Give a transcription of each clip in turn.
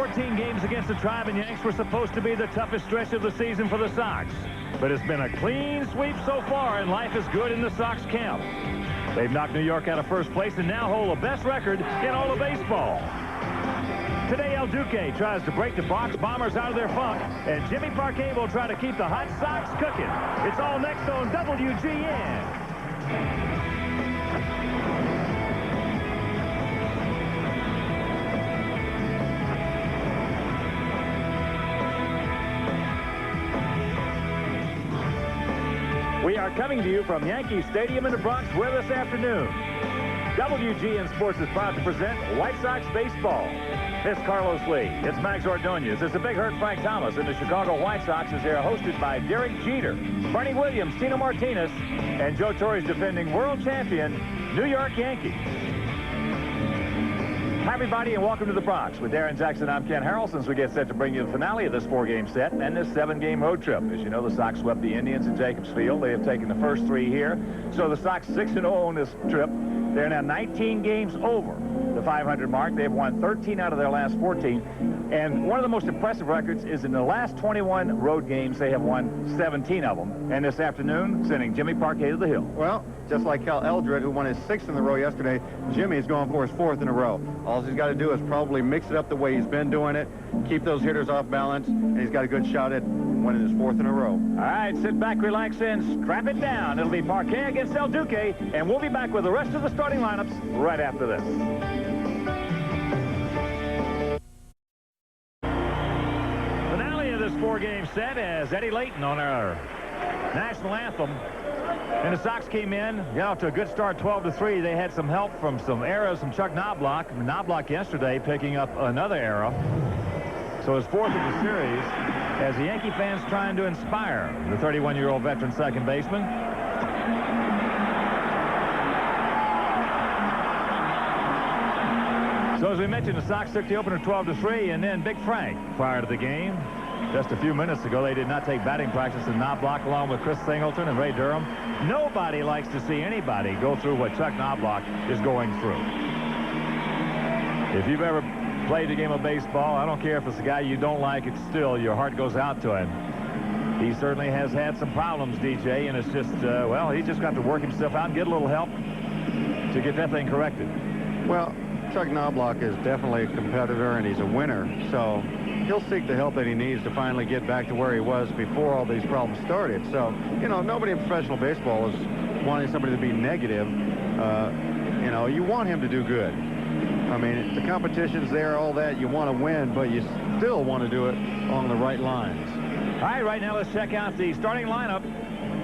14 games against the Tribe and Yanks were supposed to be the toughest stretch of the season for the Sox. But it's been a clean sweep so far, and life is good in the Sox camp. They've knocked New York out of first place and now hold the best record in all of baseball. Today, El Duque tries to break the Box Bombers out of their funk, and Jimmy Parquet will try to keep the hot Sox cooking. It's all next on WGN. We are coming to you from Yankee Stadium in the Bronx, where this afternoon, WGN Sports is proud to present White Sox baseball. It's Carlos Lee. It's Max Ordonez. It's the Big Hurt Frank Thomas. And the Chicago White Sox as they are hosted by Derek Jeter, Bernie Williams, Tino Martinez, and Joe Torre's defending world champion, New York Yankees. Hi, everybody, and welcome to the Bronx. With Darren Jackson, I'm Ken Harrell. Since we get set to bring you the finale of this 4-game set and this 7-game road trip. As you know, the Sox swept the Indians at Jacobs Field. They have taken the first 3 here. So the Sox 6-0 on this trip. They're now 19 games over the 500 mark. They've won 13 out of their last 14. And one of the most impressive records is in the last 21 road games, they have won 17 of them. And this afternoon, sending Jimmy Parquet to the hill. Well, just like Cal Eldred, who won his 6th in a row yesterday, Jimmy is going for his 4th in a row. All he's got to do is probably mix it up the way he's been doing it, keep those hitters off balance, and he's got a good shot at winning his 4th in a row. All right, sit back, relax, and strap it down. It'll be Parquet against El Duque, and we'll be back with the rest of the starting lineups right after this. Finale of this 4-game set as Eddie Layton on our national anthem. And the Sox came in, got off to a good start, 12-3. They had some help from some errors from Chuck Knobloch. Knobloch yesterday picking up another error. So his 4th of the series as the Yankee fans trying to inspire the 31-year-old veteran second baseman. So as we mentioned, the Sox took the opener 12-3, and then Big Frank prior to the game. Just a few minutes ago, they did not take batting practice in Knobloch along with Chris Singleton and Ray Durham. Nobody likes to see anybody go through what Chuck Knobloch is going through. If you've ever played the game of baseball, I don't care if it's a guy you don't like, it's still your heart goes out to him. He certainly has had some problems, DJ, and it's just, well, he's just got to work himself out and get a little help to get that thing corrected. Well, Chuck Knobloch is definitely a competitor, and he's a winner, so he'll seek the help that he needs to finally get back to where he was before all these problems started. So, you know, nobody in professional baseball is wanting somebody to be negative. You know, you want him to do good. I mean, the competition's there, all that. You want to win, but you still want to do it on the right lines. All right now let's check out the starting lineup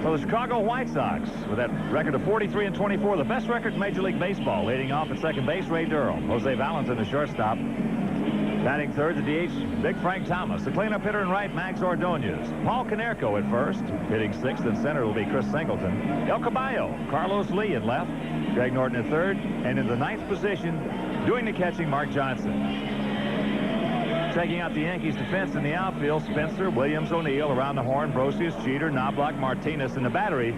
for the Chicago White Sox. With that record of 43-24, the best record in Major League Baseball. Leading off at second base, Ray Durham. Jose Valentin, the shortstop. Batting third, the DH, Big Frank Thomas. The cleanup hitter in right, Max Ordonez. Paul Konerko at first. Hitting 6th and center will be Chris Singleton. El Caballo, Carlos Lee at left. Greg Norton at third. And in the 9th position, doing the catching, Mark Johnson. Checking out the Yankees' defense in the outfield, Spencer, Williams, O'Neill, around the horn, Brosius, Jeter, Knobloch, Martinez in the battery.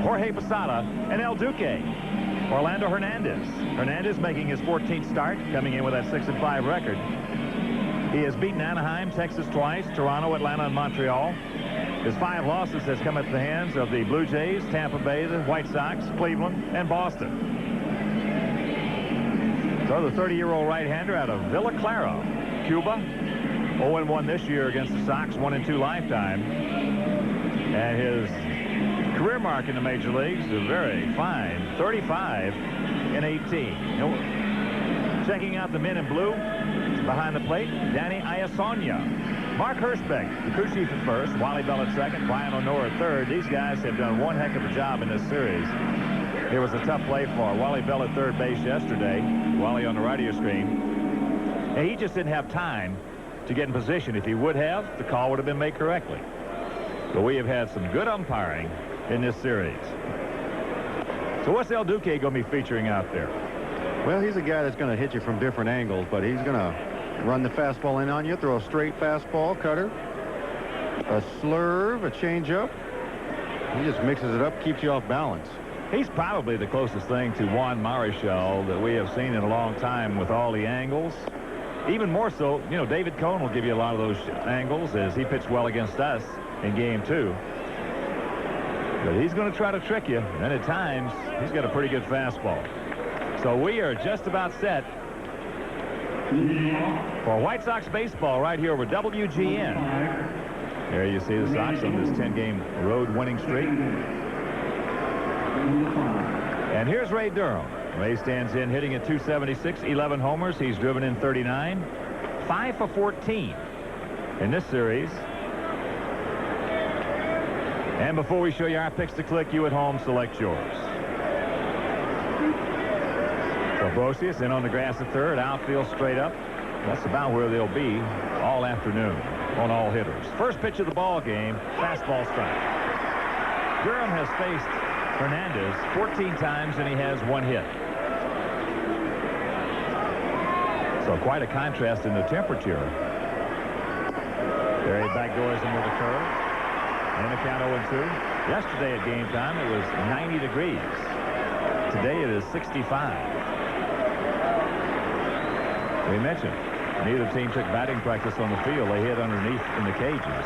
Jorge Posada and El Duque. Orlando Hernandez. Hernandez making his 14th start, coming in with that 6-5 record. He has beaten Anaheim, Texas twice, Toronto, Atlanta, and Montreal. His 5 losses has come at the hands of the Blue Jays, Tampa Bay, the White Sox, Cleveland, and Boston. So the 30-year-old right-hander out of Villa Clara, Cuba, 0-1 this year against the Sox, 1-2 lifetime. And his career mark in the major leagues is very fine, 35-18. Checking out the men in blue behind the plate, Danny Iasonia, Mark Hirschbeck, the crew chief at first, Wally Bell at second, Brian O'Neill at third. These guys have done one heck of a job in this series. It was a tough play for Wally Bell at third base yesterday. Wally on the right of your screen. And he just didn't have time to get in position. If he would have, the call would have been made correctly. But we have had some good umpiring in this series. So what's El Duque going to be featuring out there? Well, he's a guy that's going to hit you from different angles, but he's going to run the fastball in on you, throw a straight fastball, cutter, a slurve, a changeup. He just mixes it up, keeps you off balance. He's probably the closest thing to Juan Marichal that we have seen in a long time with all the angles even more so, you know, David Cohn will give you a lot of those angles as he pitched well against us in game 2. But he's going to try to trick you, and at times he's got a pretty good fastball. So we are just about set for White Sox baseball right here over WGN. There you see the Sox on this 10-game road winning streak. And here's Ray Durham. Ray stands in hitting at 276, 11 homers. He's driven in 39, 5 for 14 in this series. And before we show you our picks to click, you at home select yours. So Brosius in on the grass at third, outfield straight up. That's about where they'll be all afternoon on all hitters. First pitch of the ball game, fastball strike. Durham has faced Hernandez 14 times and he has 1 hit. So quite a contrast in the temperature. There he backdoors him with a curve. And the count 0-2. Yesterday at game time it was 90 degrees. Today it is 65. We mentioned neither team took batting practice on the field. They hit underneath in the cages.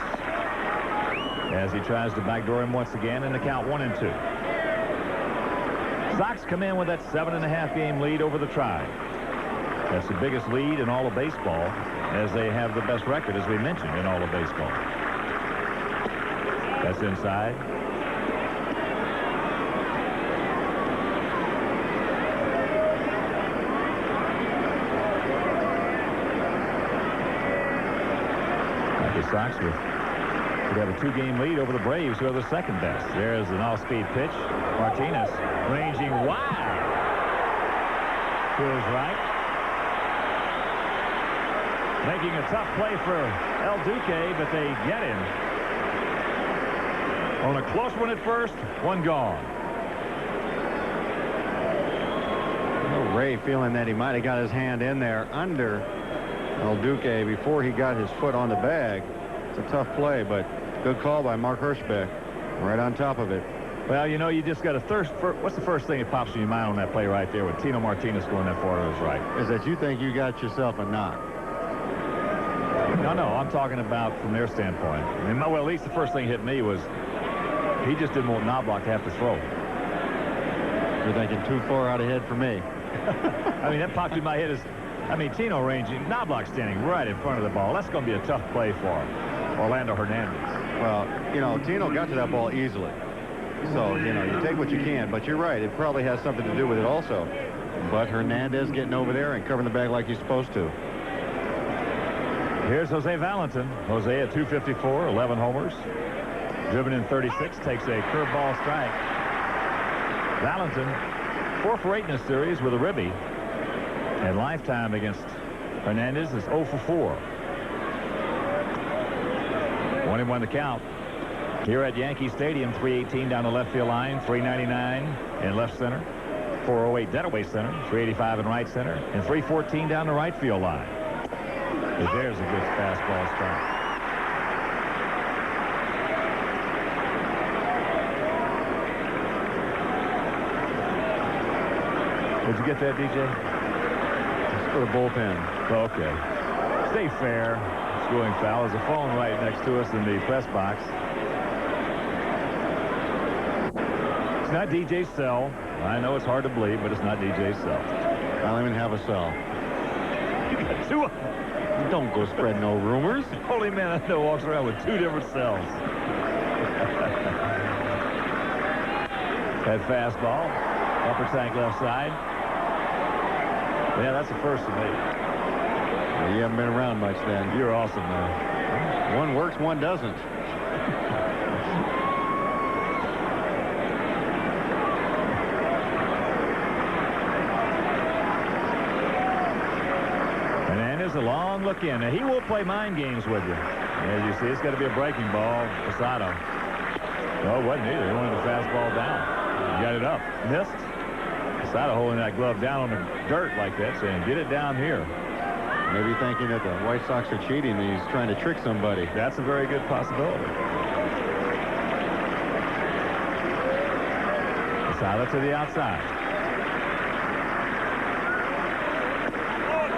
As he tries to backdoor him once again in the count 1-2. Sox come in with that 7.5 game lead over the Tribe. That's the biggest lead in all of baseball, as they have the best record, as we mentioned, in all of baseball. That's inside. The Sox would have a 2-game lead over the Braves, who are the second best. There's an off-speed pitch. Martinez ranging wide to his right. Making a tough play for El Duque, but they get him. On a close one at first, 1 gone. Ray feeling that he might have got his hand in there under El Duque before he got his foot on the bag. It's a tough play, but good call by Mark Hirschbeck. Right on top of it. Well, you know, you just got to thirst for. What's the first thing that pops in your mind on that play right there with Tino Martinez going that far to his right? Is that you think you got yourself a knock? No, I'm talking about from their standpoint. I mean, well, at least the first thing hit me was he just didn't want Knobloch to have to throw. You're thinking too far out ahead for me. I mean, that popped in my head. Tino ranging, Knobloch standing right in front of the ball. That's going to be a tough play for Orlando Hernandez. Well, you know, Tino got to that ball easily. So, you know, you take what you can, but you're right. It probably has something to do with it also. But Hernandez getting over there and covering the bag like he's supposed to. Here's Jose Valentin. Jose at 254, 11 homers. Driven in 36, takes a curveball strike. Valentin, 4 for 8 in this series with a ribby. And lifetime against Hernandez is 0 for 4. 1-1 the count. Here at Yankee Stadium, 318 down the left field line, 399 in left center, 408 dead away center, 385 in right center, and 314 down the right field line. But there's a good fastball strike. Did you get that, DJ? It's for the bullpen. Okay. Stay fair. It's going foul. There's a phone right next to us in the press box. It's not DJ's cell. I know it's hard to believe, but it's not DJ's cell. I don't even have a cell. You got 2 of them. Don't go spreading no rumors. Only man I know walks around with 2 different cells. That fastball. Upper tank left side. Yeah, that's the first to me. Well, you haven't been around much then. You're awesome, man. One works, one doesn't. A long look in. Now, he will play mind games with you. As you see, it's got to be a breaking ball. Posada. No, it wasn't either. He wanted the fastball down. He got it up. Missed. Posada holding that glove down on the dirt like that, saying, get it down here. Maybe thinking that the White Sox are cheating and he's trying to trick somebody. That's a very good possibility. Posada to the outside.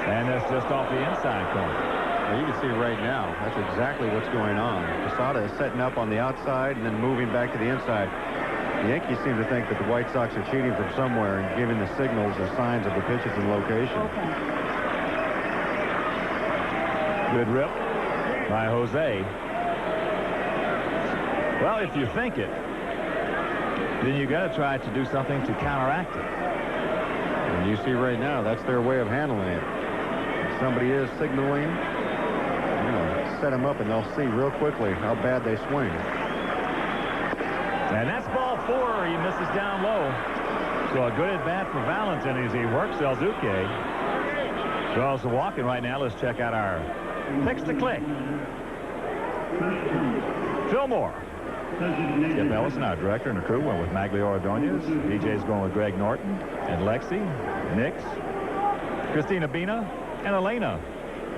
And that's just off the inside corner. Well, you can see right now, that's exactly what's going on. Posada is setting up on the outside and then moving back to the inside. The Yankees seem to think that the White Sox are cheating from somewhere and giving the signals or signs of the pitches and location. Good rip by Jose. Well, if you think it, then you got to try to do something to counteract it. And you see right now, that's their way of handling it. If somebody is signaling, set them up and they'll see real quickly how bad they swing. And that's ball 4. He misses down low. So a good at bat for Valentin as he works El Duque. Draws the walk, and right now let's check out our picks to click. Fillmore. Skip Ellison, our director, and the crew went with Maglio Ordonez. DJ's going with Greg Norton and Lexi, Nix, Christina Bina, and Elena.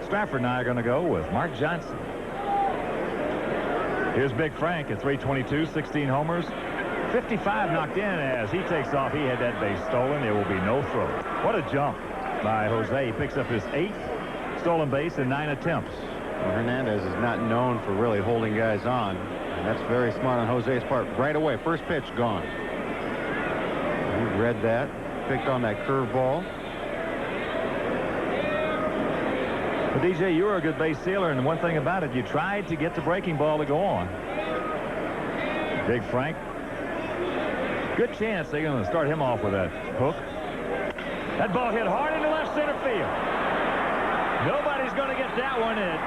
Stratford and I are going to go with Mark Johnson. Here's Big Frank at 322, 16 homers, 55 knocked in as he takes off. He had that base stolen. There will be no throw. What a jump by Jose. He picks up his 8th stolen base in 9 attempts. Well, Hernandez is not known for really holding guys on. And that's very smart on Jose's part. Right away, first pitch gone. He read that, picked on that curveball. But DJ, you were a good base stealer, and one thing about it, you tried to get the breaking ball to go on. Big Frank. Good chance they're going to start him off with that hook. That ball hit hard into left center field. Nobody's going to get that one in.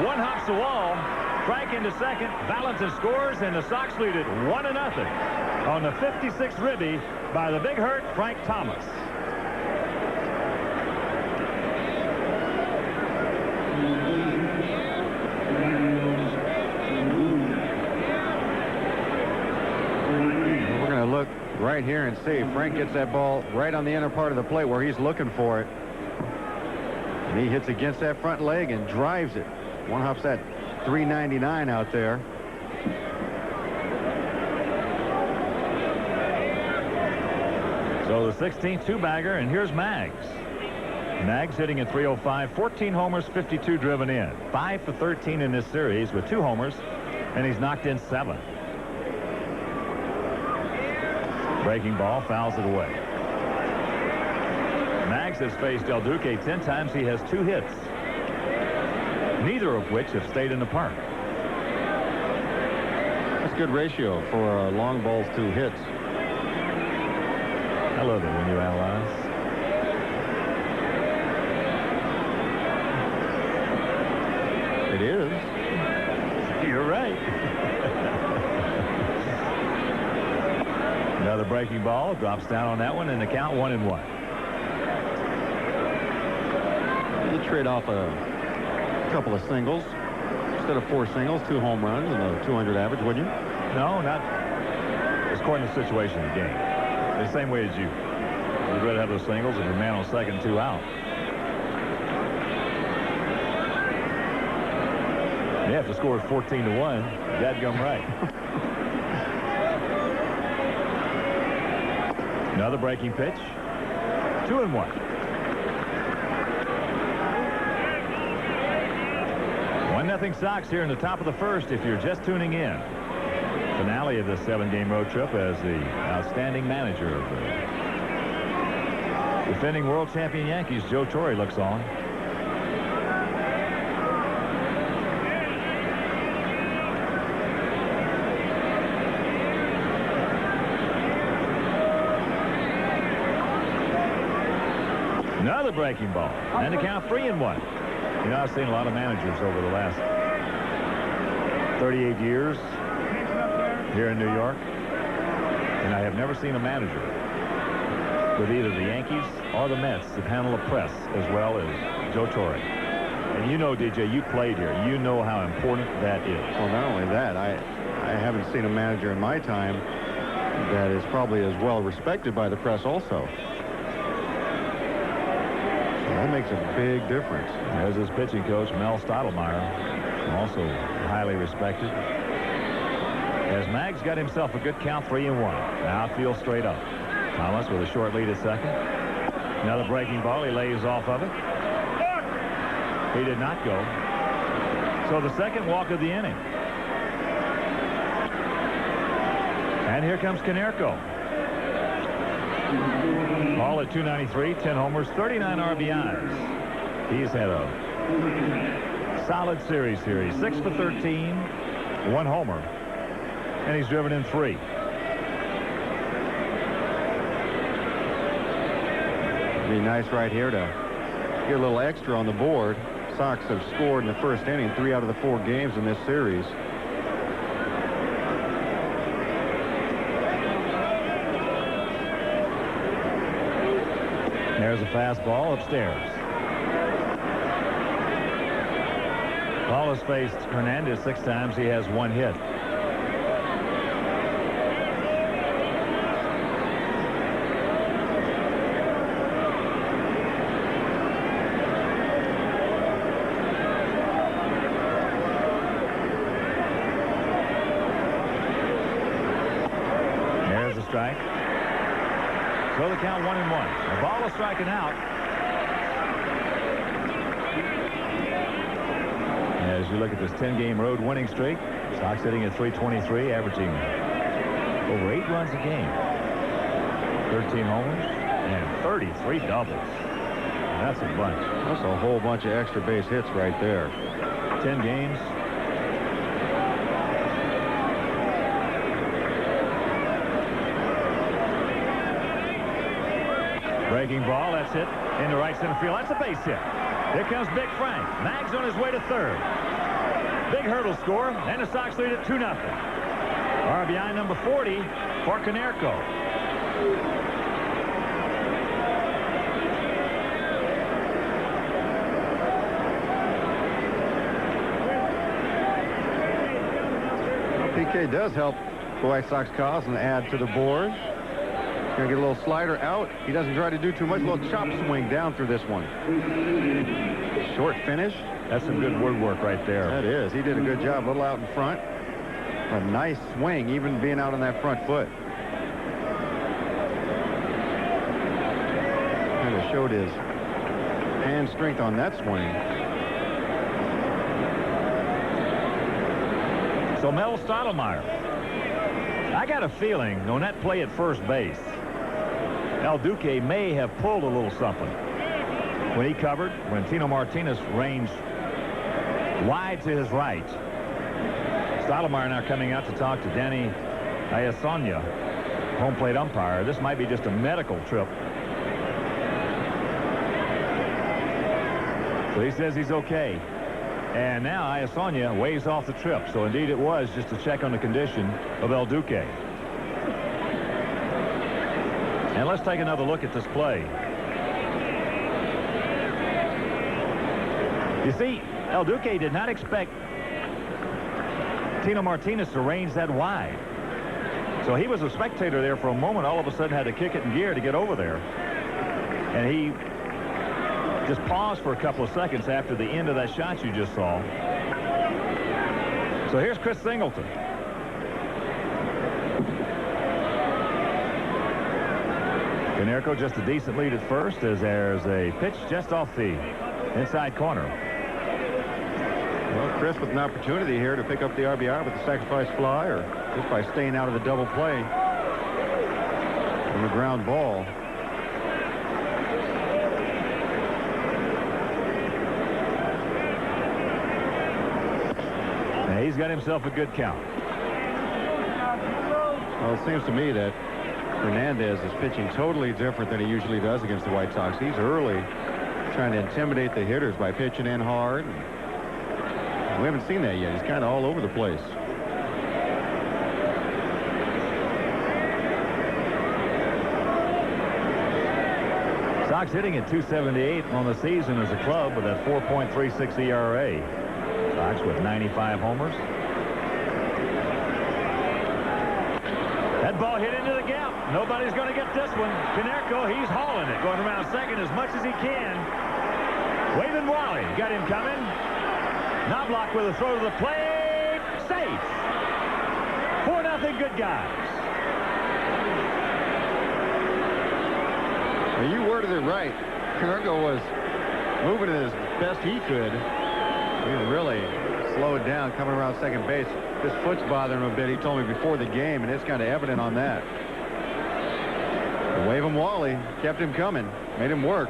One hops the wall. Frank into second. Valentin scores, and the Sox lead it 1-0 on the 56th ribby by the big hurt Frank Thomas. We're going to look right here and see. Frank gets that ball right on the inner part of the plate where he's looking for it. And he hits against that front leg and drives it. One hops that 399 out there. So the 16th two-bagger, and here's Maggs. Maggs hitting at 305, 14 homers, 52 driven in. 5 for 13 in this series with 2 homers, and he's knocked in 7. Breaking ball, fouls it away. Maggs has faced El Duque 10 times. He has 2 hits, neither of which have stayed in the park. That's a good ratio for long balls to hits. I love it when you analyze. It is. You're right. Another breaking ball drops down on that one, and the count 1-1. You trade off a couple of singles instead of 4 singles, 2 home runs, and a 200 average, wouldn't you? No, not according to the situation of the game. The same way as you. You'd rather have those singles if a man on second, 2 out. Yeah, if the score is 14-1, dadgum right. Another breaking pitch. 2-1. 1-0 Sox here in the top of the first if you're just tuning in. Finale of this 7-game road trip as the outstanding manager of the defending world champion Yankees, Joe Torre, looks on. Another breaking ball, and the count 3-1. You know, I've seen a lot of managers over the last 38 years here in New York, and I have never seen a manager with either the Yankees or the Mets that handle the press as well as Joe Torre. And you know, DJ, you played here. You know how important that is. Well, not only that, I haven't seen a manager in my time that is probably as well respected by the press also. So that makes a big difference. As his pitching coach, Mel Stottlemyre, also highly respected. As Maggs got himself a good count, 3-1. Now outfield straight up. Thomas with a short lead at second. Another breaking ball. He lays off of it. He did not go. So the second walk of the inning. And here comes Konerko. All at 293, 10 homers, 39 RBIs. He's had a solid series here. He's 6 for 13, 1 homer, and he's driven in 3. Be nice right here to get a little extra on the board. Sox have scored in the first inning 3 out of the 4 games in this series. There's a fastball upstairs. Paul has faced Hernandez 6 times. He has 1 hit. There's a strike. So the count 1-1. The ball is striking out. As you look at this 10-game road winning streak, Sox sitting at 323, averaging over 8 runs a game. 13 homers and 33 doubles. That's a bunch. That's a whole bunch of extra base hits right there. 10 games. Breaking ball, that's hit into right center field. That's a base hit. Here comes Big Frank. Mag's on his way to third. Big hurdle score, and the Sox lead at 2-0. RBI number 40 for Konerko. PK does help the White Sox cause and add to the board. Gonna get a little slider out. He doesn't try to do too much. A little chop swing down through this one. Short finish. That's some good woodwork right there. That is. He did a good job. A little out in front. A nice swing, even being out on that front foot. Kind of showed his hand strength on that swing. So Mel Stottlemyre. I got a feeling on that play at first base, El Duque may have pulled a little something. When he covered, when Tino Martinez ranged wide to his right. Stottlemyre now coming out to talk to Danny Iasonia, home plate umpire. This might be just a medical trip. So he says he's okay. And now Iasonia waves off the trip. So indeed it was just a check on the condition of El Duque. And let's take another look at this play. You see, El Duque did not expect Tino Martinez to range that wide. So he was a spectator there for a moment. All of a sudden had to kick it in gear to get over there. And he just paused for a couple of seconds after the end of that shot you just saw. So here's Chris Singleton. Konerko just a decent lead at first as there's a pitch just off the inside corner. Well, Chris with an opportunity here to pick up the RBI with the sacrifice fly or just by staying out of the double play on the ground ball. Now he's got himself a good count. Well, it seems to me that Hernandez is pitching totally different than he usually does against the White Sox. He's early trying to intimidate the hitters by pitching in hard. We haven't seen that yet. He's kind of all over the place. Sox hitting at .278 on the season as a club with that 4.36 ERA. Sox with 95 homers. That ball hit into the gap. Nobody's going to get this one. Konerko, he's hauling it. Going around second as much as he can. Waving Wally. Got him coming. Knobloch with a throw to the plate. Safe. 4-0 good guys. Well, you worded it right. Konerko was moving it as best he could. He really slowed down coming around second base. His foot's bothering him a bit. He told me before the game, and it's kind of evident on that. The wave him Wally kept him coming, made him work.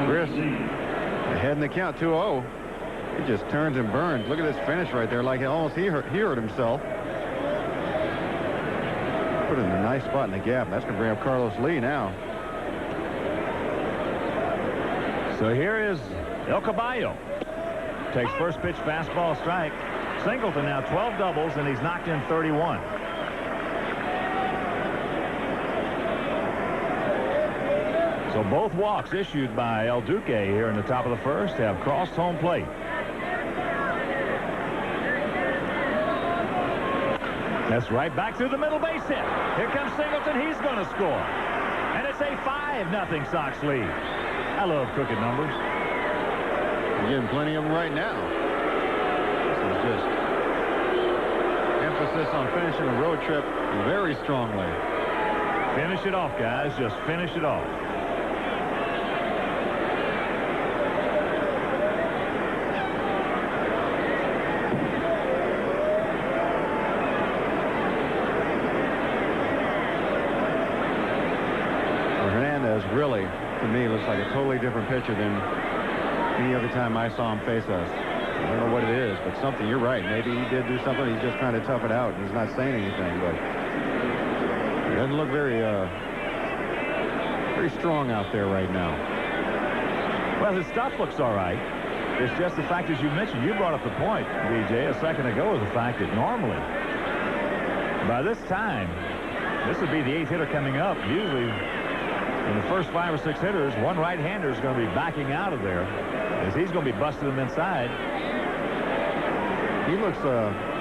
Chris ahead in the count, 2-0. He just turns and burns. Look at this finish right there, like almost he hurt himself. Put it in a nice spot in the gap. That's going to bring up Carlos Lee now. So here is El Caballo. Takes first pitch, fastball, strike. Singleton now 12 doubles, and he's knocked in 31. So both walks issued by El Duque here in the top of the first have crossed home plate. That's right back through the middle base hit. Here comes Singleton. He's going to score. And it's a 5-0 Sox lead. I love crooked numbers. You're getting plenty of them right now. This is just emphasis on finishing a road trip very strongly. Finish it off, guys. Just finish it off. Really, to me, looks like a totally different pitcher than any other time I saw him face us. I don't know what it is, but something, you're right. Maybe he did do something. He's just trying to tough it out, and he's not saying anything, but he doesn't look very strong out there right now. Well, his stuff looks all right. It's just the fact, as you mentioned, you brought up the point, BJ, a second ago, is the fact that normally, by this time, this would be the 8th hitter coming up. Usually, in the first 5 or 6 hitters, one right-hander is going to be backing out of there as he's going to be busting them inside. He looks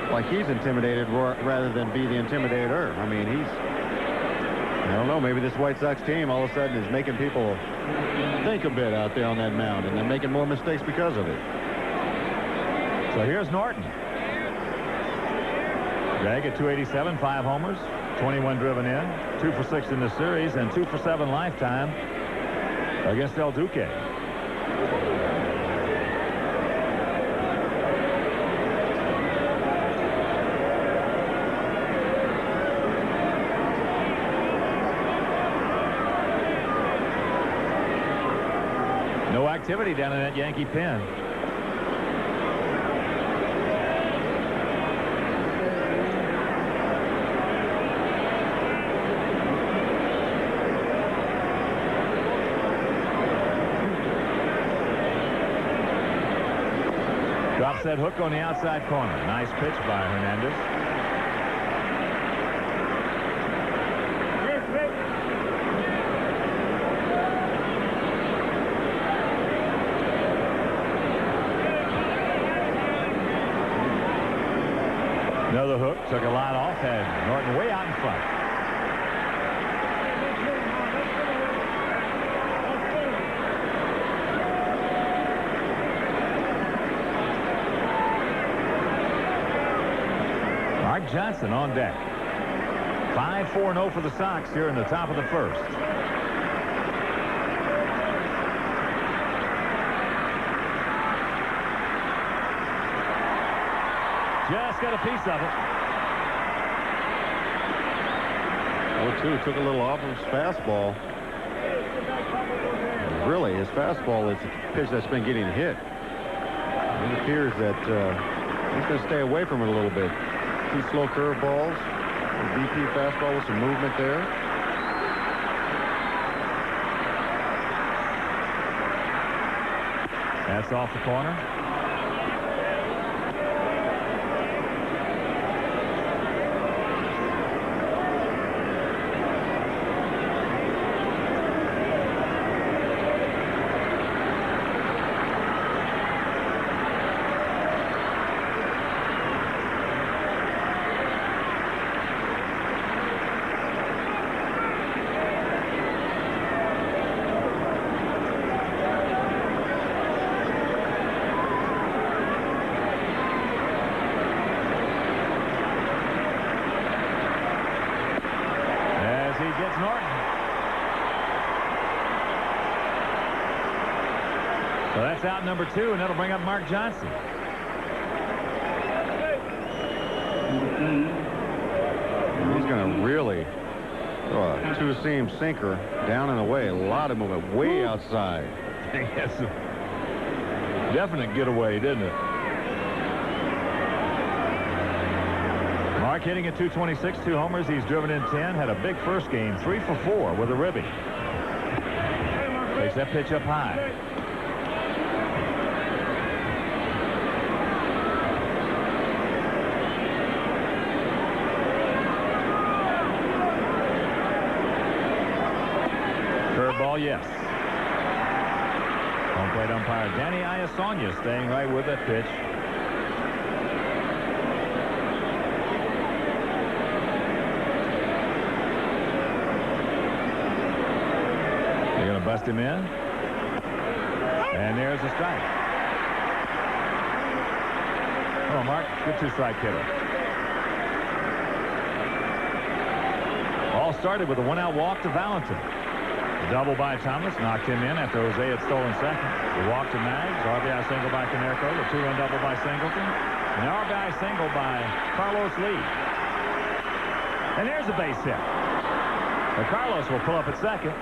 like he's intimidated rather than be the intimidator. I mean, I don't know, maybe this White Sox team all of a sudden is making people think a bit out there on that mound, and they're making more mistakes because of it. So here's Norton. Greg at 287, 5 homers. 21 driven in, 2 for 6 in the series, and 2 for 7 lifetime against El Duque. No activity down in that Yankee pen. Drops that hook on the outside corner. Nice pitch by Hernandez. Another hook. Took a lot off. Had Norton way out in front. Johnson on deck. 5-4-0 for the Sox here in the top of the first. Just got a piece of it. 0-2 took a little off of his fastball. Really, his fastball is a pitch that's been getting hit. It appears that he's going to stay away from it a little bit. 2 slow curveballs, a BP fastball with some movement there. That's off the corner. Norton. So that's out number 2, and that'll bring up Mark Johnson. He's going to really throw a two-seam sinker down and away. A lot of movement way outside. That's a definite getaway, didn't it? Mark hitting at 226, 2 homers. He's driven in 10. Had a big first game, 3 for 4 with a ribby. Takes that pitch up high. Curveball, yes. Home plate umpire Danny Iasonia staying right with that pitch. They're going to bust him in. And there's a strike. Come on, Mark. Good 2-strike hitter. All started with a 1-out walk to Valentin. A double by Thomas knocked him in after Jose had stolen second. The walk to Maggs. RBI single by Canerco. The 2-run double by Singleton. An RBI single by Carlos Lee. And there's a base hit. Now Carlos will pull up at second.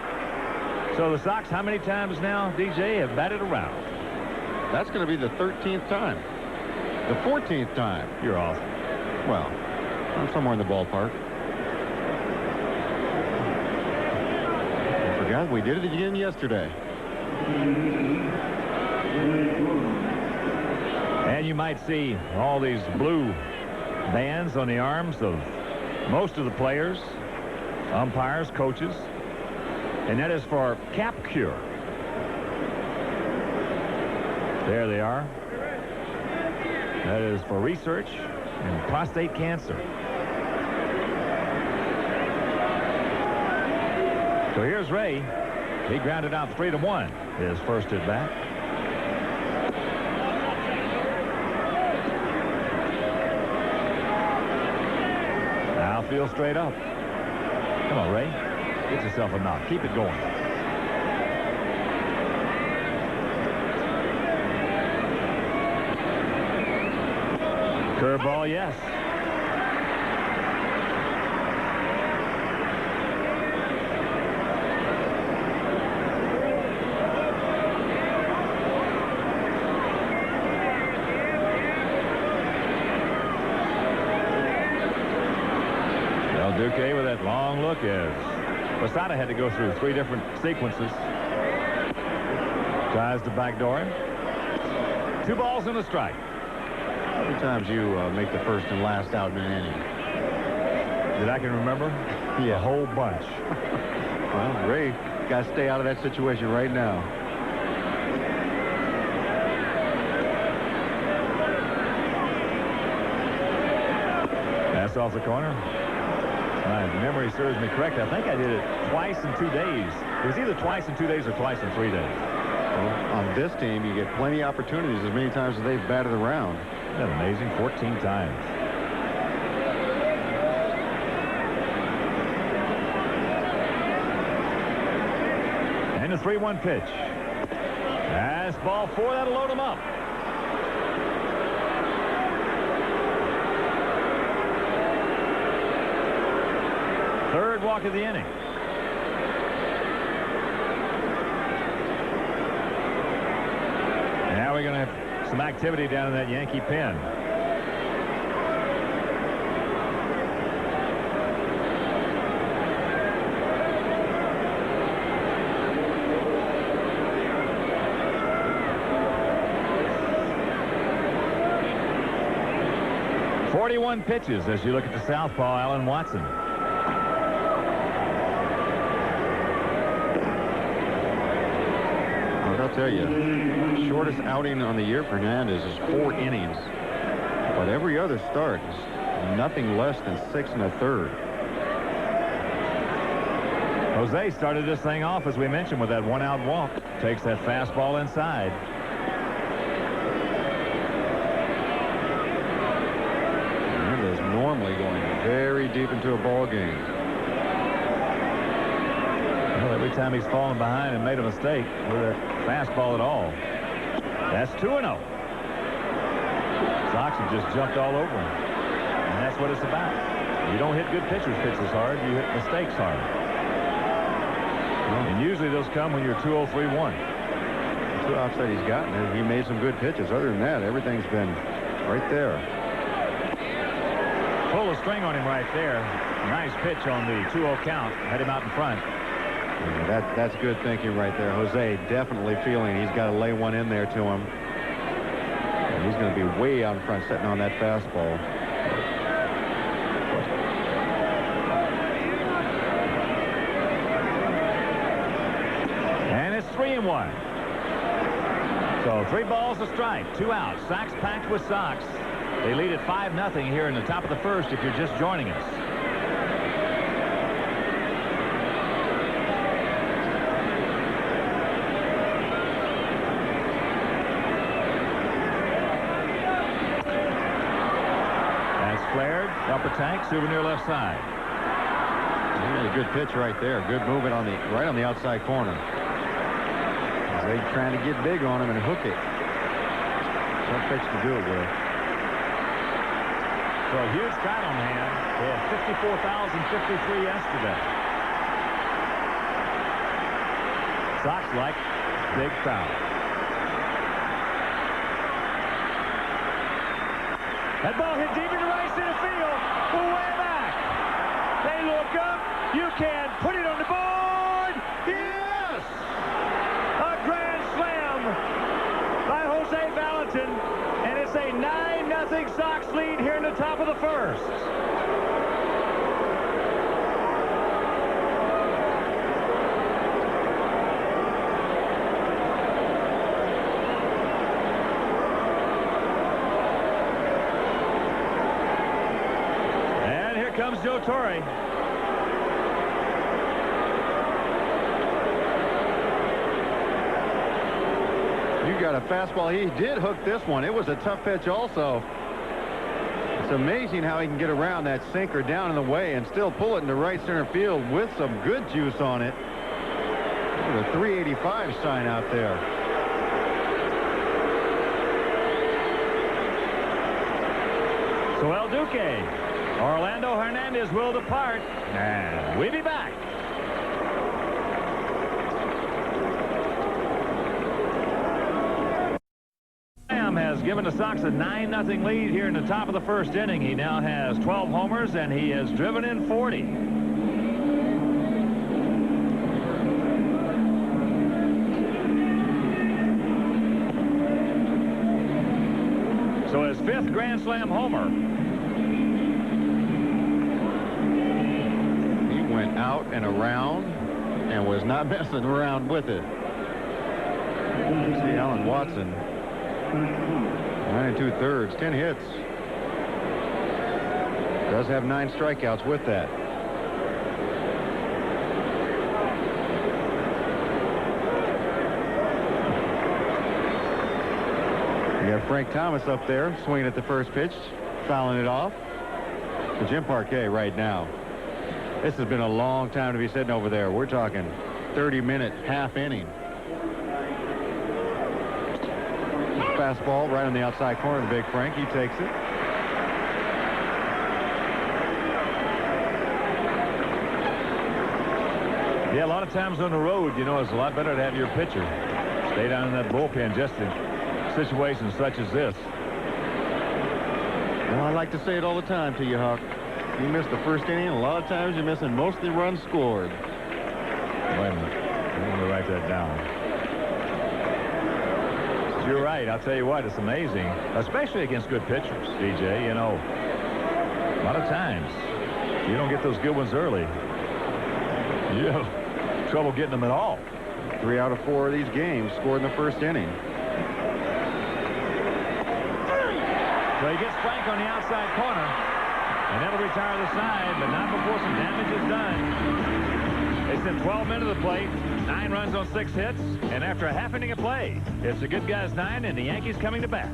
So the Sox, how many times now, DJ, have batted around? That's going to be the 13th time. The 14th time. You're off. Well, I'm somewhere in the ballpark. I forgot we did it again yesterday. And you might see all these blue bands on the arms of most of the players, umpires, coaches. And that is for Cap Cure. There they are. That is for research in prostate cancer. So here's Ray. He grounded out 3-1 his first at bat. Outfield straight up. Come on, Ray. Get yourself a knock. Keep it going. Curveball, yes. Del Duque with that long look as Posada had to go through 3 different sequences. Tries to backdoor him. 2 balls and a strike. How many times you make the first and last out in an inning? That I can remember? Yeah. A whole bunch. Well, Ray got to stay out of that situation right now. Pass off the corner. My memory serves me correct. I think I did it twice in 2 days. It was either twice in 2 days or twice in 3 days. Well, on this team, you get plenty of opportunities as many times as they've batted around. Isn't that amazing? 14 times. And a 3-1 pitch. That's ball 4. That'll load him up. Third walk of the inning. Now we're going to have some activity down in that Yankee pen. "41 pitches" as you look at the southpaw, Alan Watson. I'll tell you, shortest outing on the year for Hernandez is 4 innings. But every other start is nothing less than 6 1/3. Jose started this thing off, as we mentioned, with that 1-out walk. Takes that fastball inside. Hernandez normally going very deep into a ball game. Anytime he's fallen behind and made a mistake with a fastball at all. That's 2-0. Sox have just jumped all over him. And that's what it's about. You don't hit good pitchers pitches hard. You hit mistakes hard. And usually those come when you're 2-0-3-1. The 2 outs that he's gotten, he made some good pitches. Other than that, everything's been right there. Pull the string on him right there. Nice pitch on the 2-0 count. Had him out in front. Yeah, that's good thinking right there. Jose definitely feeling he's got to lay one in there to him. And he's going to be way out in front sitting on that fastball. And it's 3-1. So 3 balls a strike, 2 outs. Sox packed with Sox. They lead at 5-0 here in the top of the first if you're just joining us. That's flared. Upper tank, Souvenir left side. Really good pitch right there. Good movement on right on the outside corner. They're trying to get big on him and hook it. Tough pitch to do it with. So a huge crowd on hand. They had 54,053 yesterday. Sox like big crowd. That ball hit deep into right center field. Way back. They look up. You can put it on the board. Yes! A grand slam by Jose Valentin. And it's a 9-0 Sox lead here in the top of the first. And here comes Joe Torre. You got a fastball. He did hook this one. It was a tough pitch also. It's amazing how he can get around that sinker down in the way and still pull it into right center field with some good juice on it. Look at the 385 sign out there. So El Duque, Orlando Hernandez will depart, and we'll be back. Has given the Sox a 9-0 lead here in the top of the first inning. He now has 12 homers, and he has driven in 40. So his 5th Grand Slam homer. He went out and around and was not messing around with it. See Alan Watson. 9 2/3, 10 hits. Does have 9 strikeouts with that. You got Frank Thomas up there swinging at the first pitch, fouling it off. To Jim Parquet right now. This has been a long time to be sitting over there. We're talking 30-minute half inning. Fastball right on the outside corner of the Big Frank. He takes it. Yeah, a lot of times on the road, you know, it's a lot better to have your pitcher stay down in that bullpen just in situations such as this. Well, I like to say it all the time to you, Huck. You missed the first inning, a lot of times you're missing most of the runs scored. Wait a minute. I'm going to write that down. You're right. I'll tell you what, it's amazing, especially against good pitchers, DJ. You know, a lot of times you don't get those good ones early. You have trouble getting them at all. 3 out of 4 of these games scored in the first inning. So he gets Frank on the outside corner, and that'll retire the side, but not before some damage is done. They sent 12 men to the plate, 9 runs on 6 hits, and after a half inning of play, it's the good guys 9 and the Yankees coming to bat.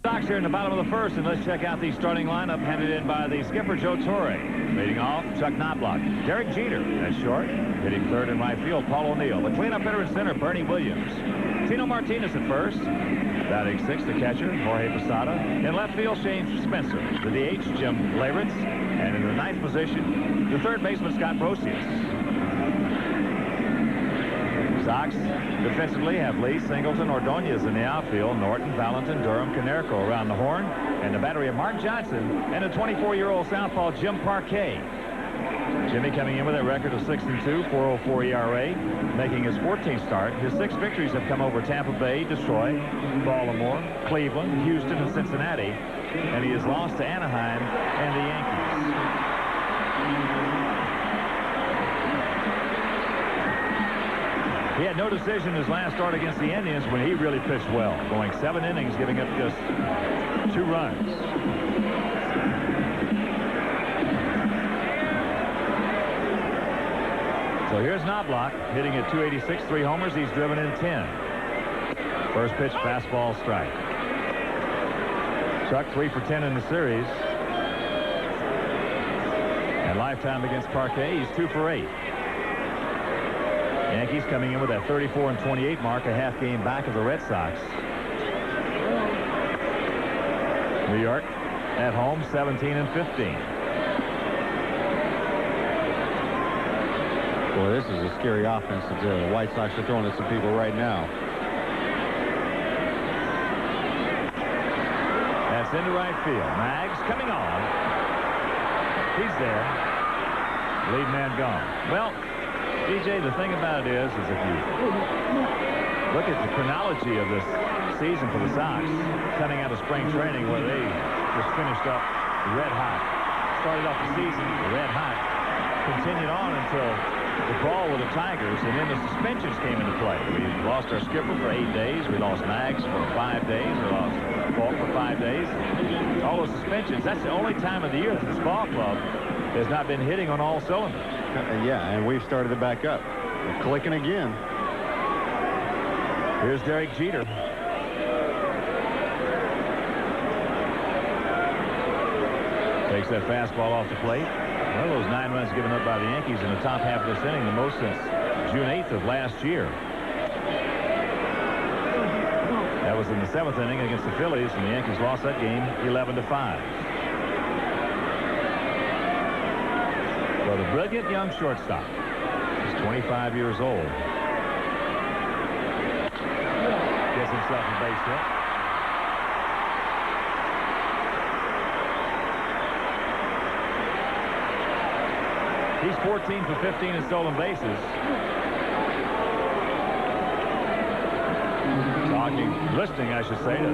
Sox here in the bottom of the first, and let's check out the starting lineup handed in by the skipper, Joe Torre. Leading off, Chuck Knobloch. Derek Jeter, that's short. Hitting third in right field, Paul O'Neill. The cleanup hitter in center, Bernie Williams. Tino Martinez at first. Batting sixth, the catcher, Jorge Posada. In left field, Shane Spencer. The DH, Jim Leyritz. And in the ninth position, the third baseman, Scott Brosius. Sox defensively have Lee, Singleton, Ordonez in the outfield, Norton, Valentin, Durham, Canerco around the horn, and the battery of Mark Johnson and a 24-year-old southpaw Jim Parquet. Jimmy coming in with a record of 6-2, 4.04 ERA, making his 14th start. His 6 victories have come over Tampa Bay, Detroit, Baltimore, Cleveland, Houston, and Cincinnati, and he has lost to Anaheim and the Yankees. He had no decision his last start against the Indians when he really pitched well, going 7 innings, giving up just 2 runs. So here's Knobloch hitting at 286, 3 homers. He's driven in 10. First pitch, fastball, strike. Chuck 3 for 10 in the series. And lifetime against Parquet, he's 2 for 8. Yankees coming in with that 34-28 mark, a half game back of the Red Sox. New York at home, 17-15. Boy, this is a scary offense that the White Sox are throwing at some people right now. That's into right field. Maggs coming on. He's there. Lead man gone. Well, DJ, the thing about it is if you look at the chronology of this season for the Sox, coming out of spring training where they just finished up red hot. Started off the season red hot. Continued on until the brawl with the Tigers, and then the suspensions came into play. We lost our skipper for 8 days. We lost Maggs for 5 days. We lost Falk for 5 days. All those suspensions, that's the only time of the year that this ball club has not been hitting on all cylinders. Yeah, and we've started it back up. We're clicking again. Here's Derek Jeter. Takes that fastball off the plate. One of those 9 runs given up by the Yankees in the top half of this inning, the most since June 8th of last year. That was in the 7th inning against the Phillies, and the Yankees lost that game 11-5. So the brilliant young shortstop is 25 years old. Gets himself a base hit. He's 14 for 15 in stolen bases. Listening, I should say, to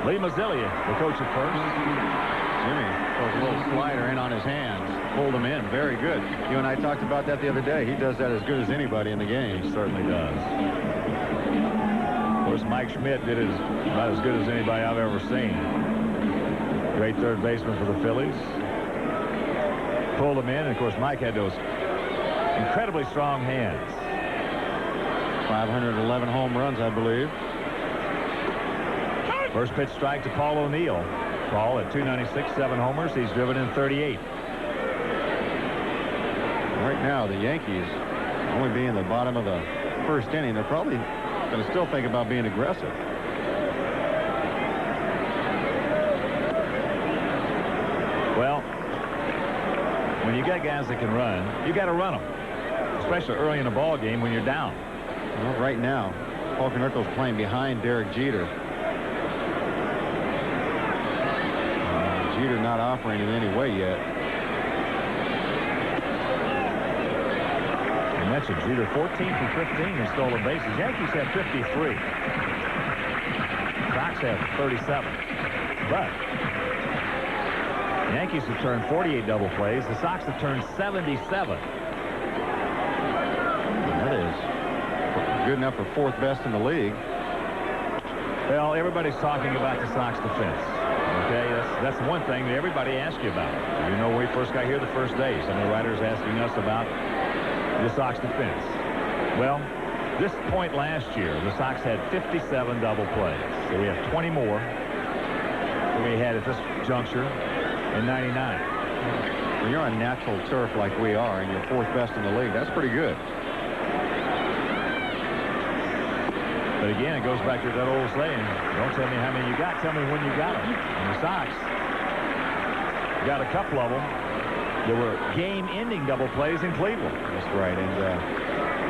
Lee Mazzilli, the coach at first. Jimmy throws a little slider in on his hands. Pulled him in. Very good. You and I talked about that the other day. He does that as good as anybody in the game. He certainly does. Of course, Mike Schmidt did it about as good as anybody I've ever seen. Great third baseman for the Phillies. Pulled him in, and of course, Mike had those incredibly strong hands. 511 home runs, I believe. First pitch strike to Paul O'Neill. Paul at 296, 7 homers. He's driven in 38. Right now, the Yankees only being the bottom of the first inning. They're probably going to still think about being aggressive. Well, when you got guys that can run, you got to run them, especially early in a ball game when you're down. Well, right now, Paul Canerco's playing behind Derek Jeter. Jeter not offering in any way yet. I mentioned Jeter 14 for 15 in stolen bases. Yankees have 53. Sox have 37. But the Yankees have turned 48 double plays. The Sox have turned 77. That is good enough for 4th best in the league. Well, everybody's talking about the Sox defense. Okay, that's the one thing that everybody asks you about. You know, when we first got here the first day, some of the writers asking us about the Sox defense. Well, this point last year, the Sox had 57 double plays. So we have 20 more. than we had at this juncture in '99. When you're on natural turf like we are and you're 4th best in the league, that's pretty good. But again, it goes back to that old saying, don't tell me how many you got, tell me when you got them. And the Sox got a couple of them. There were game-ending double plays in Cleveland. That's right. And,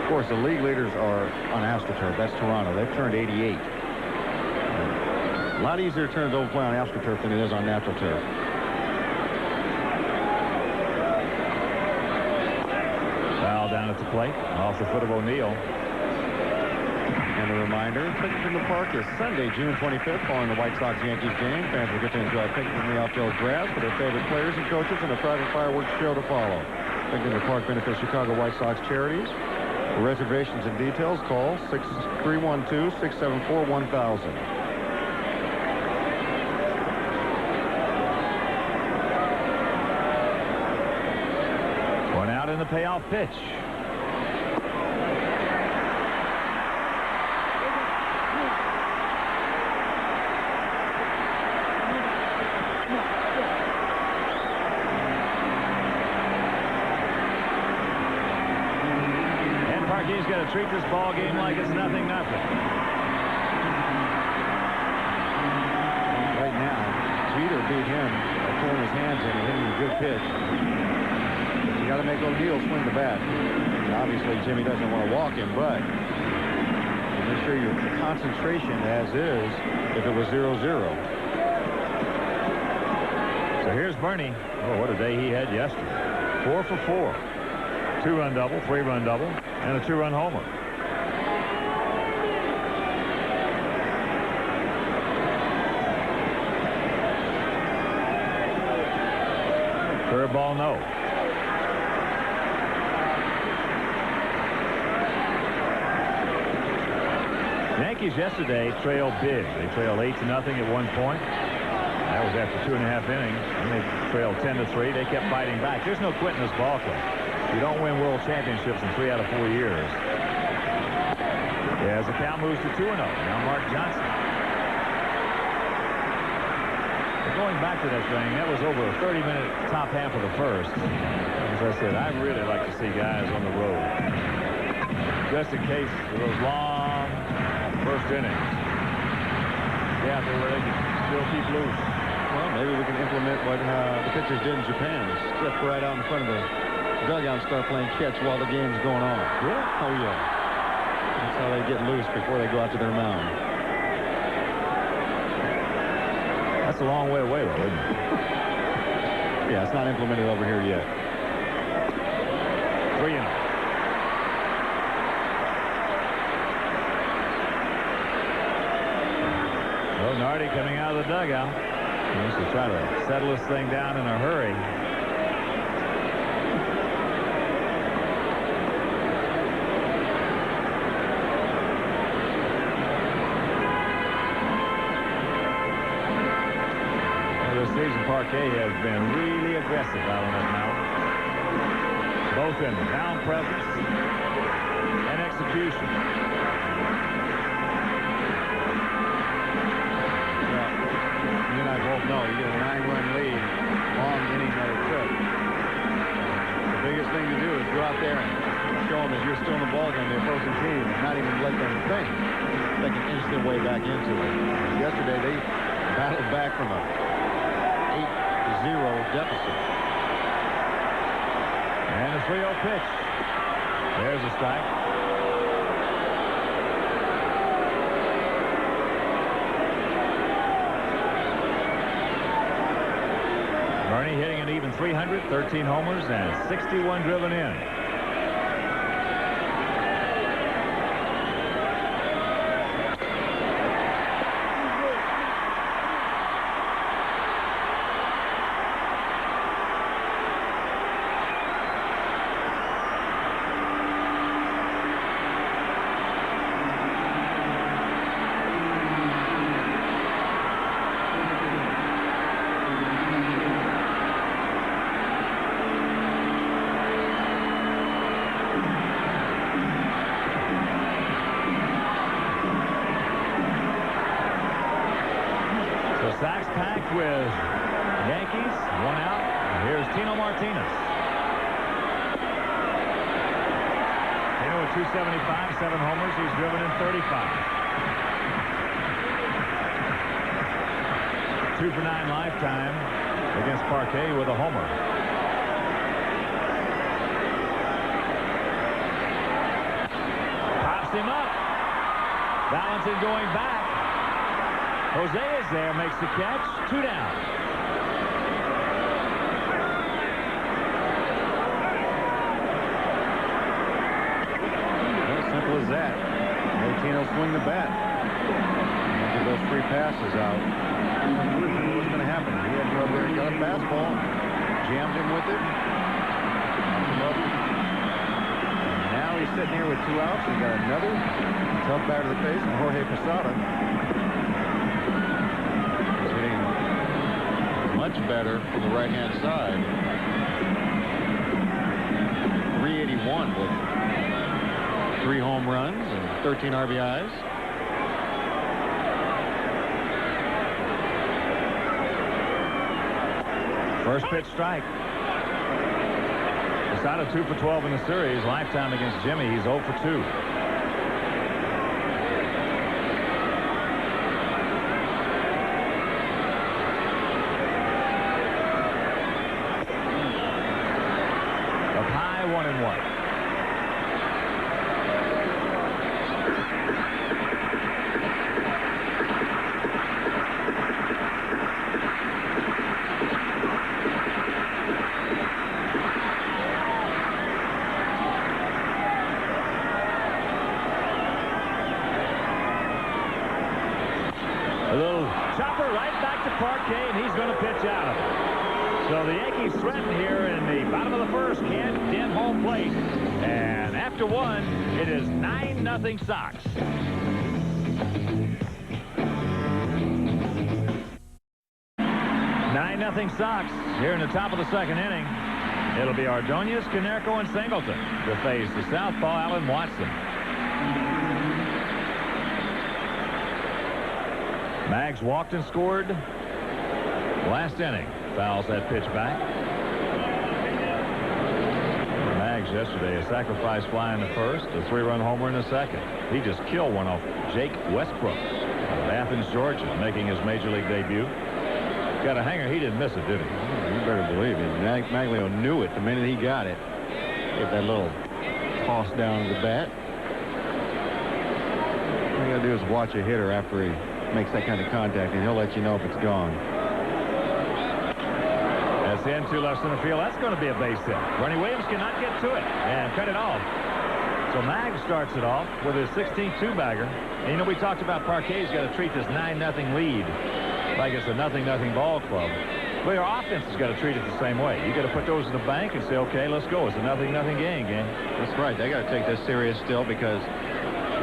of course, the league leaders are on AstroTurf. That's Toronto. They've turned 88. A lot easier to turn double play on AstroTurf than it is on natural turf. Foul down at the plate, off the foot of O'Neill. And a reminder, Picnic in the Park is Sunday, June 25th, following the White Sox-Yankees game. Fans will get to enjoy a picnic in the outfield grass for their favorite players and coaches and a private fireworks show to follow. Picnic in the Park benefits Chicago White Sox charities. For reservations and details, call 312-674-1000. One out in the payoff pitch. He's got to treat this ball game like it's nothing. Right now, Jeter beat him by pulling his hands in and hitting a good pitch. You got to make O'Neill swing the bat. And obviously, Jimmy doesn't want to walk him, but make sure your concentration as is if it was 0-0. So here's Bernie. Oh, what a day he had yesterday. 4 for 4. 2-run double, 3-run double, and a 2-run homer. Curveball, no. Yankees yesterday trailed big. They trailed 8-0 at one point. That was after 2.5 innings. And they trailed 10-3. They kept fighting back. There's no quitting this ball club. You don't win world championships in 3 out of 4 years. As the count moves to 2-0. Now Mark Johnson. But going back to that thing, that was over a 30-minute top half of the first. As I said, I really like to see guys on the road. Just in case of those long first innings. Yeah, where they can still keep loose. Well, maybe we can implement what the pitchers did in Japan. Step right out in front of the dugout and start playing catch while the game's going on. Yeah? Oh, yeah. That's how they get loose before they go out to their mound. That's a long way away, though, isn't it? Yeah, it's not implemented over here yet. 3-0. Well, Nardi coming out of the dugout. He wants to try to settle this thing down in a hurry. Season Parquet has been really aggressive out on that mound, both in mound presence and execution. Well, you and I both know you get a 9-run lead, long inning that it took. The biggest thing to do is go out there and show them that you're still in the ballgame, the opposing team, and not even let them think they can inch their way back into it. Yesterday, they battled back from a 8-0 deficit. And a 3-0 pitch. There's a strike. Bernie hitting an even 300, 13 homers, and 61 driven in. Martinez. Tino with 275, 7 homers. He's driven in 35. 2 for 9 lifetime against Parquet with a homer. Pops him up. Valentin going back. Jose is there, makes the catch. 2 down. Well, simple as that. Tino swing the bat. Get those 3 passes out. What's going to happen? He had no very good fastball. Jammed him with it. Now he's sitting here with 2 outs. He's got another tough batter to the face, and Jorge Posada. He's hitting much better from the right-hand side. 381 with 3 home runs and 13 RBIs. First pitch strike. Posada 2 for 12 in the series. Lifetime against Jimmy. He's 0 for 2. Up high, 1-1. A little chopper right back to Parquet, and he's going to pitch out of it. So the Yankees threaten here in the bottom of the first. Can't get home plate. And after 1, it is 9-0 Sox. 9-0 Sox here in the top of the second inning. It'll be Ordonez, Konerko, and Singleton to face the southpaw Alan Watson. Maggs walked and scored last inning. Fouls that pitch back. Maggs yesterday, a sacrifice fly in the first, a 3-run homer in the second. He just killed one off Jake Westbrook of Athens, Georgia, making his major league debut. Got a hanger. He didn't miss it, did he? You better believe it. Maglio knew it the minute he got it. Get that little toss down to the bat. All you got to do is watch a hitter after he makes that kind of contact, and he'll let you know if it's gone. That's in to left center field. That's going to be a base hit. Bernie Williams cannot get to it and cut it off. So Maggs starts it off with his 16th 2-bagger. And you know, we talked about Parquet's got to treat this 9-0 lead like it's a 0-0 ball club. Well, your offense has got to treat it the same way. You got to put those in the bank and say, okay, let's go. It's a 0-0 game. That's right. They got to take this serious still because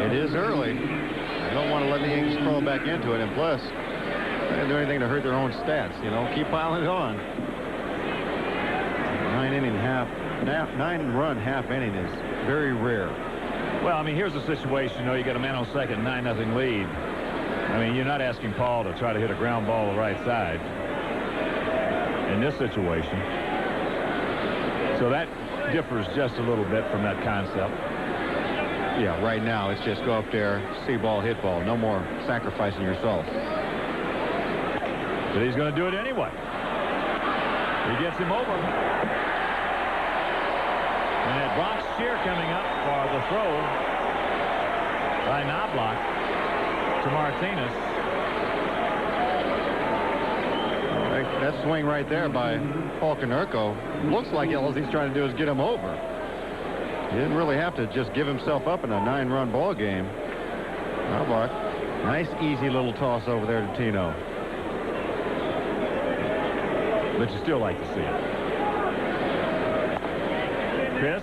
it is early. They don't want to let the Yankees crawl back into it, and plus, they didn't do anything to hurt their own stats. You know, keep piling it on. 9-run half inning is very rare. Well, I mean, here's the situation. You know, you got a man on second, 9-0 lead. I mean, you're not asking Paul to try to hit a ground ball to the right side in this situation. So that differs just a little bit from that concept. Yeah, right now it's just go up there, see ball, hit ball. No more sacrificing yourself. But he's going to do it anyway. He gets him over. And that Bronx cheer coming up for the throw by Knobloch to Martinez. That swing right there by Paul Konerko looks like all he's trying to do is get him over. He didn't really have to just give himself up in a 9-run ball game. Knobloch, nice easy little toss over there to Tino. But you still like to see it. Chris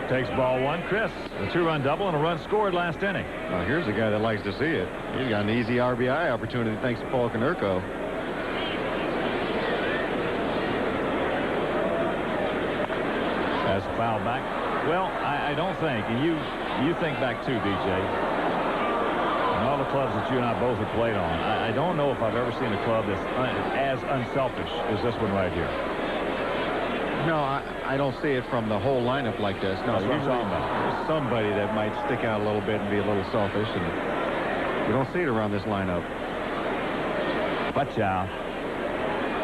takes ball 1. Chris, a 2-run double and a run scored last inning. Now here's a guy that likes to see it. He's got an easy RBI opportunity thanks to Paul Konerko. That's a foul back. Well, I don't think, and you think back too, DJ, and all the clubs that you and I both have played on, I don't know if I've ever seen a club that's as unselfish as this one right here. No, I don't see it from the whole lineup like this. No, usually there's somebody that might stick out a little bit and be a little selfish, and you don't see it around this lineup. Watch out.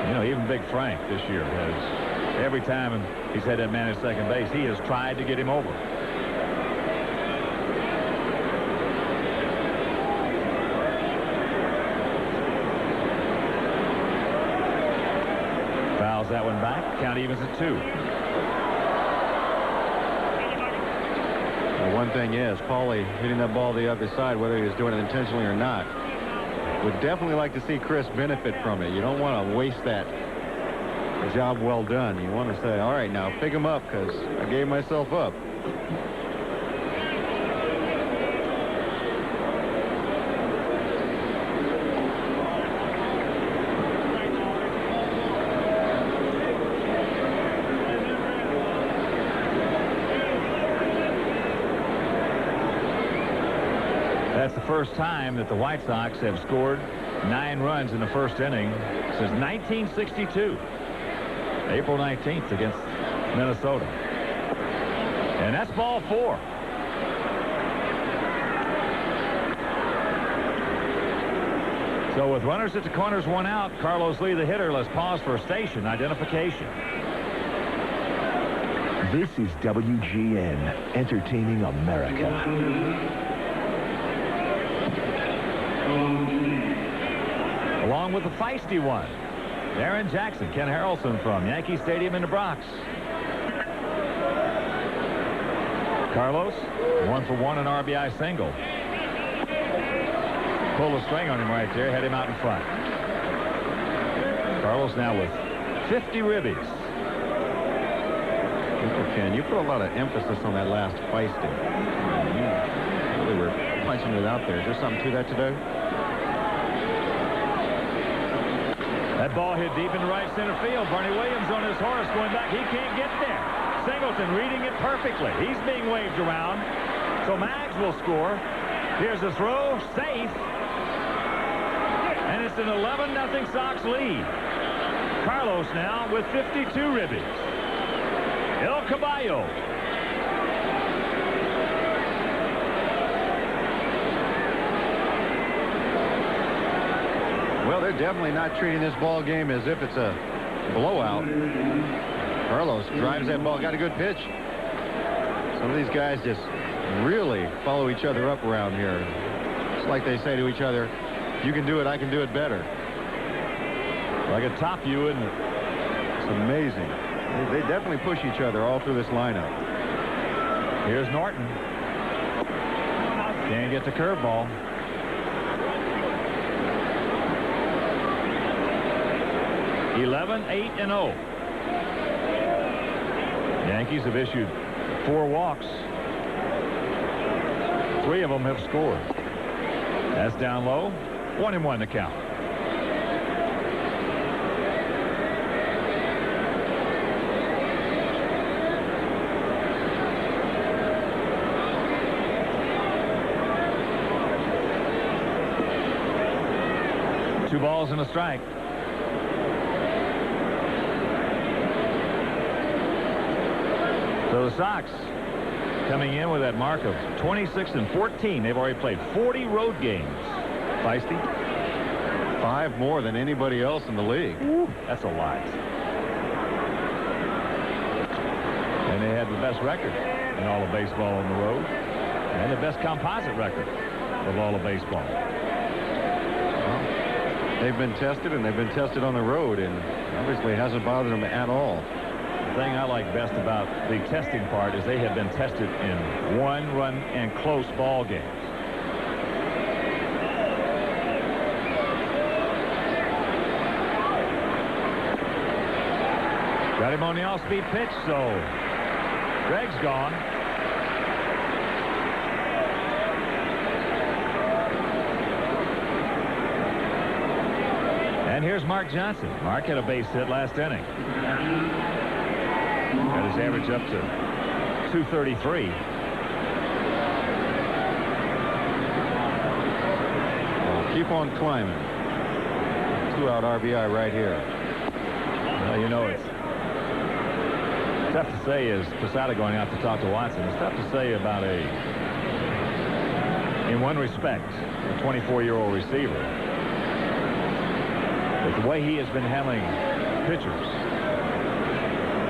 You know, even Big Frank this year has, every time he's had that man at second base, he has tried to get him over. Fouls that one back. Count evens at 2. The one thing is, Paulie hitting that ball the other side, whether he was doing it intentionally or not, would definitely like to see Chris benefit from it. You don't want to waste that job well done. You want to say, all right, now pick him up because I gave myself up. That's the first time that the White Sox have scored 9 runs in the first inning since 1962. April 19th against Minnesota. And that's ball 4. So with runners at the corners, 1 out, Carlos Lee, the hitter. Let's pause for station identification. This is WGN, entertaining America. Along with the feisty one, Aaron Jackson, Ken Harrelson from Yankee Stadium in the Bronx. Carlos, 1 for 1, an RBI single. Pulled a string on him right there, had him out in front. Carlos now with 50 ribbies. Ken, you put a lot of emphasis on that last feisty. You really were punching it out there. Is there something to that today? That ball hit deep into right center field. Barney Williams on his horse going back. He can't get there. Singleton reading it perfectly. He's being waved around. So Maggs will score. Here's the throw. Safe. And it's an 11-0 Sox lead. Carlos now with 52 ribbies. El Caballo. Well, they're definitely not treating this ball game as if it's a blowout. Carlos drives that ball, got a good pitch. Some of these guys just really follow each other up around here. It's like they say to each other, you can do it, I can do it better. Like a top view, isn't it? It's amazing. They definitely push each other all through this lineup. Here's Norton. Can't get the curveball. (11-8-0). Yankees have issued 4 walks. 3 of them have scored. That's down low. 1-1 to count. Two balls and a strike. So the Sox coming in with that mark of 26-14. They've already played 40 road games. Feisty? 5 more than anybody else in the league. Ooh, that's a lot. And they had the best record in all of baseball on the road. And the best composite record of all of baseball. Well, they've been tested, and they've been tested on the road, and obviously it hasn't bothered them at all. The thing I like best about the testing part is they have been tested in 1-run and close ball games. Got him on the off-speed pitch, so Greg's gone. And here's Mark Johnson. Mark had a base hit last inning. Got his average up to 233. Well, keep on climbing. 2-out RBI right here. Well, you know, it's tough to say is Posada going out to talk to Watson. It's tough to say about in one respect, a 24-year-old receiver. But the way he has been handling pitchers,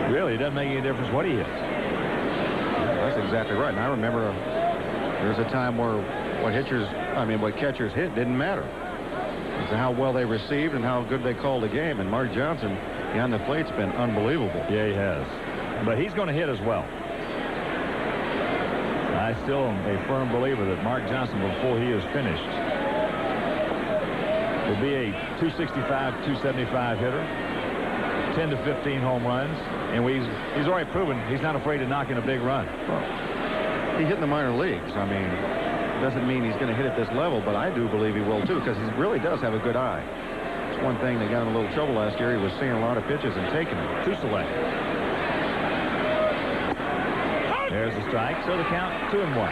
really, it doesn't make any difference what he hits. That's exactly right. And I remember there's a time where what catchers hit didn't matter. It's how well they received and how good they called the game. And Mark Johnson behind the plate's been unbelievable. Yeah, he has. But he's going to hit as well. I still am a firm believer that Mark Johnson, before he is finished, will be a 265, 275 hitter, 10 to 15 home runs, and he's already proven he's not afraid to knock in a big run. Well, he hit in the minor leagues. I mean, doesn't mean he's going to hit at this level, but I do believe he will too, because he really does have a good eye. It's one thing that got him in a little trouble last year. He was seeing a lot of pitches and taking them. Too selective. There's the strike, so the count 2-1.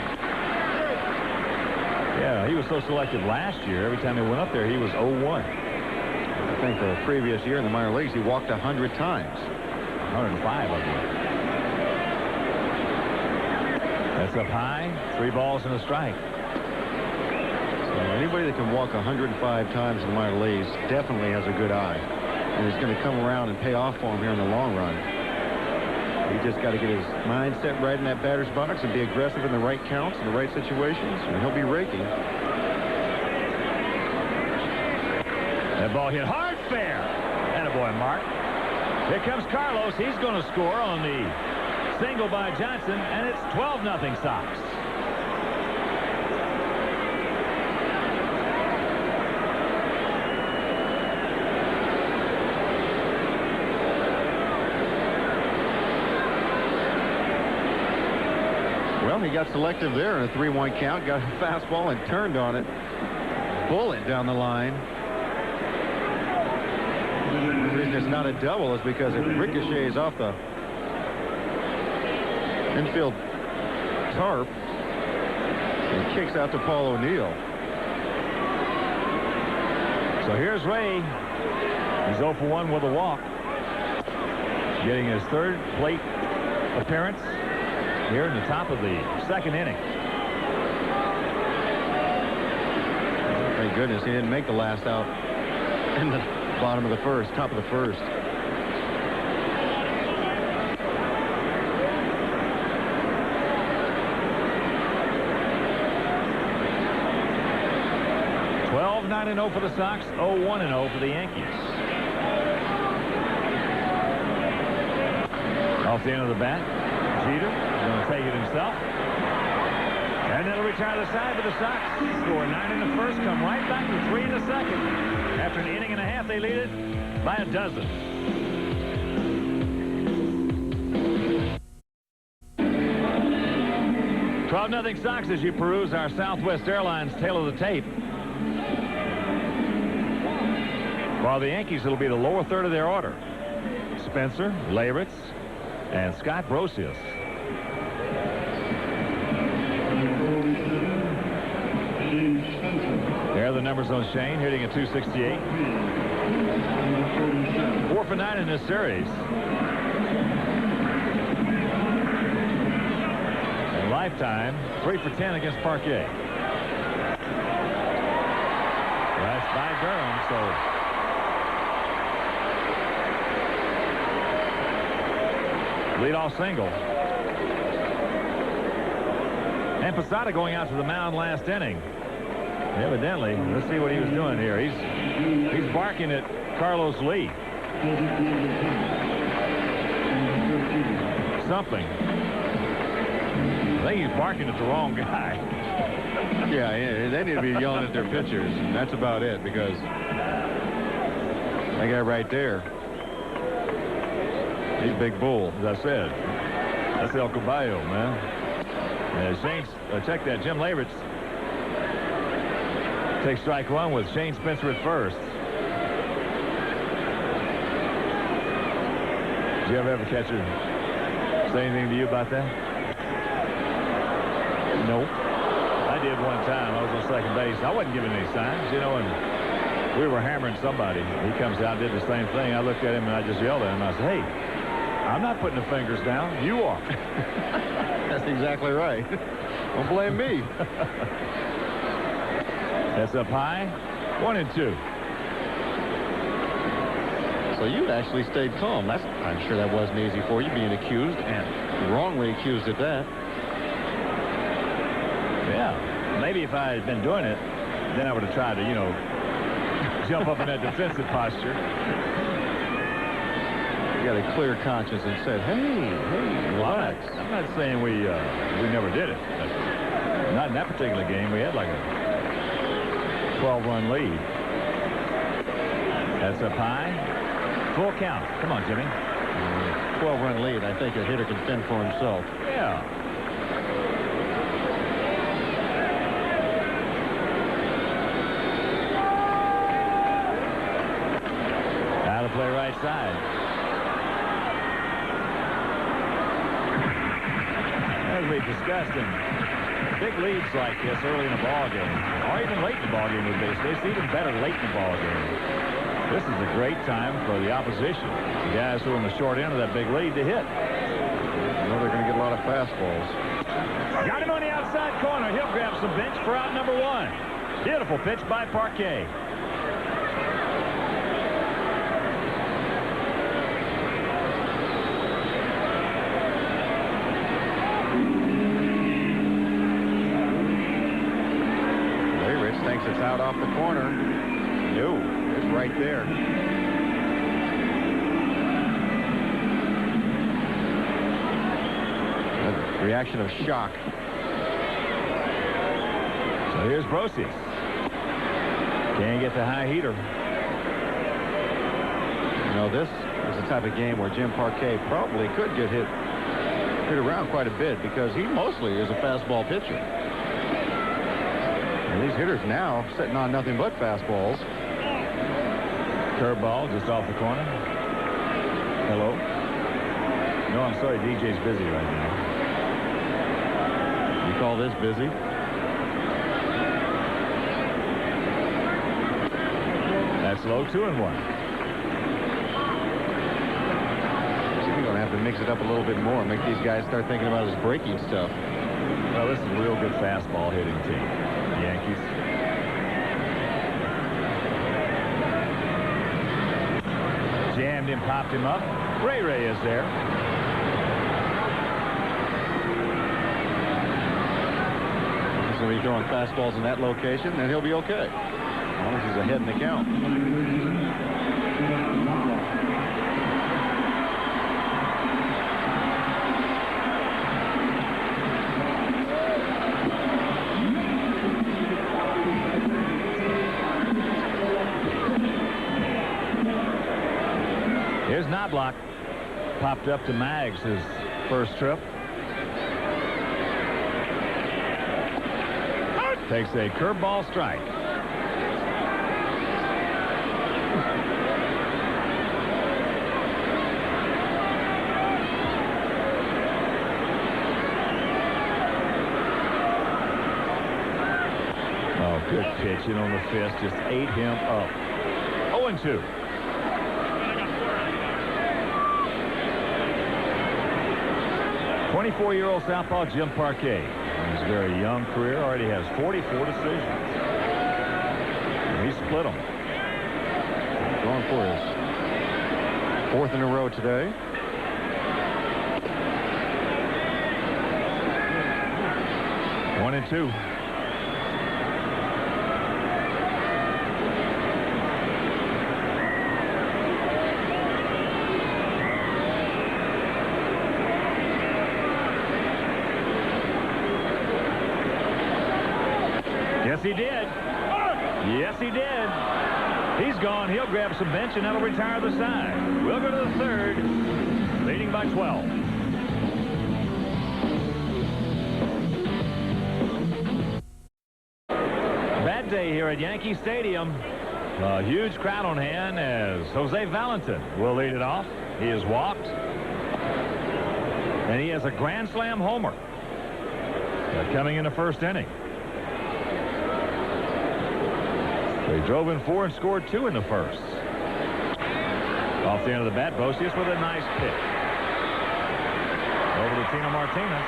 Yeah, he was so selective last year. Every time he went up there, he was 0-1. I think the previous year in the minor leagues, he walked 100 times. 105, I believe. That's up high. 3 balls and a strike. So anybody that can walk 105 times in the minor leagues definitely has a good eye. And it's going to come around and pay off for him here in the long run. He just got to get his mindset right in that batter's box and be aggressive in the right counts and the right situations, and he'll be raking. That ball hit hard, fair. Attaboy, Mark. Here comes Carlos. He's going to score on the single by Johnson, and it's 12-0 Sox. Well, he got selective there in a 3-1 count, got a fastball and turned on it. Bullet down the line. The reason it's not a double is because it ricochets off the infield tarp and kicks out to Paul O'Neill. So here's Ray. He's 0 for 1 with a walk. Getting his 3rd plate appearance here in the top of the 2nd inning. Thank goodness he didn't make the last out in the bottom of the 1st, top of the 1st. Twelve 9-0 for the Sox, 0-1-0 for the Yankees. Off the end of the bat, Jeter going to take it himself. And it'll retire the side for the Sox. Score 9 in the 1st, come right back to 3 in the 2nd. After an inning and a half, they lead it by a dozen. $12-0 Sox as you peruse our Southwest Airlines tail of the tape. While the Yankees, it'll be the lower third of their order. Spencer, Leyritz, and Scott Brosius. There are the numbers on Shane, hitting at 268. 4 for 9 in this series. And lifetime, 3 for 10 against Parquet. That's by Durham, so leadoff single. And Posada going out to the mound last inning. Evidently, let's see what he was doing here. He's barking at Carlos Lee. Something. I think he's barking at the wrong guy. Yeah, they need to be yelling at their pitchers, and that's about it, because that guy right there, he's Big Bull. As I said, that's El Caballo, man. Shane, check that. Jim Leyritz takes strike 1 with Shane Spencer at first. Did you ever have a catcher say anything to you about that? Nope. I did one time. I was on second base. I wasn't giving any signs, you know, and we were hammering somebody. He comes out and did the same thing. I looked at him and I just yelled at him. I said, hey, I'm not putting the fingers down. You are. That's exactly right. Don't blame me. That's up high. 1-2. So you actually stayed calm. I'm sure that wasn't easy for you, being accused, and wrongly accused at that. Yeah. Maybe if I had been doing it, then I would have tried to, you know, jump up in that defensive posture. You got a clear conscience and said, hey, relax. Well, I'm not saying we never did it. Not in that particular game. We had like a 12-run lead. That's up high. Full count. Come on, Jimmy. 12-run lead. I think a hitter can fend for himself. Yeah. Out of play right side. As we discussed, in big leads like this early in a ball game, or even late in the ball game with base, it's even better late in the ball game. This is a great time for the opposition, the guys who are in the short end of that big lead, to hit. You know they're going to get a lot of fastballs. Got him on the outside corner. He'll grab some bench for out number 1. Beautiful pitch by Parquet. Thinks it's out off the corner. No, it's right there. A reaction of shock. So here's Brosius. Can't get the high heater. You know, this is the type of game where Jim Parquet probably could get hit around quite a bit, because he mostly is a fastball pitcher. And these hitters now sitting on nothing but fastballs. Curveball just off the corner. Hello. No, I'm sorry, DJ's busy right now. You call this busy? That's low. 2-1. You're going to have to mix it up a little bit more, make these guys start thinking about his breaking stuff. Well, this is a real good fastball hitting team, the Yankees. Jammed him, popped him up. Ray is there. He's going to be throwing fastballs in that location, and he'll be okay, as long as he's ahead in the count. Here's Knobloch. Popped up to Maggs his first trip. Takes a curveball strike. Oh, good pitching on the fist. Just ate him up. 0-2. 24-year-old southpaw Jim Parquet. In his very young career, already has 44 decisions. And he split them. Going for his 4th in a row today. One and two. Yes, he did. Yes, he did. He's gone. He'll grab some bench, and that'll retire the side. We'll go to the 3rd, leading by 12. Bad day here at Yankee Stadium. A huge crowd on hand as Jose Valentin will lead it off. He has walked, and he has a grand slam homer coming in the first inning. They drove in 4 and scored 2 in the first. Off the end of the bat, Brosius with a nice pitch. Tino Martinez.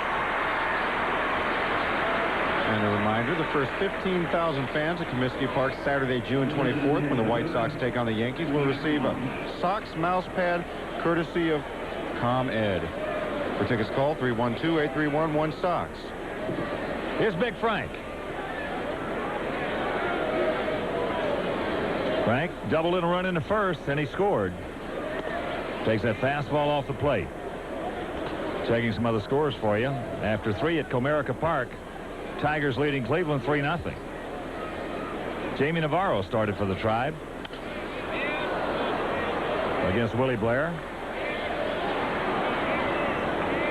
And a reminder, the first 15,000 fans at Comiskey Park Saturday, June 24th, when the White Sox take on the Yankees, will receive a Sox mouse pad courtesy of ComEd. For tickets, call 312-831-1-SOX. Here's Big Frank. Frank doubled in a run in the first, and he scored. Takes that fastball off the plate. Checking some other scores for you. After 3 at Comerica Park, Tigers leading Cleveland 3-0. Jamie Navarro started for the Tribe against Willie Blair.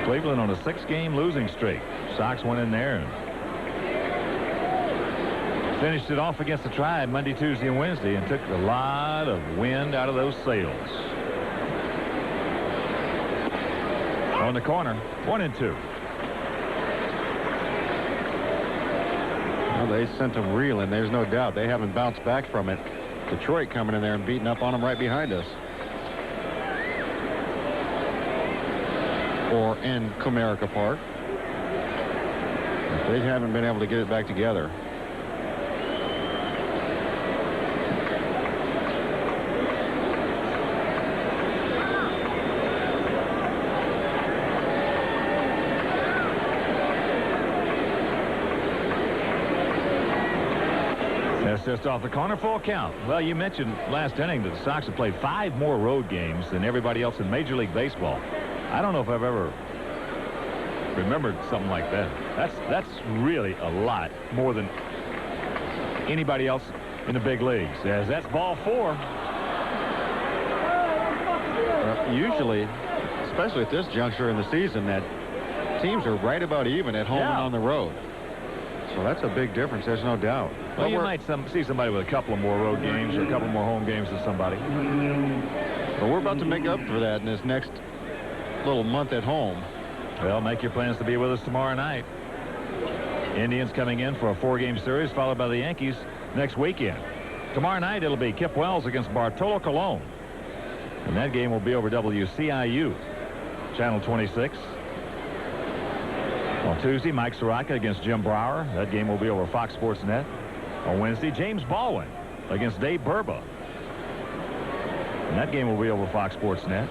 Cleveland on a 6-game losing streak. Sox went in there and finished it off against the Tribe Monday, Tuesday, and Wednesday, and took a lot of wind out of those sails. On the corner, 1-2. Well, they sent them reeling. There's no doubt. They haven't bounced back from it. Detroit coming in there and beating up on them right behind us. Or in Comerica Park. They haven't been able to get it back together. That's just off the corner, full count. Well, you mentioned last inning that the Sox have played 5 more road games than everybody else in Major League Baseball. I don't know if I've ever remembered something like that. That's really a lot more than anybody else in the big leagues. As that's ball 4. Usually, especially at this juncture in the season, that teams are right about even at home and on the road. So that's a big difference. There's no doubt. Well, you might see somebody with a couple of more road games or a couple more home games than somebody. But we're about to make up for that in this next little month at home. Well, make your plans to be with us tomorrow night. Indians coming in for a 4-game series, followed by the Yankees next weekend. Tomorrow night, it'll be Kip Wells against Bartolo Colon. And that game will be over WCIU, Channel 26. On Tuesday, Mike Soraka against Jim Brower. That game will be over Fox Sports Net. On Wednesday, James Baldwin against Dave Burba. And that game will be over Fox Sports Net.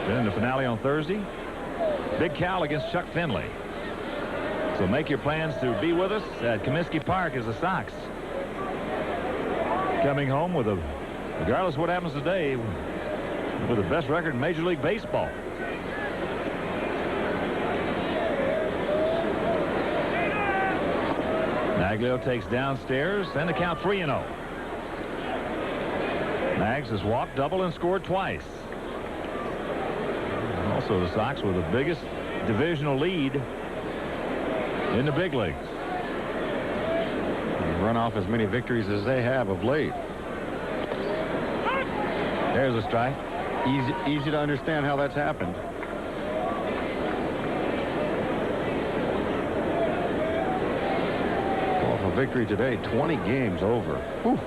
Then in the finale on Thursday, Big Cal against Chuck Finley. So make your plans to be with us at Comiskey Park as the Sox coming home with regardless of what happens today, with the best record in Major League Baseball. Maglio takes downstairs, and the count 3-0. Mags has walked, double, and scored twice. Also, the Sox with the biggest divisional lead in the big leagues. Run off as many victories as they have of late. There's a strike. Easy to understand how that's happened. Well, for victory today, 20 games over. Whew.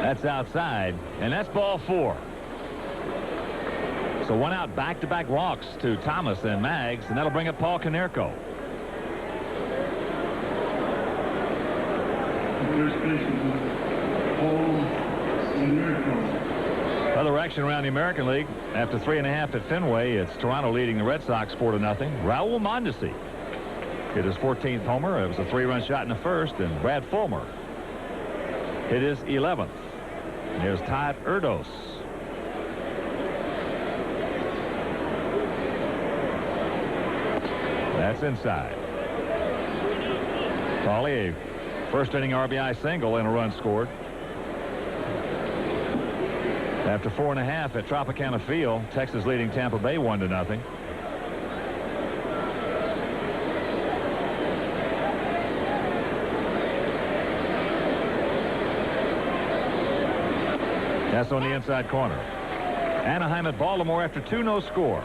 That's outside, and that's ball 4. So 1 out, back-to-back walks to Thomas and Mags, and that'll bring up Paul Konerko. Other action around the American League. After 3.5 at Fenway, it's Toronto leading the Red Sox 4-0. Raul Mondesi hit his 14th homer. It was a 3-run shot in the first, and Brad Fulmer hit his 11th. And here's Todd Erdos. That's inside. Paulie, a first-inning RBI single and a run scored. After 4.5 at Tropicana Field, Texas leading Tampa Bay 1-0. That's on the inside corner. Anaheim at Baltimore after 2, no score.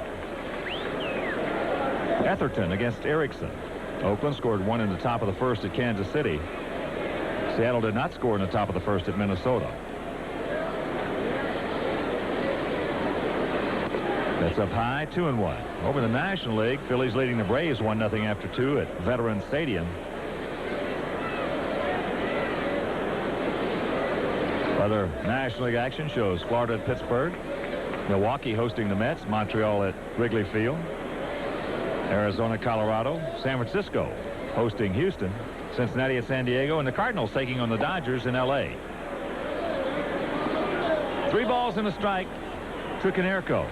Etherton against Erickson. Oakland scored 1 in the top of the first at Kansas City. Seattle did not score in the top of the first at Minnesota. That's up high, 2-1. Over the National League, Phillies leading the Braves 1-0 after 2 at Veterans Stadium. Other National League action shows Florida at Pittsburgh, Milwaukee hosting the Mets, Montreal at Wrigley Field, Arizona, Colorado, San Francisco hosting Houston, Cincinnati at San Diego, and the Cardinals taking on the Dodgers in L.A. 3 balls and a strike to Konerko.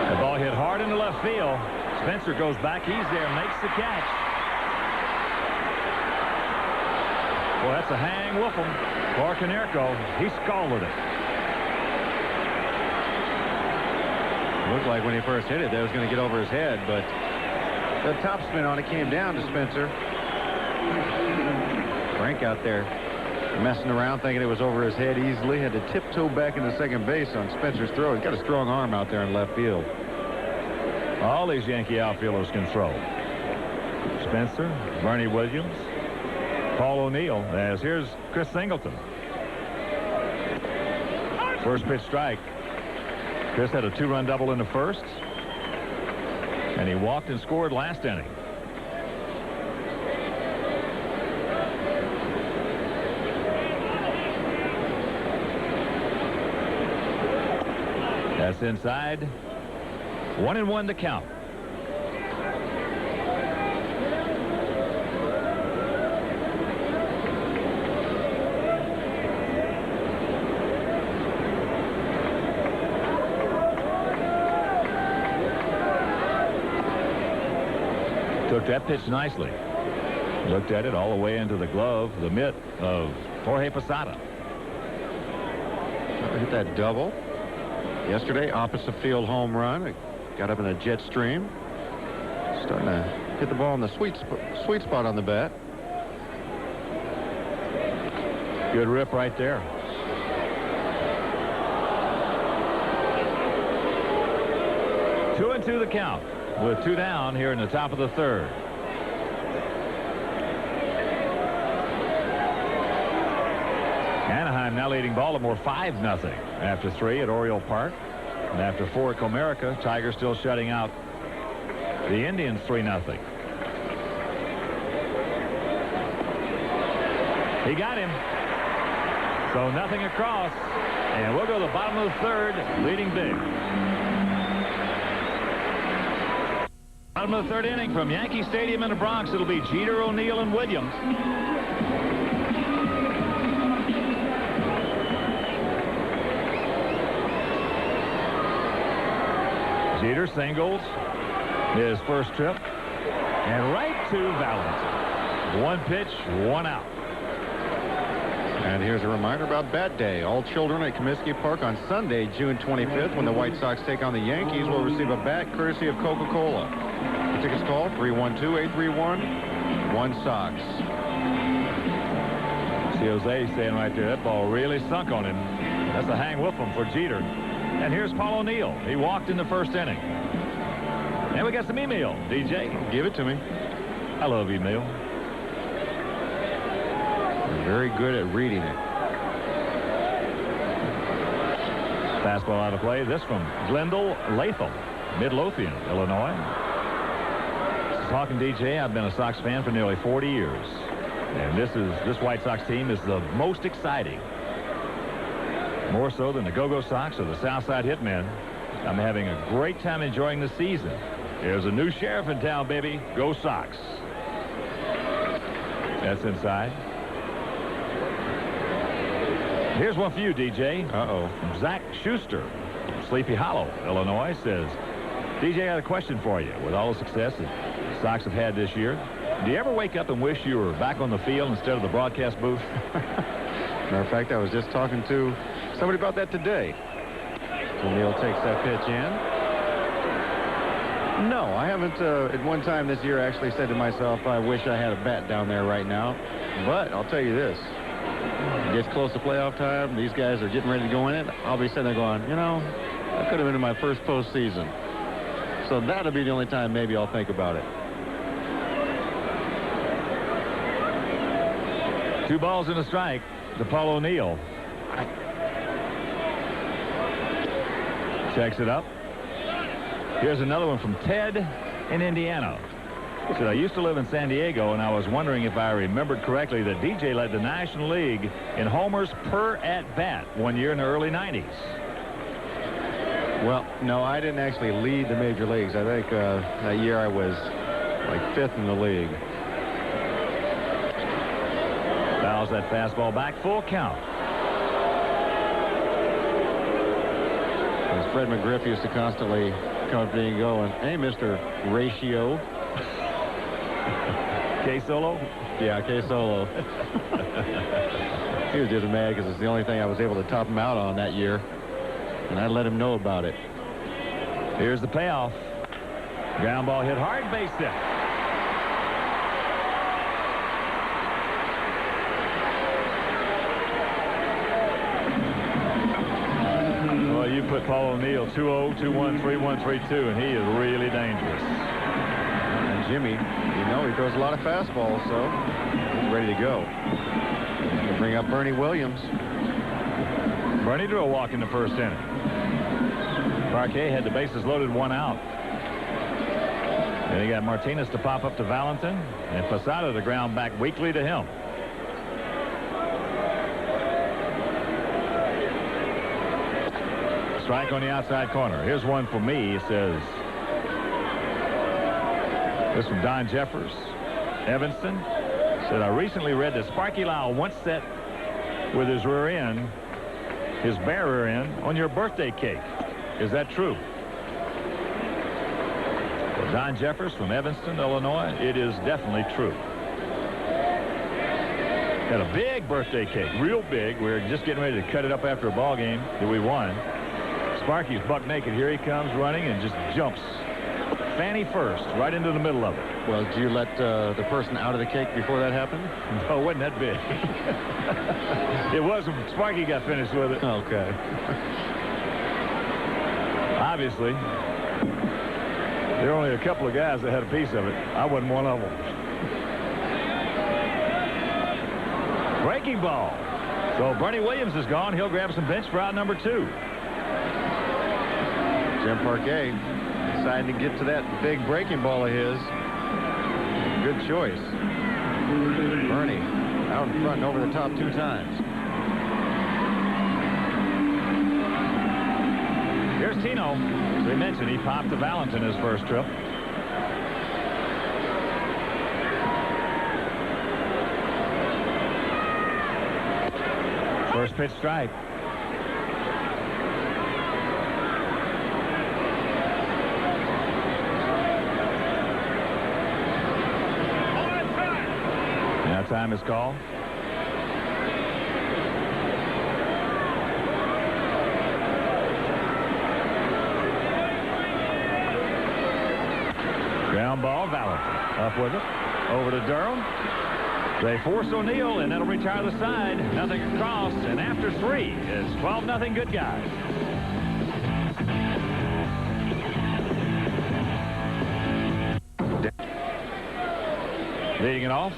The ball hit hard into left field. Spencer goes back. He's there, makes the catch. Well, that's a hang whoop'em for Konerko. He scalded it. Looked like when he first hit it, that was going to get over his head, but the topspin on it came down to Spencer. Frank out there messing around, thinking it was over his head easily. Had to tiptoe back into second base on Spencer's throw. He's got a strong arm out there in left field. All these Yankee outfielders can throw. Spencer, Bernie Williams, Paul O'Neill, as here's Chris Singleton. First pitch strike. Chris had a 2-run double in the first, and he walked and scored last inning. That's inside. 1-1 to count. Took that pitch nicely. Looked at it all the way into the glove, the mitt of Jorge Posada. Hit that double yesterday, opposite field home run. It got up in a jet stream. Starting to hit the ball in the sweet spot on the bat. Good rip right there. Two and two the count, with 2 down here in the top of the third. Anaheim now leading Baltimore 5-0 after 3 at Oriole Park. And after 4 at Comerica, Tigers still shutting out the Indians 3-0. He got him. So nothing across. And we'll go to the bottom of the third, leading big. Bottom of the third inning from Yankee Stadium in the Bronx. It'll be Jeter, O'Neill, and Williams. Jeter singles his first trip, and right to Valentin. 1 pitch, 1 out. And here's a reminder about Bat Day. All children at Comiskey Park on Sunday, June 25th, when the White Sox take on the Yankees, will receive a bat courtesy of Coca-Cola. The tickets call 312-831-1-SOX. See Jose saying right there, that ball really sunk on him. That's a hang whoop'em for Jeter. And here's Paul O'Neill. He walked in the first inning. And we got some email, DJ. Give it to me. I love email. You're very good at reading it. Fastball out of play. This from Glendale Latham, Midlothian, Illinois. Talking DJ, I've been a Sox fan for nearly 40 years. And this White Sox team is the most exciting. More so than the Go-Go Sox or the Southside Hitmen. I'm having a great time enjoying the season. There's a new sheriff in town, baby. Go Sox. That's inside. Here's one for you, DJ. Uh-oh. Zach Schuster, Sleepy Hollow, Illinois, says, DJ, I got a question for you. With all the success that the Sox have had this year, do you ever wake up and wish you were back on the field instead of the broadcast booth? Matter of fact, I was just talking to somebody about that today. O'Neill takes that pitch in. No, I haven't at one time this year actually said to myself, I wish I had a bat down there right now. But I'll tell you this. It gets close to playoff time. These guys are getting ready to go in it. I'll be sitting there going, you know, That could have been in my first postseason. So that'll be the only time maybe I'll think about it. 2 balls and a strike to Paul O'Neill. Checks it up. Here's another one from Ted in Indiana. He said, I used to live in San Diego, and I was wondering if I remembered correctly that DJ led the National League in homers per at-bat one year in the early 90s. Well, no, I didn't actually lead the major leagues. I think that year I was like 5th in the league. Fouls that fastball back, full count. As Fred McGriff used to constantly come up to me and go, hey, Mr. Ratio. K-Solo? Yeah, K-Solo. He was just mad because it's the only thing I was able to top him out on that year. And I let him know about it. Here's the payoff. Ground ball hit hard, base hit. Well, you put Paul O'Neill 2-0, 2-1, 3-1, 3-2, and he is really dangerous. And Jimmy, you know, he throws a lot of fastballs, so he's ready to go. We'll bring up Bernie Williams. Bernie drew a walk in the first inning. Parquet had the bases loaded, 1 out. Then he got Martinez to pop up to Valentin, and Posada to ground back weakly to him. Strike on the outside corner. Here's one for me. It says, this from Don Jeffers. Evanston said, I recently read that Sparky Lyle once sat with his rear end, his bare rear end, on your birthday cake. Is that true? Well, Don Jeffers from Evanston, Illinois. It is definitely true. Had a big birthday cake, real big. We were just getting ready to cut it up after a ball game that we won. Sparky's buck naked. Here he comes running and just jumps fanny first right into the middle of it. Well, did you let the person out of the cake before that happened? No, it wasn't that big. It was when Sparky got finished with it. Okay. Obviously, there were only a couple of guys that had a piece of it. I wasn't one of them. Breaking ball. So Bernie Williams is gone. He'll grab some bench for out number 2. Jim Parquet decided to get to that big breaking ball of his. Good choice. Bernie out in front and over the top 2 times. Here's Tino. As we mentioned, he popped to Valentin his first trip. First pitch strike. Now time is called. Ground ball, Valentin. Up with it. Over to Durham. They force O'Neill, and that'll retire the side. Nothing across, and after 3, it's 12-0 good guys. Leading it off.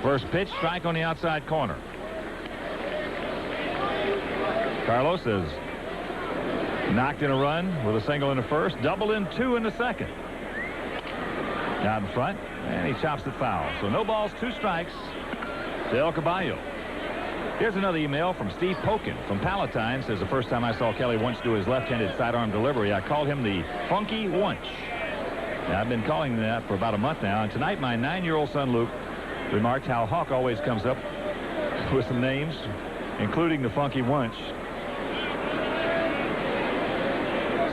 First pitch, strike on the outside corner. Carlos has knocked in a run with a single in the first, doubled in 2 in the second. Out in front, and he chops it foul. So no balls, 2 strikes to El Caballo. Here's another email from Steve Pokin from Palatine. Says, the first time I saw Kelly Wunsch do his left-handed sidearm delivery, I called him the Funky Wunsch. Now, I've been calling him that for about a month now, and tonight my 9-year-old son Luke remarked how Hawk always comes up with some names, including the Funky Wunsch.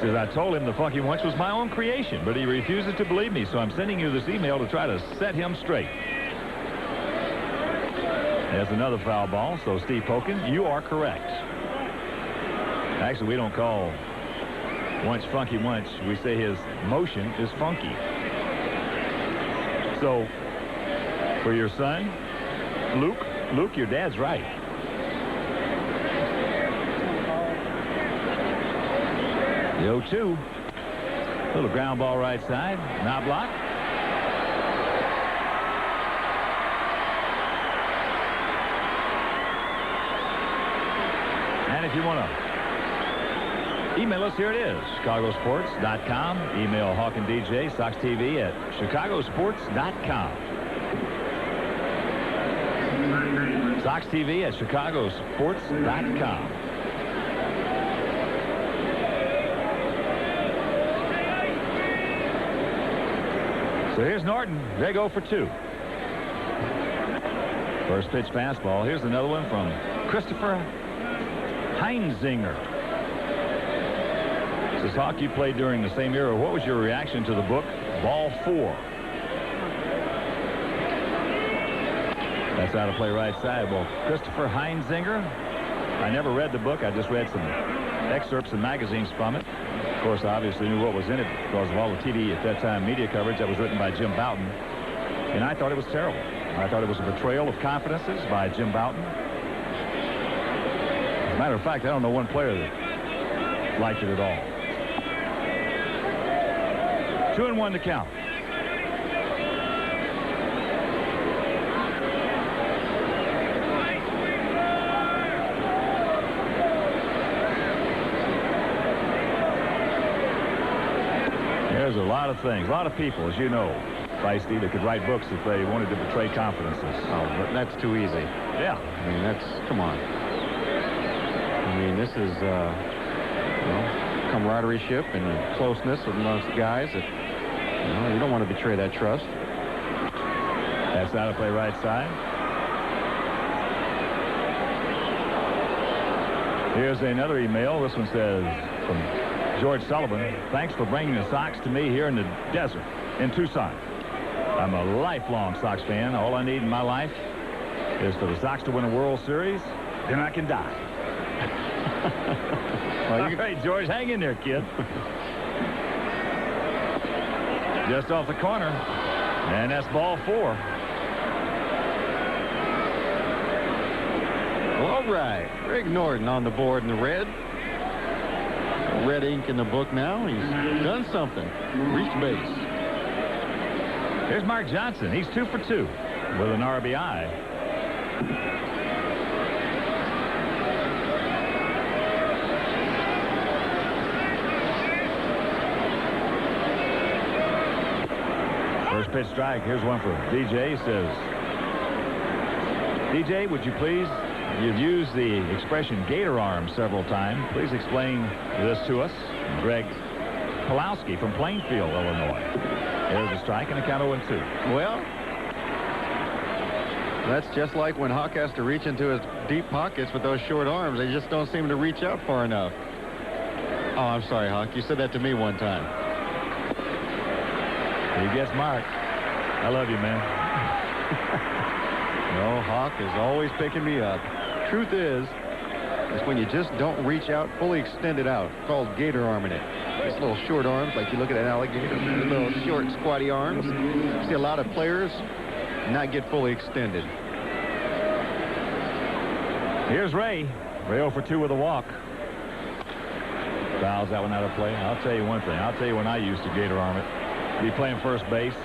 Says, I told him the Funky Wunsch was my own creation, but he refuses to believe me, so I'm sending you this email to try to set him straight. There's another foul ball, so Steve Pokin, you are correct. Actually, we don't call Wunsch Funky Wunsch. We say his motion is funky. So, for your son, Luke, your dad's right. The 0-2. Little ground ball right side. Knobloch. And if you want to email us, here it is, chicagosports.com. Email Hawk and DJ, Sox TV at chicagosports.com. Sox TV at chicagosports.com. So here's Norton. They go for 2. First pitch fastball. Here's another one from Christopher Heinzinger. Says, Hawk, you played during the same era. What was your reaction to the book Ball 4? That's out of play right side. Well, Christopher Heinzinger, I never read the book. I just read some excerpts and magazines from it. Of course, I obviously knew what was in it because of all the TV at that time media coverage that was written by Jim Bouton. And I thought it was terrible. I thought it was a betrayal of confidences by Jim Bouton. As a matter of fact, I don't know one player that liked it at all. 2-1 to count. There's a lot of things, a lot of people, as you know, Feisty, that could write books if they wanted to betray confidences. Oh, but that's too easy. Yeah. I mean, that's, come on. I mean, this is, you know, camaraderie-ship and closeness amongst guys that, you know, you don't want to betray that trust. That's out of play right side. Here's another email. This one says, from George Sullivan, thanks for bringing the Sox to me here in the desert in Tucson. I'm a lifelong Sox fan. All I need in my life is for the Sox to win a World Series, then I can die. Well, all right, George, hang in there, kid. Just off the corner, and that's ball 4. Well, all right, Greg Norton on the board in the red. Red ink in the book now. He's done something. Reached base. Here's Mark Johnson. He's 2 for 2 with an RBI. First pitch strike. Here's one for DJ. He says, DJ, would you please, you've used the expression gator arm several times. Please explain this to us. Greg Pulowski from Plainfield, Illinois. There's a strike and a count of 1-2. Well, that's just like when Hawk has to reach into his deep pockets with those short arms. They just don't seem to reach out far enough. Oh, I'm sorry, Hawk. You said that to me one time. You guess, Mark. I love you, man. No, Hawk is always picking me up. Truth is when you just don't reach out, fully extended out. It's called gator arming it. These little short arms, like you look at an alligator, little short, squatty arms. You see a lot of players not get fully extended. Here's Ray. Ray 0 for 2 with a walk. Fouls that one out of play. I'll tell you one thing. I'll tell you when I used to gator arm it. Be playing first base.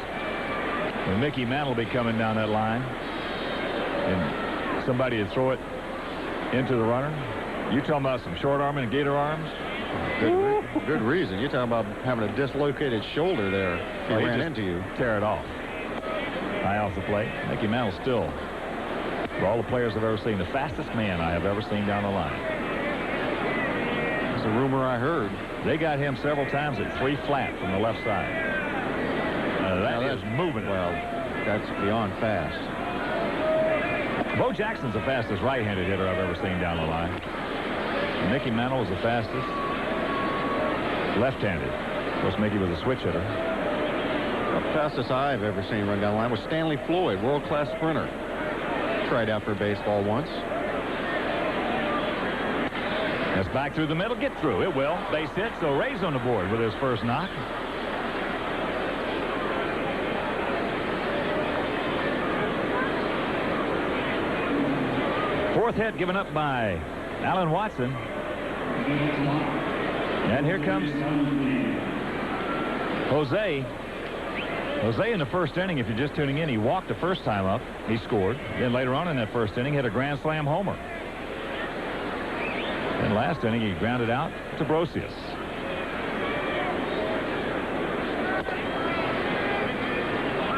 When Mickey Mantle will be coming down that line, and somebody would throw it into the runner. You talking about some short arming and gator arms? Good reason. You're talking about having a dislocated shoulder there. He ran into you. Tear it off. High off the plate. Mickey Mantle still, for all the players I've ever seen, the fastest man I have ever seen down the line. It's a rumor I heard. They got him several times at 3 flat from the left side. That is moving. Well, that's beyond fast. Bo Jackson's the fastest right-handed hitter I've ever seen down the line. Mickey Mantle was the fastest left-handed. Of course, Mickey was a switch hitter. The fastest I've ever seen run down the line was Stanley Floyd, world-class sprinter. Tried out for baseball once. That's back through the middle. Get through. It will. Base hit, so Ray's on the board with his first knock. Fourth hit given up by Alan Watson. And here comes Jose. Jose in the first inning, if you're just tuning in, he walked the first time up. He scored. Then later on in that first inning, hit a grand slam homer. And last inning, he grounded out to Brosius.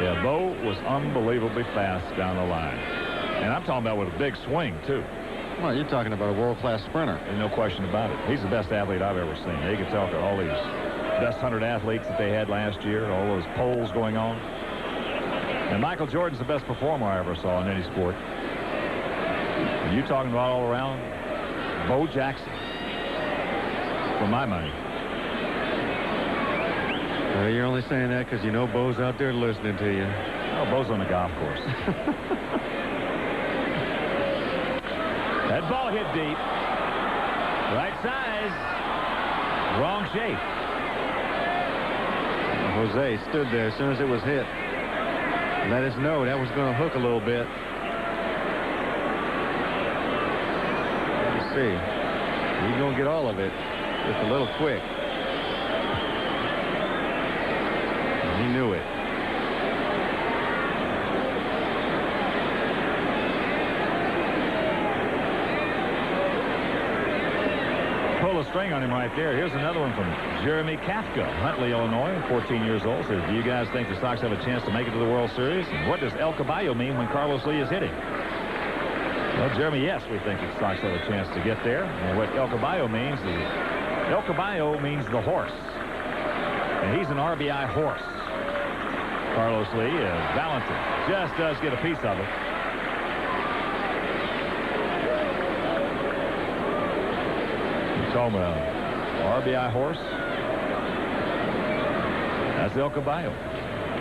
Yeah, Bo was unbelievably fast down the line. And I'm talking about with a big swing, too. Well, you're talking about a world-class sprinter. There's no question about it. He's the best athlete I've ever seen. You can talk to all these best 100 athletes that they had last year, all those polls going on. And Michael Jordan's the best performer I ever saw in any sport. And you talking about all around? Bo Jackson, for my money. You're only saying that because you know Bo's out there listening to you. Oh, Bo's on the golf course. That ball hit deep. Right size. Wrong shape. Jose stood there as soon as it was hit. Let us know that was going to hook a little bit. Let's see. He's going to get all of it. Just a little quick. He knew it. Pull a string on him right there. Here's another one from Jeremy Kafka, Huntley, Illinois, 14 years old. Says, do you guys think the Sox have a chance to make it to the World Series? And what does El Caballo mean when Carlos Lee is hitting? Well, Jeremy, yes, we think the Sox have a chance to get there. And what El Caballo means is El Caballo means the horse. And he's an RBI horse. Carlos Lee, Valentin, just does get a piece of it. Talking about RBI horse. That's El Caballo.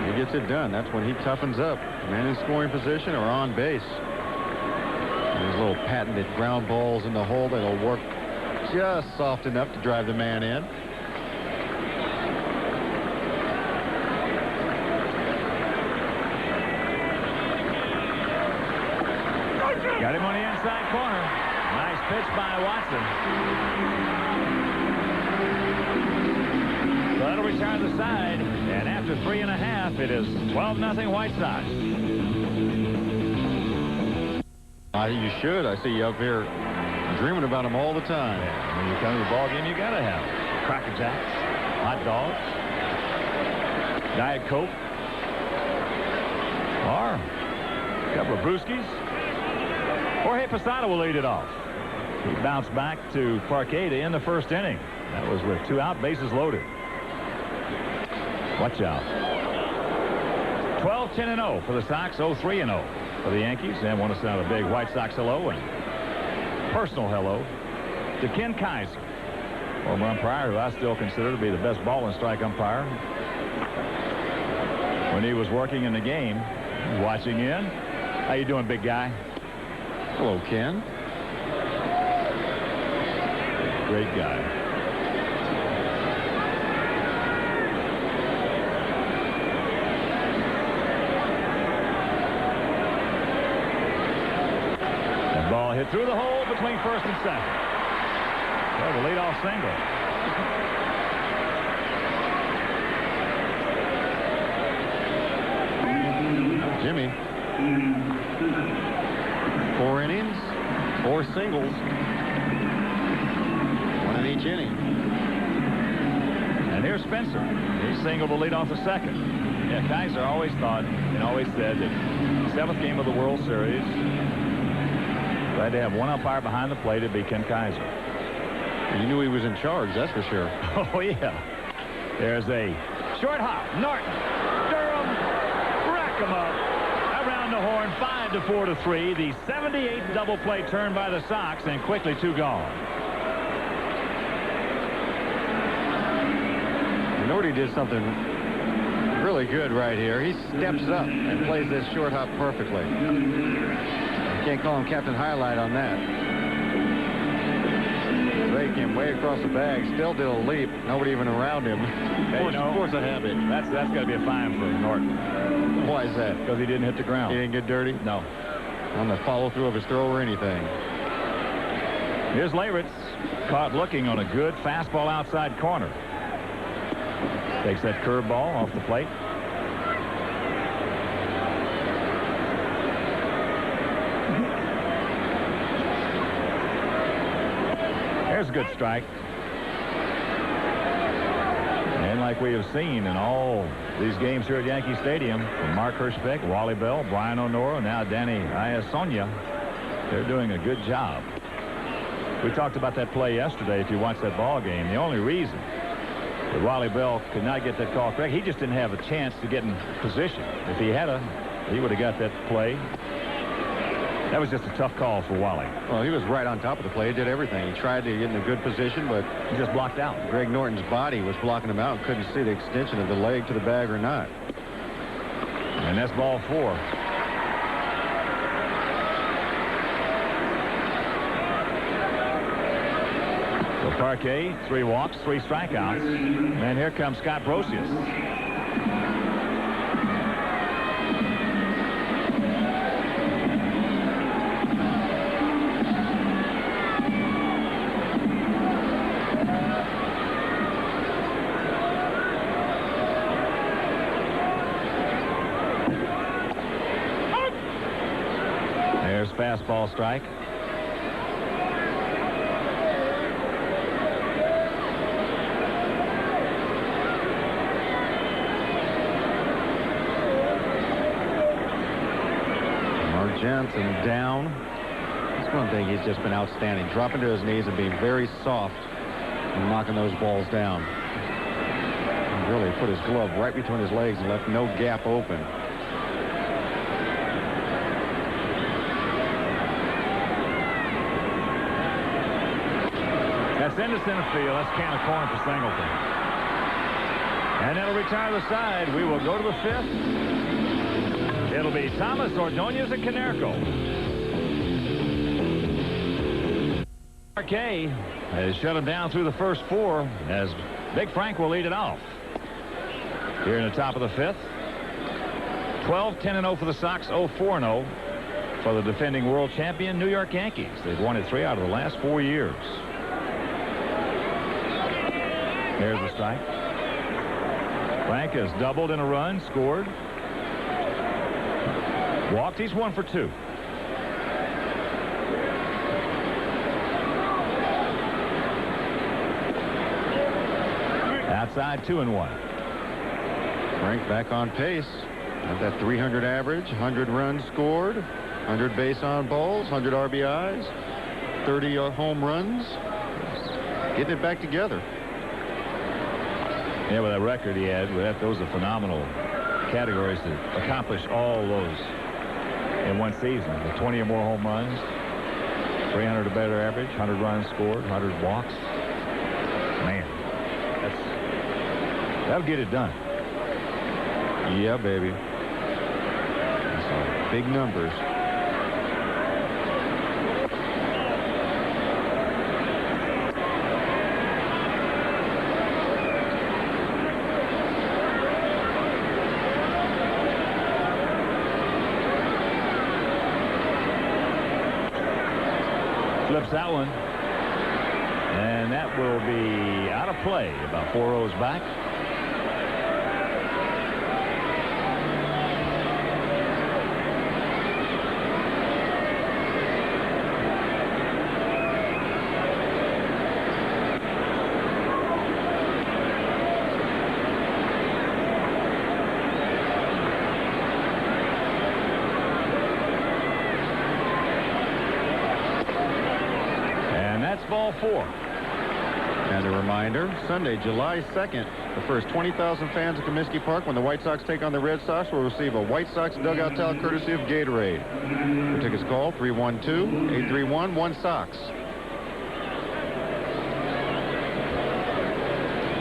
He gets it done. That's when he toughens up. Man in scoring position or on base. And these little patented ground balls in the hole that'll work just soft enough to drive the man in. Got him on the inside corner. Nice pitch by Watson. So that'll return the side. And after 3.5, it is 12-0 White Sox. You should. I see you up here dreaming about them all the time. Yeah, when you come to the ball game, you got to have Cracker Jacks, hot dogs, Diet Coke, or a couple of brewskis. Jorge Posada will lead it off. He bounced back to parquet to end the first inning. That was with 2 out, bases loaded. Watch out. 12-10-0 for the Sox, 0-3-0 for the Yankees. And want to send out a big White Sox hello and personal hello to Ken Kaiser, former umpire who I still consider to be the best ball and strike umpire. When he was working in the game, watching in. How you doing, big guy? Hello, Ken. Great guy. That ball hit through the hole between first and second. Well, the leadoff single. Jimmy. 4 innings, 4 singles. 1 in each inning. And here's Spencer. He singled to lead off the second. Yeah, Kaiser always thought and always said that 7th game of the World Series, glad to have one umpire behind the plate. It'd be Ken Kaiser. You knew he was in charge, that's for sure. Oh, yeah. There's a short hop. Norton. Durham. Rack him up. Around the horn. 5-4-3. The 78th double play turned by the Sox, and quickly 2 gone. Norty did something really good right here. He steps up and plays this short hop perfectly. You can't call him Captain Highlight on that. Drake him way across the bag, still did a leap. Nobody even around him. Force a habit. That's got to be a fine for Norton. Why is that? Because he didn't hit the ground. He didn't get dirty? No. On the follow-through of his throw or anything. Here's Leyritz, caught looking on a good fastball outside corner. Takes that curveball off the plate. There's a good strike. And like we have seen in all these games here at Yankee Stadium, from Mark Hirschbeck, Wally Bell, Brian O'Nora, now Danny Iasonia, they're doing a good job. We talked about that play yesterday. If you watch that ball game, the only reason that Wally Bell could not get that call correct, he just didn't have a chance to get in position. If he had he would have got that play. That was just a tough call for Wally. Well, he was right on top of the play. He did everything. He tried to get in a good position, but he just blocked out. Greg Norton's body was blocking him out. Couldn't see the extension of the leg to the bag or not. And that's ball 4. So Parquet, 3 walks, 3 strikeouts. And here comes Scott Brosius. Fastball strike. Mark Jansen down. That's one thing he's just been outstanding. Dropping to his knees and being very soft and knocking those balls down. He really put his glove right between his legs and left no gap open. That's into center field. That's can of corn for Singleton. And that'll retire the side. We will go to the 5th. It'll be Thomas, Ordonez, and Canerco. Parquet has shut him down through the first 4 as Big Frank will lead it off. Here in the top of the 5th. 12-10-0 for the Sox, 0-4-0 for the defending world champion New York Yankees. They've won it 3 out of the last 4 years. There's the strike. Frank has doubled in a run, scored. Walked. He's 1 for 2. Outside 2-1. Frank back on pace. At that 300 average, 100 runs scored, 100 base on balls, 100 RBIs, 30 home runs. Getting it back together. Yeah, with that record he had, those are phenomenal categories to accomplish all those in one season. The 20 or more home runs, 300 or better average, 100 runs scored, 100 walks. Man, that'll get it done. Yeah, baby. That's all big numbers. Flips that one. And that will be out of play. About 4 rows back. Ball 4. And a reminder, Sunday, July 2nd, the first 20,000 fans at Comiskey Park when the White Sox take on the Red Sox will receive a White Sox dugout towel courtesy of Gatorade. For tickets, call 312-831-1SOX.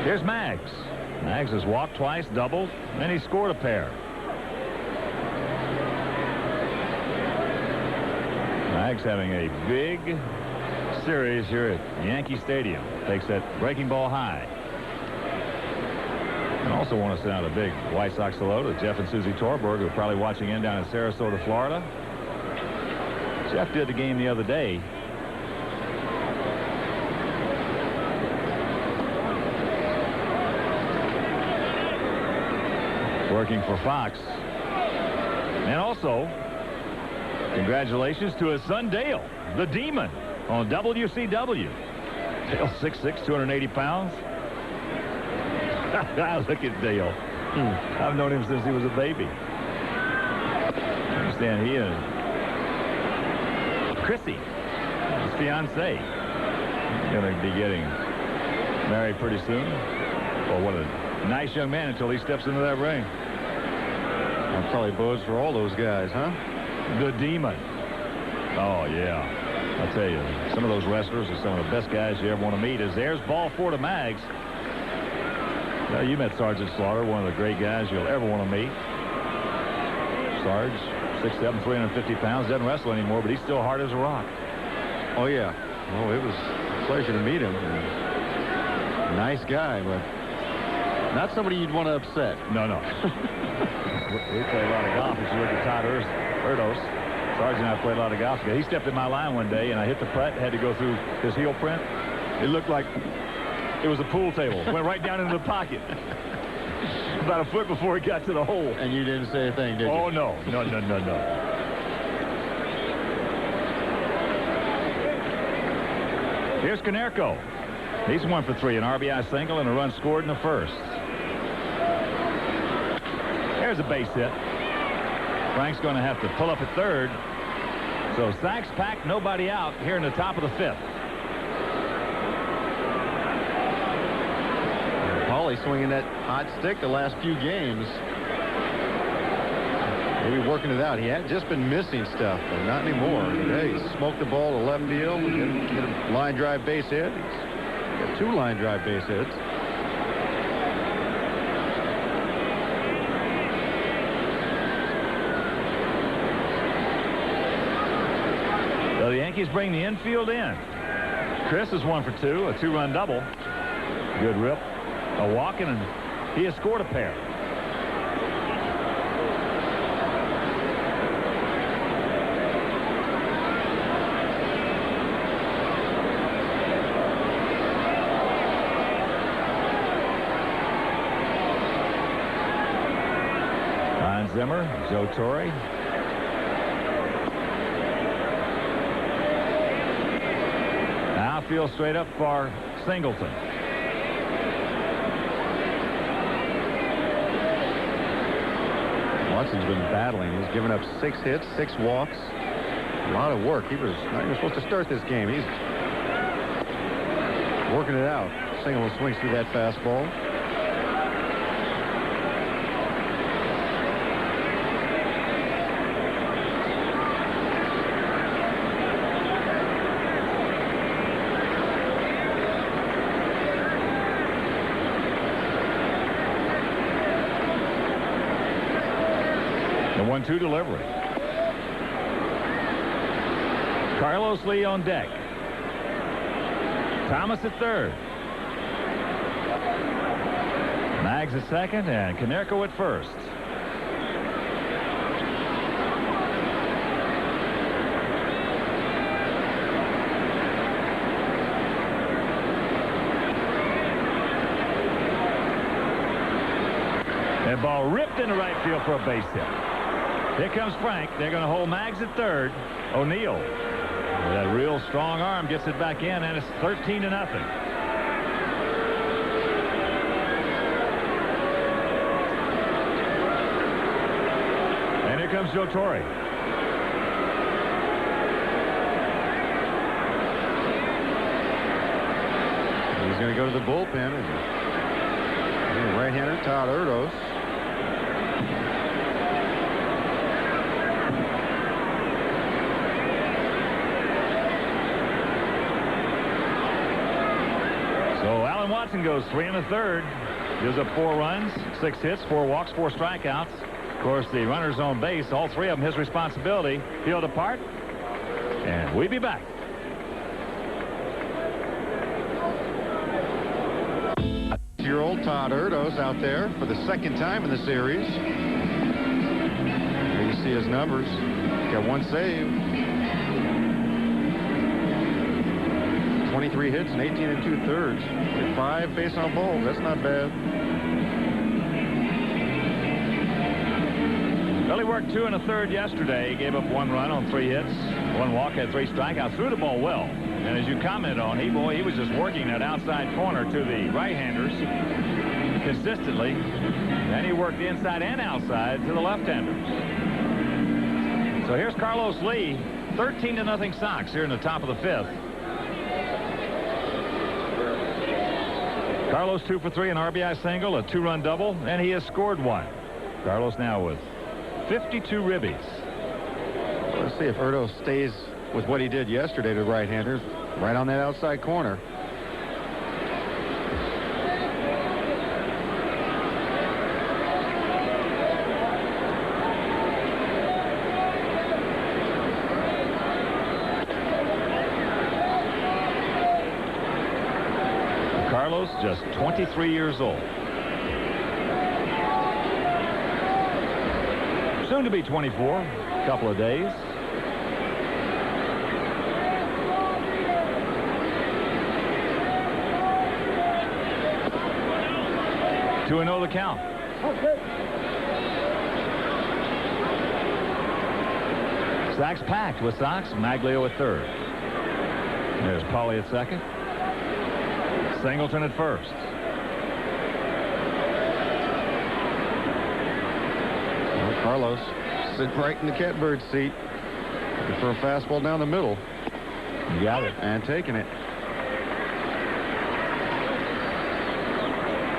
Here's Maggs. Maggs has walked twice, doubled, and he scored a pair. Maggs having a big series here at Yankee Stadium. Takes that breaking ball high. And also want to send out a big White Sox hello to Jeff and Susie Torberg, who are probably watching in down in Sarasota, Florida. Jeff did the game the other day. working for Fox. And also, congratulations to his son Dale, the Demon, on WCW. Dale, 6'6", 280 pounds. Look at Dale. I've known him since he was a baby. I understand he and Chrissy, his fiancée, going to be getting married pretty soon. Well, what a nice young man until he steps into that ring. That probably bodes for all those guys, huh? The Demon. Oh, yeah. I'll tell you, some of those wrestlers are some of the best guys you ever want to meet. As there's ball 4 to Mags. Well, you met Sergeant Slaughter, one of the great guys you'll ever want to meet. Sarge, 6'7", 350 pounds, doesn't wrestle anymore, but he's still hard as a rock. Oh, yeah. Well, it was a pleasure to meet him. Nice guy, but not somebody you'd want to upset. No. We play a lot of golf. As you look at Todd Erdos, Sarge and I played a lot of golf together. He stepped in my line one day, and I hit the putt, had to go through his heel print. It looked like it was a pool table. Went right down into the pocket. About a foot before he got to the hole. And you didn't say a thing, did you? Oh, no. Here's Konerko. He's 1 for 3, an RBI single and a run scored in the first. There's a base hit. Frank's going to have to pull up at third. So sacks packed, nobody out here in the top of the 5th. Paulie swinging that hot stick the last few games. Maybe working it out. He had just been missing stuff, but not anymore. Today, he smoked the ball to left field. Hit a line drive base hit. He's got 2 line drive base hits. So the Yankees bring the infield in. Chris is 1 for 2, a 2-run double. Good rip. A walk, and he has scored a pair. Ron Zimmer, Joe Torre. Outfield straight up for Singleton. Watson's been battling. He's given up 6 hits, 6 walks. A lot of work. He was not even supposed to start this game. He's working it out. Singleton swings through that fastball. The 1-2 delivery. Carlos Lee on deck. Thomas at third. Mags at second, and Konerko at first. That ball ripped into right field for a base hit. Here comes Frank. They're going to hold Mags at third. O'Neill, with that real strong arm, gets it back in, and it's 13-0. And here comes Joe Torre. He's going to go to the bullpen. And right-hander Todd Erdos. Watson goes 3 1/3. Gives up 4 runs, 6 hits, 4 walks, 4 strikeouts. Of course, the runners on base, all 3 of them his responsibility. Field apart, and we'll be back. Year-old Todd Erdos out there for the 2nd time in the series. Here you see his numbers. Got 1 save. 23 hits and 18 2/3. 5 base on balls. That's not bad. Well, he worked 2 1/3 yesterday. He gave up 1 run on 3 hits, 1 walk, had 3 strikeouts, threw the ball well. And as you commented on, he was just working that outside corner to the right-handers consistently. And he worked inside and outside to the left-handers. So here's Carlos Lee, 13-0 Sox here in the top of the 5th. Carlos 2 for 3, an RBI single, a 2-run double, and he has scored 1. Carlos now with 52 ribbies. Let's see if Erdo stays with what he did yesterday to right-handers, right on that outside corner. Carlos, just 23 years old. Soon to be 24, a couple of days. Two and 0 the count. Stacks packed with Sox. Maglio at third. There's Pauly at second. Singleton at first. Well, Carlos sitting right in the catbird seat. Looking for a fastball down the middle. You got it. And taking it.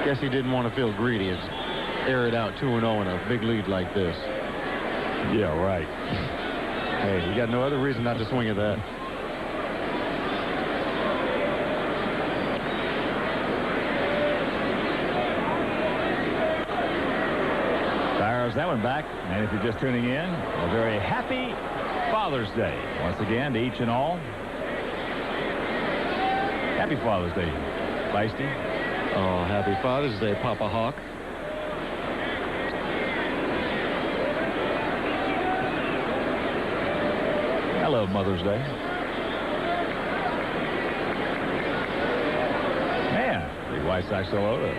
Guess he didn't want to feel greedy and air it out 2-0 in a big lead like this. Yeah, right. Hey, you got no other reason not to swing at that. Fires that one back. And if you're just tuning in, a very happy Father's Day once again to each and all. Happy Father's Day, Feisty. Oh, happy Father's Day, Papa Hawk. I love Mother's Day. Man, the White Sox hello to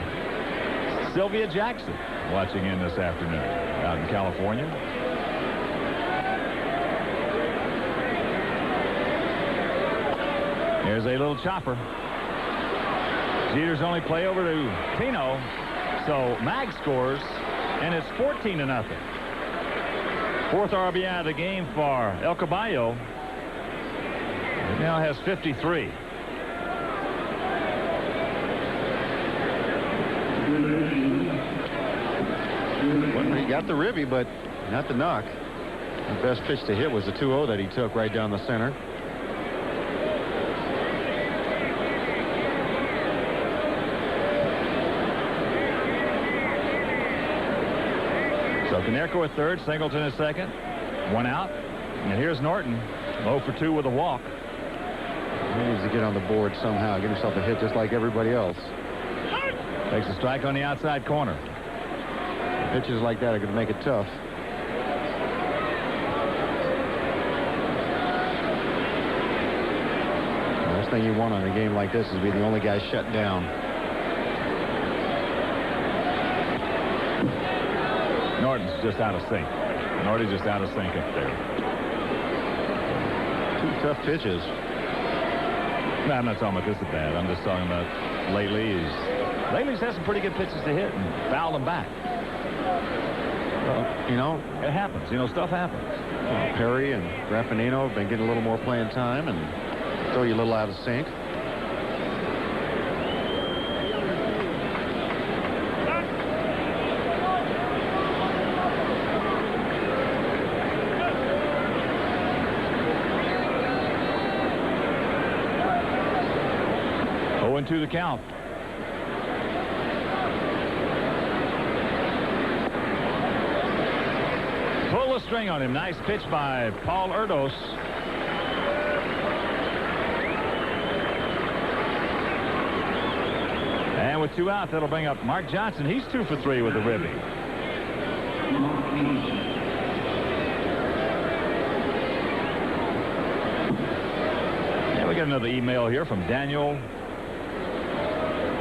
Sylvia Jackson watching in this afternoon out in California. There's a little chopper. Jeter's only play over to Tino, so Mag scores, and it's 14-0. Fourth RBI of the game for El Caballo. It now has 53. Well, he got the ribby, but not the knock. The best pitch to hit was the 2-0 that he took right down the center. So Canerco at third, Singleton at second, 1 out. And here's Norton, 0 for 2 with a walk. He needs to get on the board somehow, get himself a hit just like everybody else. Takes a strike on the outside corner. Pitches like that are going to make it tough. The last thing you want on a game like this is be the only guy shut down. Norton's just out of sync. Norton's just out of sync up there. 2 tough pitches. No, I'm not talking about this at bat. I'm just talking about lately. Lately's had some pretty good pitches to hit and fouled them back. Well, you know, it happens. You know, stuff happens. Perry and Raffanino have been getting a little more playing time and throw you a little out of sync. To the count. Pull the string on him. Nice pitch by Paul Erdos. And with 2 out, that'll bring up Mark Johnson. He's 2 for 3 with the ribby. And we got another email here from Daniel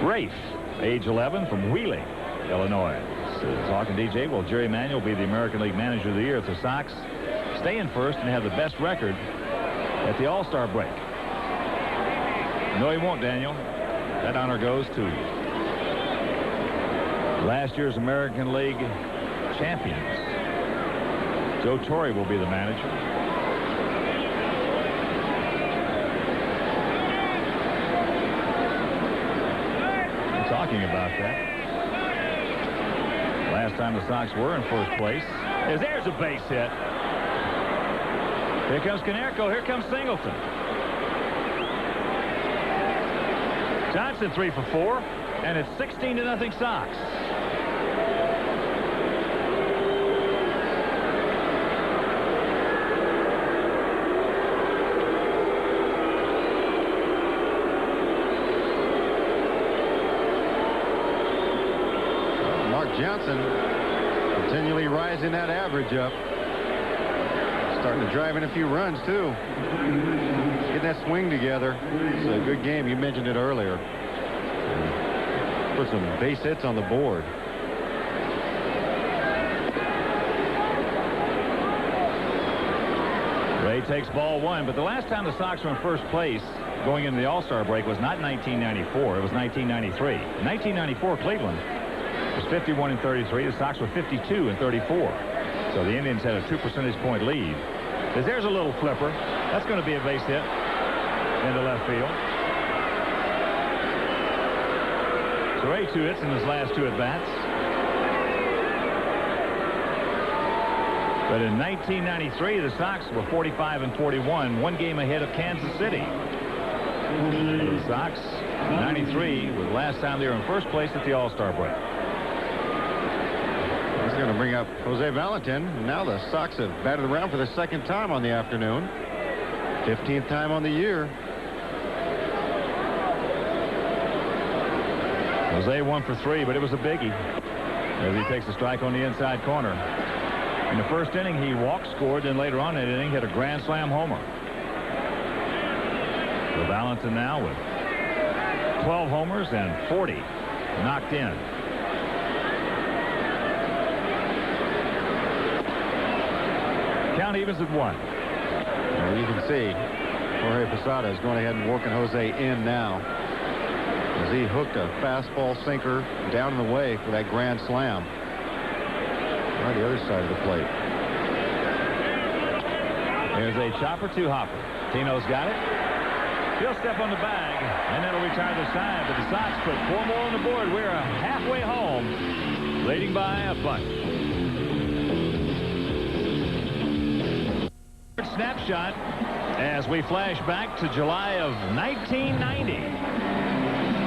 Rafe, age 11, from Wheeling, Illinois. Talking DJ, will Jerry Manuel be the American League Manager of the Year if the Sox stay in first and have the best record at the All-Star break? No, he won't, Daniel. That honor goes to last year's American League champions. Joe Torre will be the manager. I'm talking about that. Last time the Sox were in first place. There's a base hit. Here comes Canerco. Here comes Singleton. Johnson 3 for 4, and it's 16-0 Sox. Johnson continually rising that average up. Starting to drive in a few runs, too. Getting that swing together. It's a good game. You mentioned it earlier. Put some base hits on the board. Ray takes ball 1, but the last time the Sox were in first place going into the All-Star break was not 1994. It was 1993. In 1994, Cleveland was 51-33. The Sox were 52-34. So the Indians had a 2 percentage point lead. There's a little flipper. That's going to be a base hit into left field. So Ray 2 hits in his last 2 at-bats. But in 1993, the Sox were 45-41, 1 game ahead of Kansas City. The Sox, 93, was the last time they were in first place at the All-Star break. He's going to bring up Jose Valentin. Now the Sox have batted around for the 2nd time on the afternoon. 15th time on the year. Jose 1 for 3, but it was a biggie as he takes a strike on the inside corner. In the first inning, he walked, scored, then later on in that inning, hit a grand slam homer. So Valentin now with 12 homers and 40 knocked in. Count evens at 1. Well, you can see Jorge Posada is going ahead and working Jose in now as he hooked a fastball sinker down in the way for that grand slam. Right the other side of the plate. There's a chopper to Hopper. Tino's got it. He'll step on the bag, and that'll retire the side. But the Sox put 4 more on the board. We're halfway home, leading by a bunch. Snapshot as we flash back to July of 1990.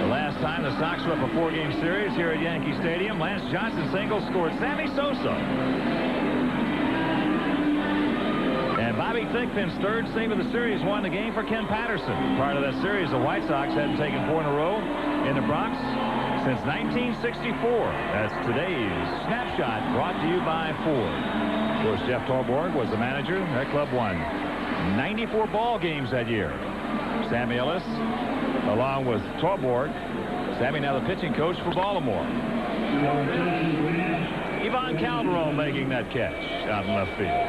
The last time the Sox were up a 4-game series here at Yankee Stadium. Lance Johnson single scored Sammy Sosa. And Bobby Thigpen's 3rd save of the series won the game for Ken Patterson. Part of that series, the White Sox hadn't taken 4 in a row in the Bronx since 1964. That's today's snapshot brought to you by Ford. Of course, Jeff Torborg was the manager. That club won 94 ball games that year. Sammy Ellis, along with Torborg. Sammy now the pitching coach for Baltimore. Ivan Calderon making that catch out in left field.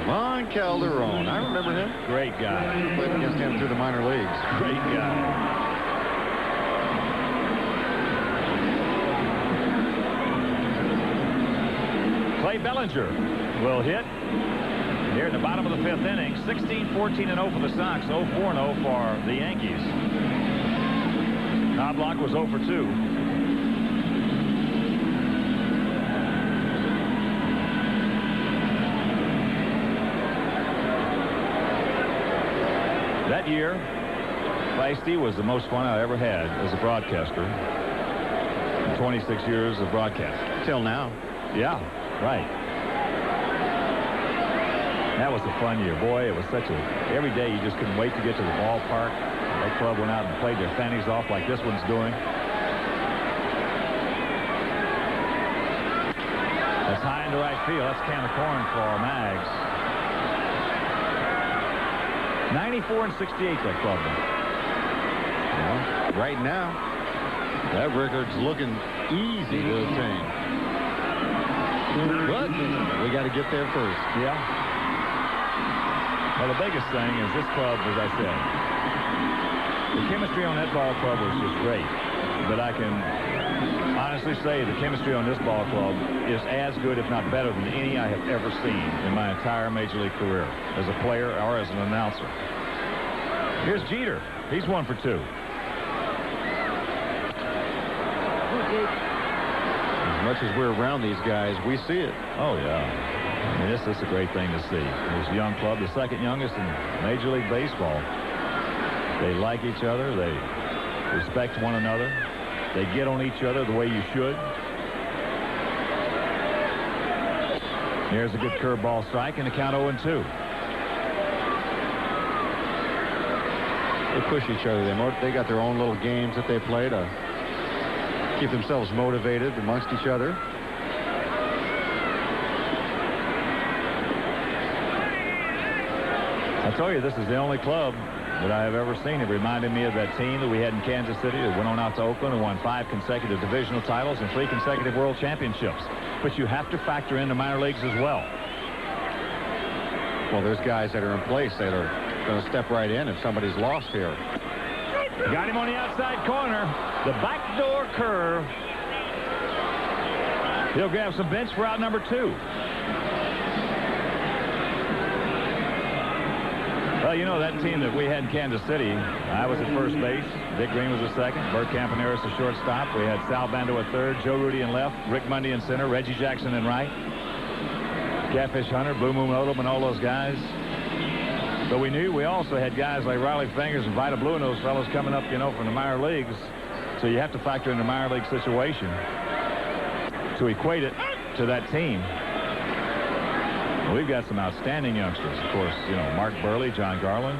Ivan Calderon. I remember him. Great guy. Played against him through the minor leagues. Great guy. Clay Bellinger will hit here in the bottom of the 5th inning. 16-14-0 for the Sox. 0-4-0 for the Yankees. Knobloch was 0 for 2. That year, Feisty was the most fun I ever had as a broadcaster. 26 years of broadcasting. Till now. Yeah, right. That was a fun year. Boy, it was such a... Every day you just couldn't wait to get to the ballpark. That club went out and played their fannies off like this one's doing. That's high into right field. That's a can of corn for Mags. 94 and 68 that club. Well, right now, That record's looking easy to attain. But we got to get there first. Yeah. Well, the biggest thing is this club, as I said, the chemistry on that ball club was just great. But I can honestly say the chemistry on this ball club is as good, if not better, than any I have ever seen in my entire Major League career as a player or as an announcer. Here's Jeter. He's 1 for 2. As much as we're around these guys, we see it. Oh, yeah. I mean, this is a great thing to see. This young club, the second youngest in Major League Baseball. They like each other. They respect one another. They get on each other the way you should. Here's a good curveball strike and the count 0-2. They push each other. They got their own little games that they play to keep themselves motivated amongst each other. I tell you, this is the only club that I have ever seen. It reminded me of that team that we had in Kansas City that went on out to Oakland and won 5 consecutive divisional titles and 3 consecutive world championships. But you have to factor in the minor leagues as well. Well, there's guys that are in place that are going to step right in if somebody's lost here. Got him on the outside corner. The backdoor curve. He'll grab some bench for out number 2. Well, you know, that team that we had in Kansas City, I was at first base. Dick Green was at second. Bert Campaneris the shortstop. We had Sal Bando at third. Joe Rudy in left. Rick Mundy in center. Reggie Jackson in right. Catfish Hunter, Blue Moon Odom, and all those guys. But we knew we also had guys like Riley Fingers and Vida Blue and those fellows coming up, you know, from the minor leagues. So you have to factor in the minor league situation to equate it to that team. We've got some outstanding youngsters, of course. You know, Mark Burley, John Garland,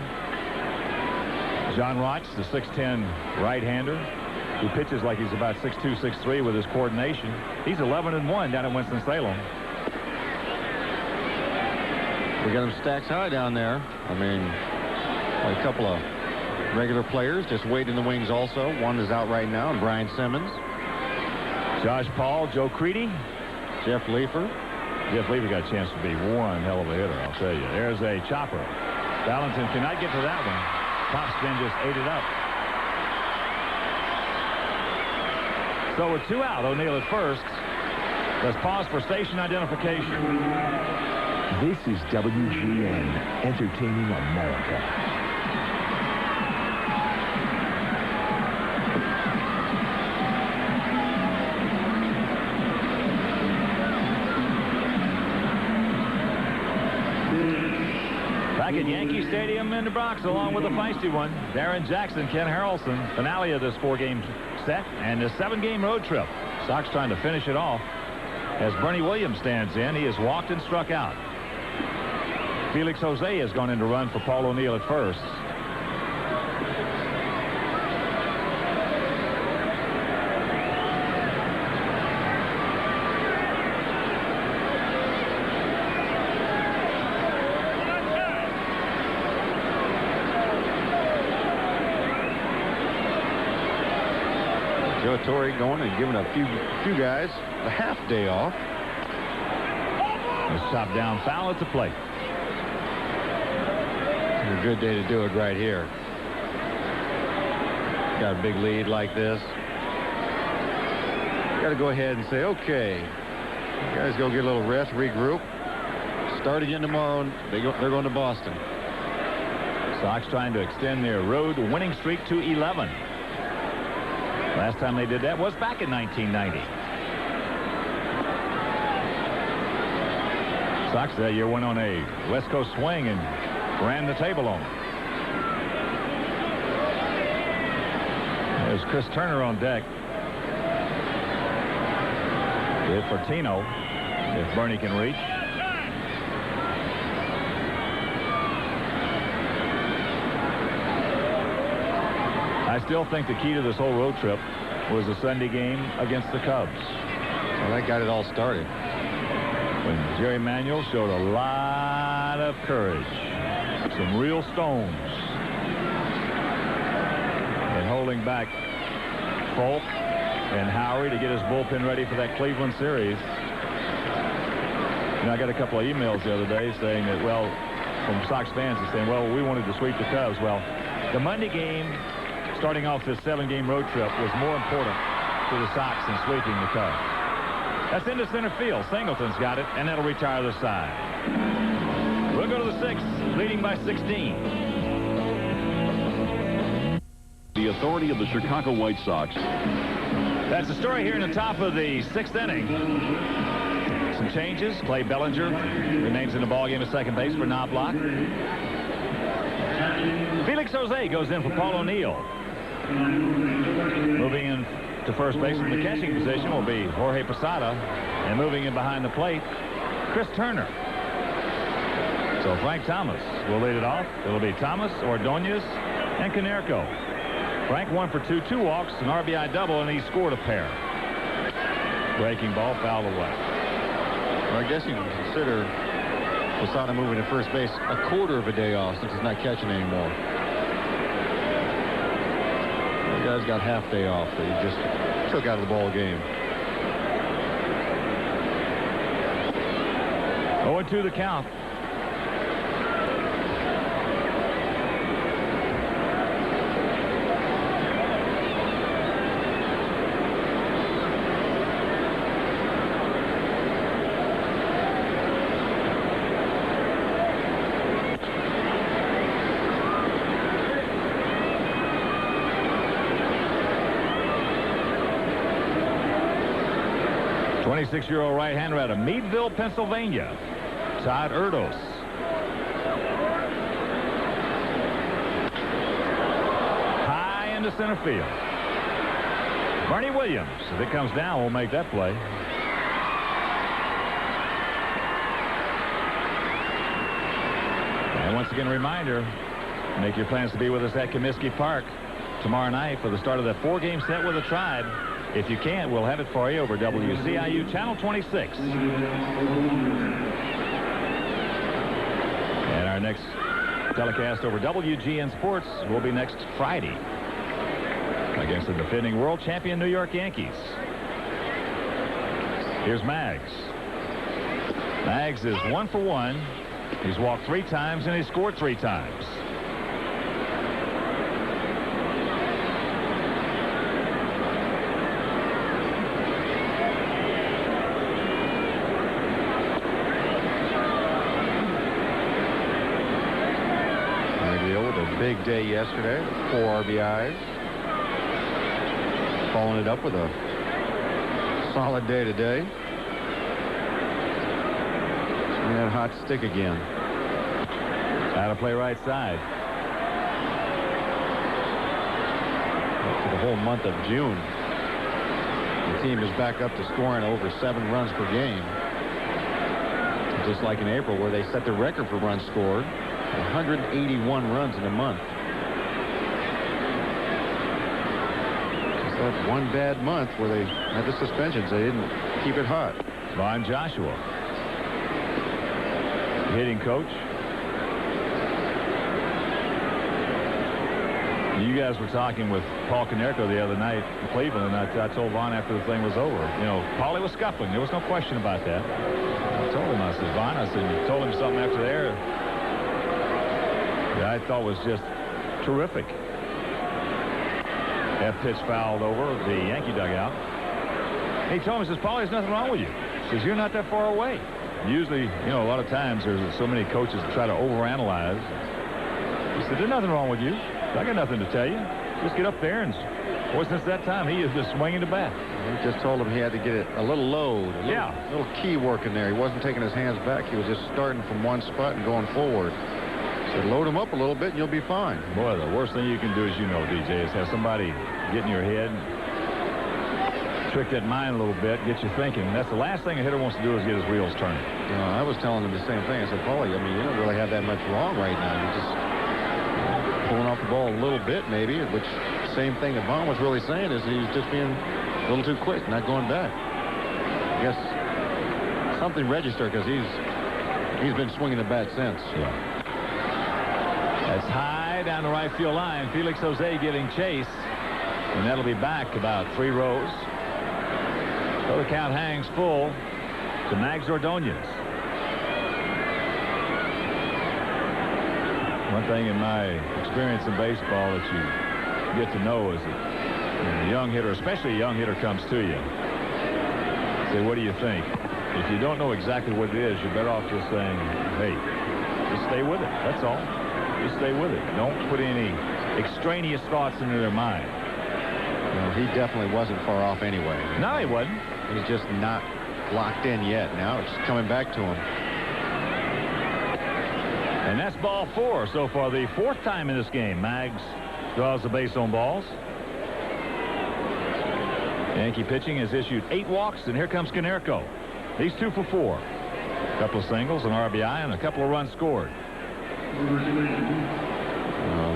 John Roch, the 6'10" right-hander, who pitches like he's about 6'2", 6'3" with his coordination. He's 11-1 down at Winston-Salem. We got them stacks high down there. I mean, a couple of regular players just wait in the wings also. One is out right now, and Brian Simmons. Josh Paul, Joe Creedy. Jeff Leafer. Jeff Leafer got a chance to be one hell of a hitter, I'll tell you. There's a chopper. Valentin cannot get to that one. Topspin just ate it up. So with 2 out, O'Neill at first. Let's pause for station identification. This is WGN, entertaining America. Back at Yankee Stadium in the Bronx, along with a feisty one, Darren Jackson, Ken Harrelson, finale of this 4-game set and the 7-game road trip. Sox trying to finish it off as Bernie Williams stands in. He has walked and struck out. Felix Jose has gone in to run for Paul O'Neill at first. Joe Torre going and giving a few guys a half day off. It's chopped down foul at the plate. A good day to do it right here. Got a big lead like this. Got to go ahead and say, okay, you guys go get a little rest, regroup. Start again tomorrow. They're going to Boston. Sox trying to extend their road winning streak to 11. Last time they did that was back in 1990. Sox that year went on a West Coast swing and ran the table on them. There's Chris Turner on deck. Good for Tino, if Bernie can reach. I still think the key to this whole road trip was the Sunday game against the Cubs. Well, that got it all started. When Jerry Manuel showed a lot of courage. Some real stones. And holding back Folk and Howery to get his bullpen ready for that Cleveland series. I got a couple of emails the other day saying that, well, from Sox fans saying, well, we wanted to sweep the Cubs. Well, the Monday game, starting off this 7-game road trip, was more important to the Sox than sweeping the Cubs. That's into center field. Singleton's got it, and that'll retire the side. We'll go to the 6th, leading by 16. The authority of the Chicago White Sox. That's the story here in the top of the 6th inning. Some changes. Clay Bellinger remains in the ballgame at second base for Knobloch. Felix Jose goes in for Paul O'Neill. Moving in to first base from the catching position will be Jorge Posada. And moving in behind the plate, Chris Turner. So Frank Thomas will lead it off. It'll be Thomas, Ordonez, and Konerko. Frank 1 for 2, 2 walks, an RBI double, and he scored a pair. Breaking ball fouled away. Well, I guess you can consider Posada moving to first base a quarter of a day off since he's not catching anymore. The guy's got half day off that he just took out of the ball game. 0-2 the count. Six-year-old right-hander out of Meadville, Pennsylvania, Todd Erdos. High into center field. Barney Williams, if it comes down, will make that play. And once again, a reminder, make your plans to be with us at Comiskey Park tomorrow night for the start of that 4-game set with the Tribe. If you can't, we'll have it for you over WCIU Channel 26. And our next telecast over WGN Sports will be next Friday against the defending world champion New York Yankees. Here's Maggs. Maggs is 1 for 1. He's walked 3 times and he scored 3 times. Big day yesterday, 4 RBIs. Following it up with a solid day today. And that hot stick again. Out of play right side. For the whole month of June, the team is back up to scoring over 7 runs per game. Just like in April, where they set the record for runs scored. 181 runs in a month. Just that one bad month where they had the suspensions. They didn't keep it hot. Vaughn Joshua, hitting coach. You guys were talking with Paul Konerko the other night in Cleveland, and I told Vaughn after the thing was over, you know, Paulie was scuffling. There was no question about that. I told him, I said, Vaughn, I said, you told him something after there that I thought was just terrific. That pitch fouled over the Yankee dugout. He told me, he says, Paulie, there's nothing wrong with you. He says, you're not that far away. Usually, you know, a lot of times there's so many coaches that try to overanalyze. He said, there's nothing wrong with you. I got nothing to tell you. Just get up there and, boy, since that time, he is just swinging the bat. He just told him he had to get it a little load, a little key work in there. He wasn't taking his hands back. He was just starting from one spot and going forward. So load him up a little bit and you'll be fine. Boy, the worst thing you can do, as you know, DJ, is have somebody get in your head, trick that mind a little bit, get you thinking. That's the last thing a hitter wants to do is get his wheels turning. You know, I was telling him the same thing. I said, Paulie, I mean, you don't really have that much wrong right now. You're just pulling off the ball a little bit, maybe, which same thing that Vaughn was really saying is he's just being a little too quick, not going back. I guess something registered because he's been swinging the bat since. Yeah. That's high down the right field line. Felix Jose giving chase, and that'll be back about 3 rows. So the count hangs full to Mags Ordonez. One thing in my experience in baseball that you get to know is that when a young hitter, especially a young hitter, comes to you, say, what do you think? If you don't know exactly what it is, you're better off just saying, hey, just stay with it. That's all. Just stay with it. Don't put any extraneous thoughts into their mind. Well, he definitely wasn't far off anyway. No, he wasn't. He's just not locked in yet. Now it's coming back to him. And that's ball 4 so far. The 4th time in this game. Mags draws the base on balls. Yankee pitching has issued 8 walks, and here comes Konerko. He's 2 for 4. A couple of singles, an RBI, and a couple of runs scored.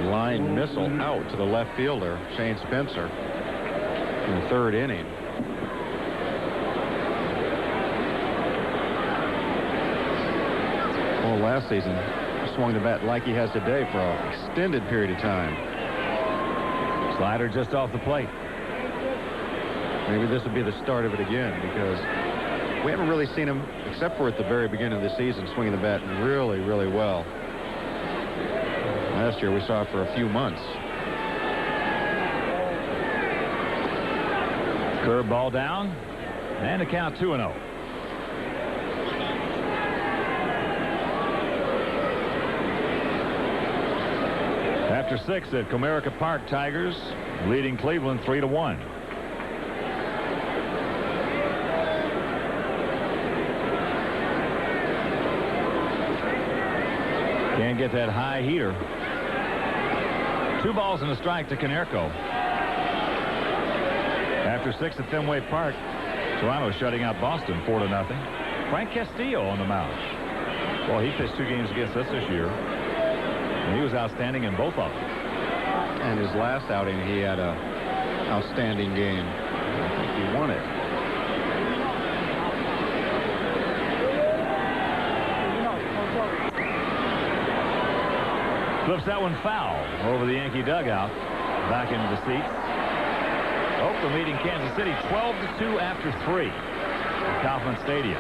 Line missile out to the left fielder, Shane Spencer, in the 3rd inning. Well, last season, he swung the bat like he has today for an extended period of time. Slider just off the plate. Maybe this will be the start of it again, because we haven't really seen him, except for at the very beginning of the season, swinging the bat really, really well. Last year we saw it for a few months. Curve ball down, and the count 2-0. After 6 at Comerica Park, Tigers leading Cleveland 3-1. Can't get that high heater. 2 balls and a strike to Konerko. After 6 at Fenway Park, Toronto shutting out Boston 4-0. Frank Castillo on the mound. Well, he pitched 2 games against us this year, and he was outstanding in both of them. And his last outing, he had a outstanding game. I think he won it. Flips that one foul over the Yankee dugout. Back into the seats. Oakland leading Kansas City 12-2 after 3 at Kauffman Stadium.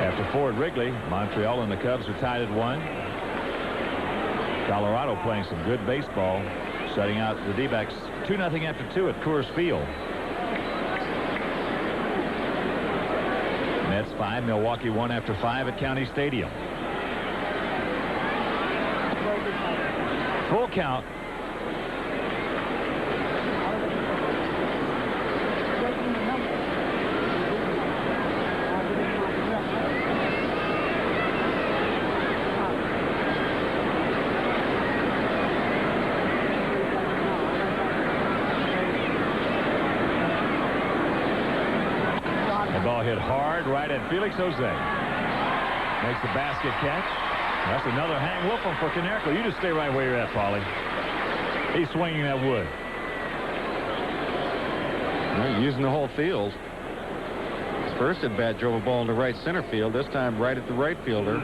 After 4 at Wrigley, Montreal and the Cubs are tied at 1. Colorado playing some good baseball, shutting out the D-backs 2-0 after 2 at Coors Field. Mets 5, Milwaukee 1 after 5 at County Stadium. Full count. The ball hit hard right at Felix Jose. Makes the basket catch. That's another hang whooping for Konerko. You just stay right where you're at, Paulie. He's swinging that wood. Well, using the whole field. His first at bat drove a ball into right center field. This time right at the right fielder.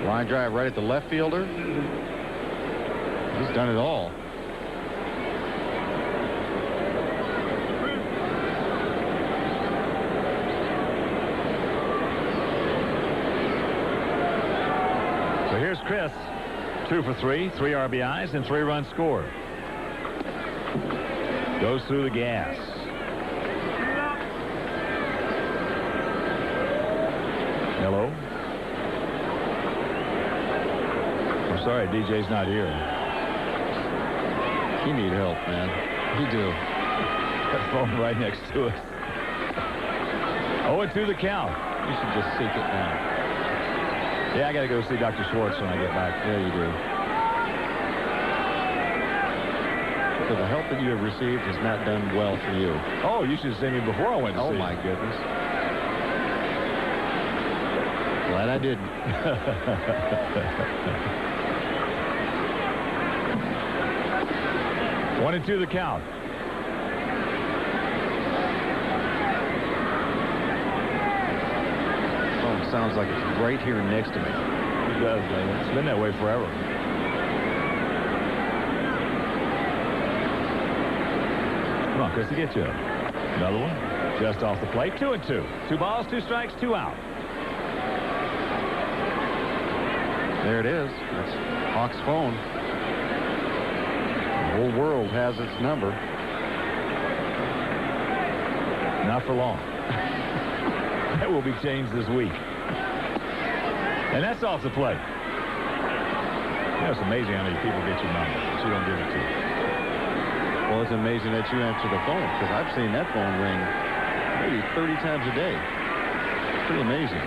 Line drive right at the left fielder. He's done it all. So here's Chris, 2 for 3, 3 RBIs and 3 runs scored. Goes through the gas. Hello. I'm sorry, DJ's not here. You need help, man. You do. That phone right next to us. 0-2 the count. You should just seek it now. Yeah, I got to go see Dr. Schwartz when I get back. Yeah, you do. So the help that you have received has not done well for you. Oh, you should have seen me before I went to see. Oh, my goodness. Glad I didn't. 1-2 the count. Oh, it sounds like it's right here next to me. It does, man. It's been that way forever. Come on, Chrissy, get you another one. Just off the plate, 2-2. 2 balls, 2 strikes, 2 out. There it is. That's Hawk's phone. The whole world has its number. Not for long. That will be changed this week. And that's off the plate. You know, it's amazing how many people get your number, but you don't give it to them. Well, it's amazing that you answer the phone, because I've seen that phone ring maybe 30 times a day. It's pretty amazing.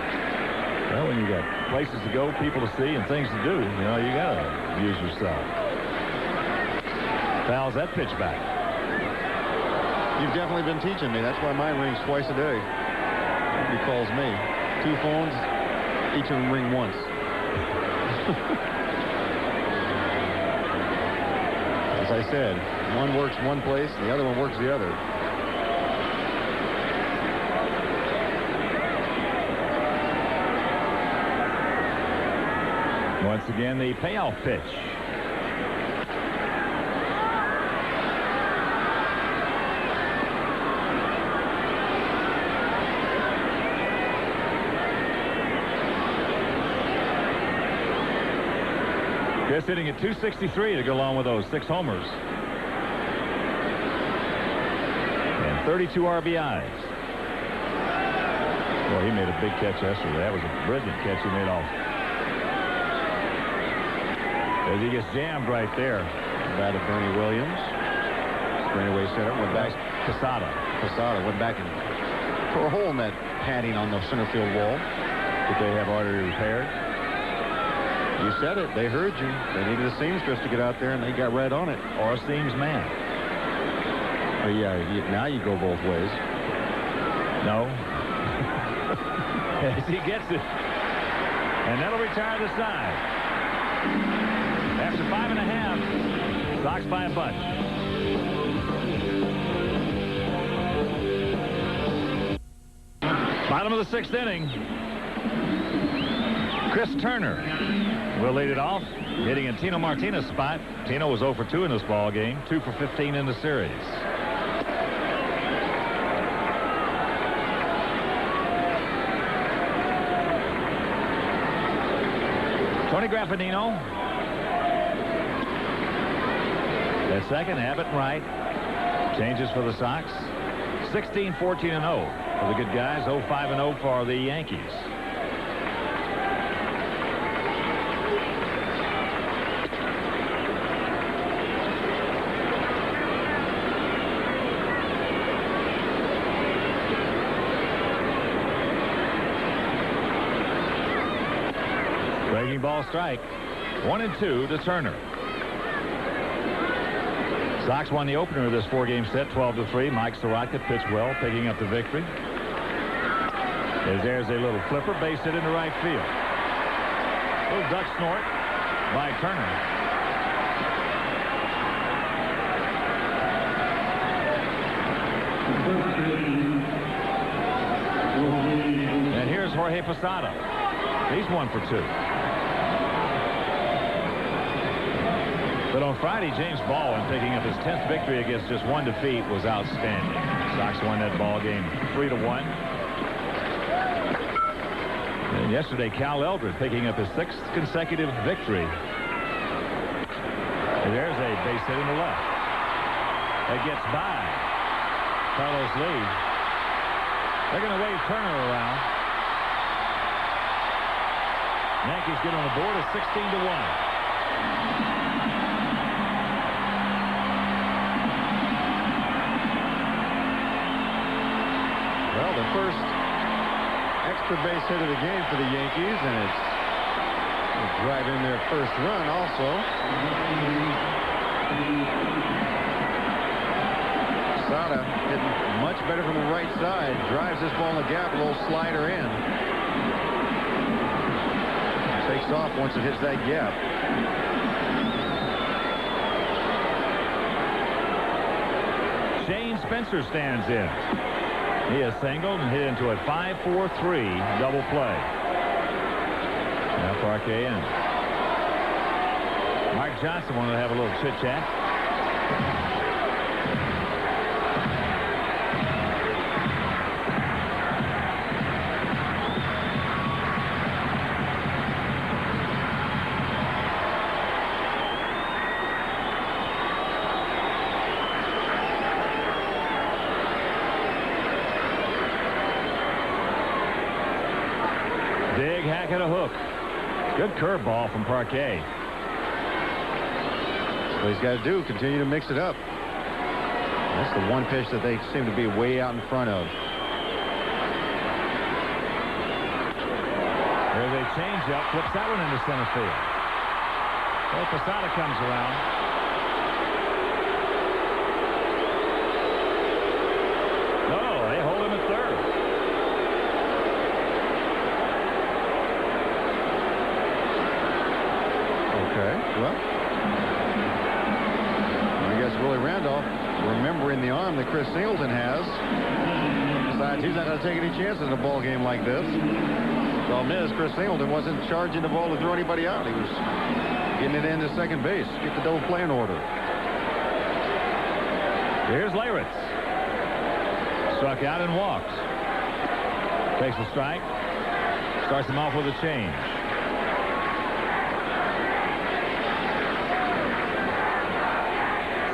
Well, when you got places to go, people to see, and things to do, you know, you got to use yourself. Fouls that pitch back. You've definitely been teaching me. That's why mine rings twice a day. He calls me. 2 phones, each of them ring once. As I said, one works one place, and the other one works the other. Once again, the payoff pitch. Chris hitting at 263 to go along with those 6 homers. And 32 RBIs. Well, he made a big catch yesterday. That was a brilliant catch he made off. As he gets jammed right there. Bat of Bernie Williams. Straightaway setter. Went back. Posada went back and tore a hole in that padding on the center field wall. That they have already repaired. You said it. They heard you. They needed a seamstress to get out there, and they got right on it. Or a seams man. Oh, yeah. Now you go both ways. No. As he gets it. And that'll retire the side. After 5.5, Sox by a bunch. Bottom of the 6th inning. Chris Turner will lead it off, hitting in Tino Martinez's spot. Tino was 0 for 2 in this ball game, 2 for 15 in the series. Tony Graffinino at second. Abbott right. Changes for the Sox. 16-14-0 for the good guys. 0-5-0 for the Yankees. Breaking ball strike. 1-2 to Turner. Sox won the opener of this 4-game set, 12-3. Mike Soroka pitched well, picking up the victory. As there's a little flipper, base hit into right field. Little duck snort by Turner. And here's Jorge Posada. He's 1 for 2. But on Friday, James Baldwin, picking up his 10th victory against just 1 defeat, was outstanding. Sox won that ball game 3-1. And yesterday, Cal Eldred picking up his 6th consecutive victory. And there's a base hit in the left. That gets by Carlos Lee. They're going to wave Turner around. Yankees get on the board at 16-1. Well, the first extra base hit of the game for the Yankees, and it's driving their first run also. Posada hitting much better from the right side. Drives this ball in the gap, a little slider in. Takes off once it hits that gap. Shane Spencer stands in. He has singled and hit into a 5-4-3 double play. Now for RKN. Mark Johnson wanted to have a little chit-chat. can't get a hook. Good curveball from Parquet. What he's got to do, continue to mix it up. That's the one pitch that they seem to be way out in front of. There's a changeup, flips that one into center field. Well, Posada comes around. No, they hold him at third. Okay, well, I guess Willie Randolph, remembering the arm that Chris Singleton has, decides he's not going to take any chances in a ball game like this. Problem is, Chris Singleton wasn't charging the ball to throw anybody out. He was getting it into second base, get the double play in order. Here's Leyritz. Struck out and walks. Takes a strike. Starts him off with a change.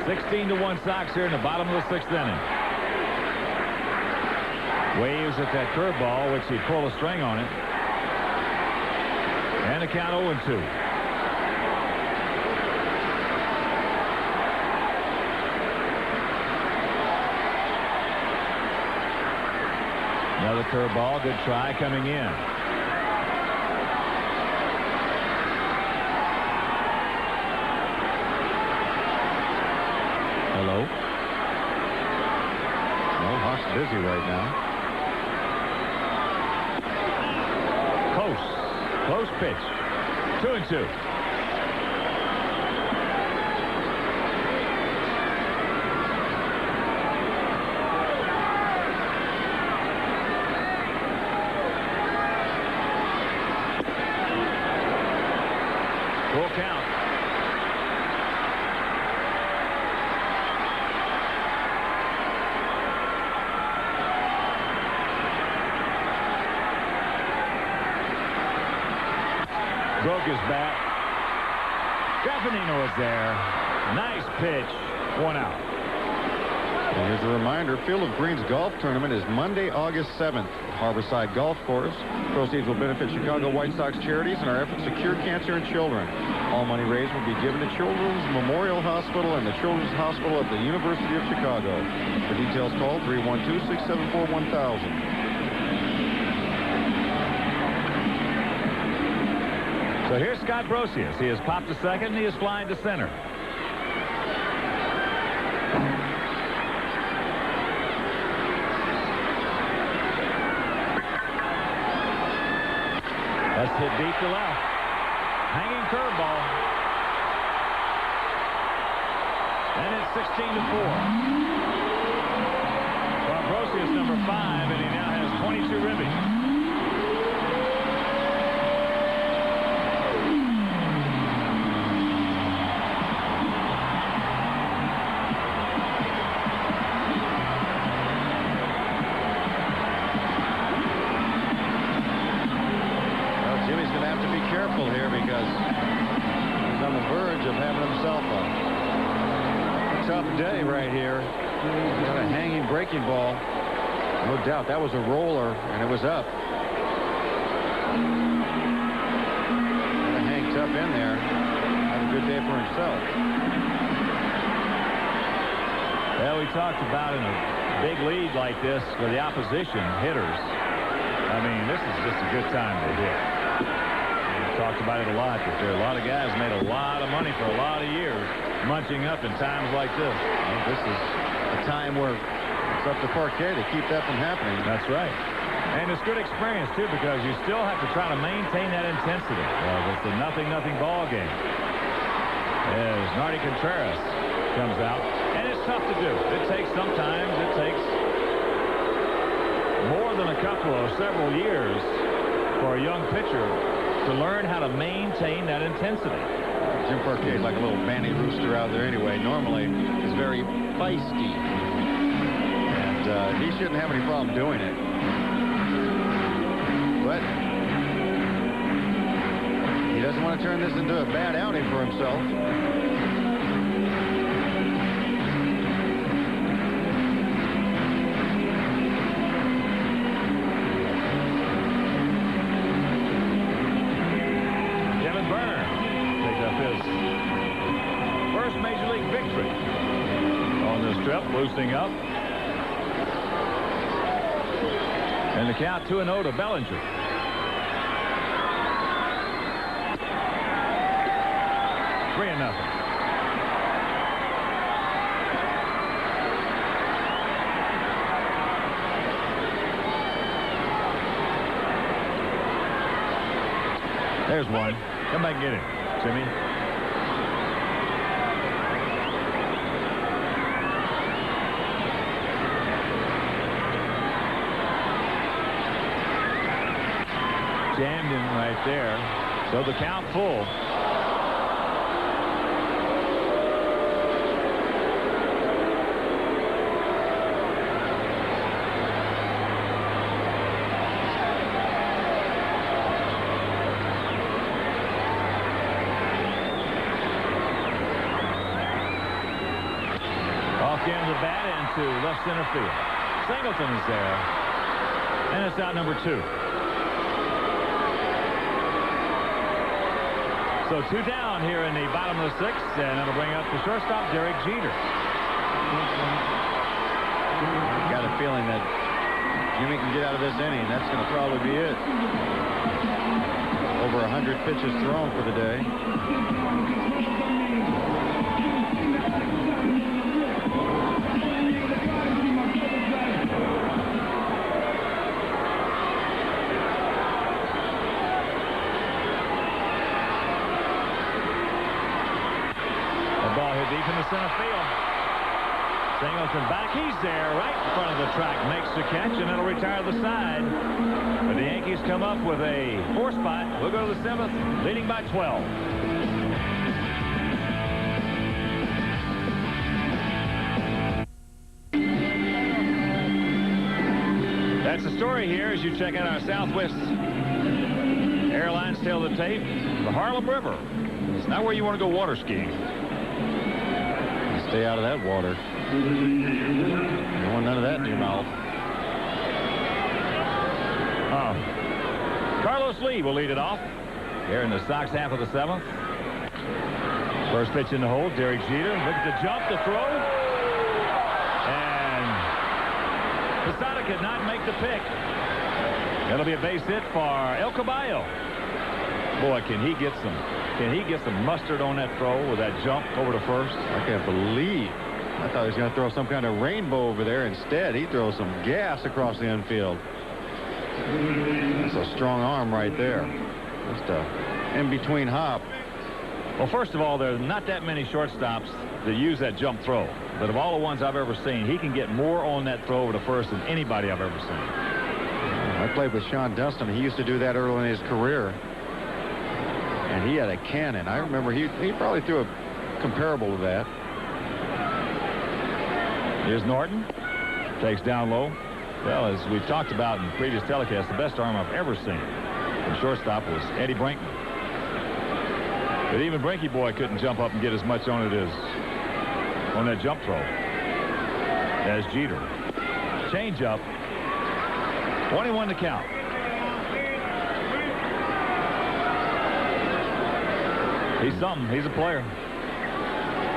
(16-1) Sox here in the bottom of the 6th inning. Waves at that curveball, which he pulled a string on it. And a count 0-2. Another curveball, good try coming in. Hello. Well, Hawk's busy right now. Close pitch. 2-2. Full count. Broke his bat. Graffinino is there. Nice pitch. 1 out. And here's a reminder, Field of Greens Golf Tournament is Monday, August 7th. Harborside Golf Course. Proceeds will benefit Chicago White Sox charities and our efforts to cure cancer in children. All money raised will be given to Children's Memorial Hospital and the Children's Hospital at the University of Chicago. For details, call 312-674-1000. So here's Scott Brosius. He has popped to second, and he is flying to center. That's hit deep to left. Hanging curveball. And it's 16-4. Well, Brosius number 5, and he now has 22 ribbies. Careful here because he's on the verge of having himself a tough day right here. He's got a hanging breaking ball. No doubt that was a roller and it was up. Got to hang tough in there. Have a good day for himself. Well, we talked about in a big lead like this for the opposition hitters. I mean, this is just a good time to hit. Talked about it a lot, that there are a lot of guys made a lot of money for a lot of years munching up in times like this. Well, this is a time where it's up to Parquet to keep that from happening. That's right. And it's good experience, too, because you still have to try to maintain that intensity. It's a 0-0 ball game. As Nardi Contreras comes out, and it's tough to do. It takes more than several years for a young pitcher to learn how to maintain that intensity. Jim Parquet is like a little banty rooster out there anyway. Normally, he's very feisty. And he shouldn't have any problem doing it. But he doesn't want to turn this into a bad outing for himself. Boosting up. And the count 2-0 to Bellinger. Three and nothing. There's one. Come back and get him, Jimmy. Jammed him right there. So the count full. Getting the bat into left center field. Singleton is there. And it's out number 2. So 2 down here in the bottom of the 6th, and that'll bring up the shortstop, Derek Jeter. Got a feeling that Jimmy can get out of this inning. That's going to probably be it. Over 100 pitches thrown for the day. Deep in the center field. Singleton back. He's there right in front of the track. Makes the catch, and it'll retire the side. But the Yankees come up with a 4 spot. We'll go to the 7th, leading by 12. That's the story here as you check out our Southwest Airlines tail of the tape. The Harlem River. It's not where you want to go water skiing. Stay out of that water. You want none of that in your mouth. Carlos Lee will lead it off here in the Sox half of the 7th. First pitch in the hole, Derek Jeter. Look at the jump, the throw. And Posada could not make the pick. That'll be a base hit for El Caballo. Boy, can he get some mustard on that throw with that jump over to first? I can't believe. I thought he was going to throw some kind of rainbow over there. Instead, he throws some gas across the infield. That's a strong arm right there. Just a in-between hop. Well, first of all, there are not that many shortstops that use that jump throw. But of all the ones I've ever seen, he can get more on that throw over to first than anybody I've ever seen. I played with Sean Dunston. He used to do that early in his career. And he had a cannon. I remember he probably threw a comparable to that. Here's Norton. Takes down low. Well, as we've talked about in previous telecasts, the best arm I've ever seen from shortstop was Eddie Brinkman. But even Brinky Boy couldn't jump up and get as much on it as on that jump throw as Jeter. Change up. 21 to count. He's something. He's a player.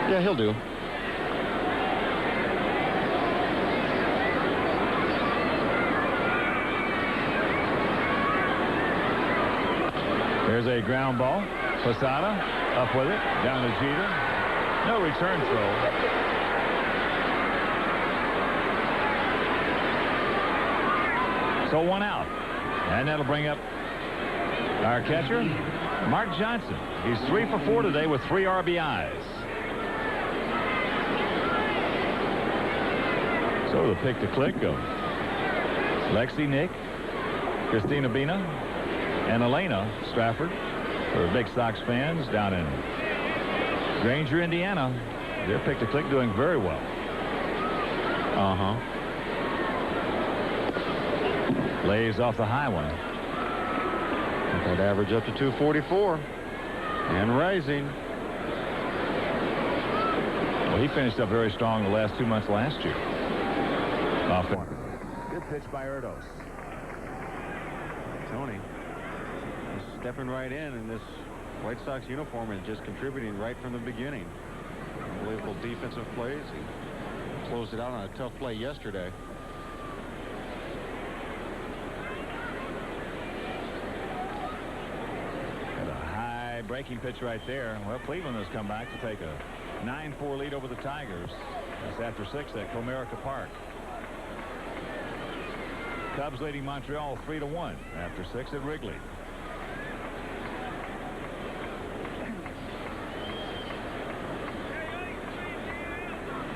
Yeah, he'll do. There's a ground ball. Posada up with it. Down to Jeter. No return throw. So 1 out. And that'll bring up our catcher, Mark Johnson. He's 3 for 4 today with 3 RBIs. So the pick to click of Lexi, Nick, Christina Bina, and Elena Strafford for big Sox fans down in Granger, Indiana. Their pick to click doing very well. Lays off the high one. That average up to 244 and rising. Well, he finished up very strong the last 2 months last year. Off the good pitch by Erdos. Tony is stepping right in this White Sox uniform and just contributing right from the beginning. Unbelievable defensive plays. He Closed it out on a tough play yesterday. Got a high breaking pitch right there. Well, Cleveland has come back to take a 9-4 lead over the Tigers. That's after 6 at Comerica Park. Cubs leading Montreal 3-1 after 6 at Wrigley.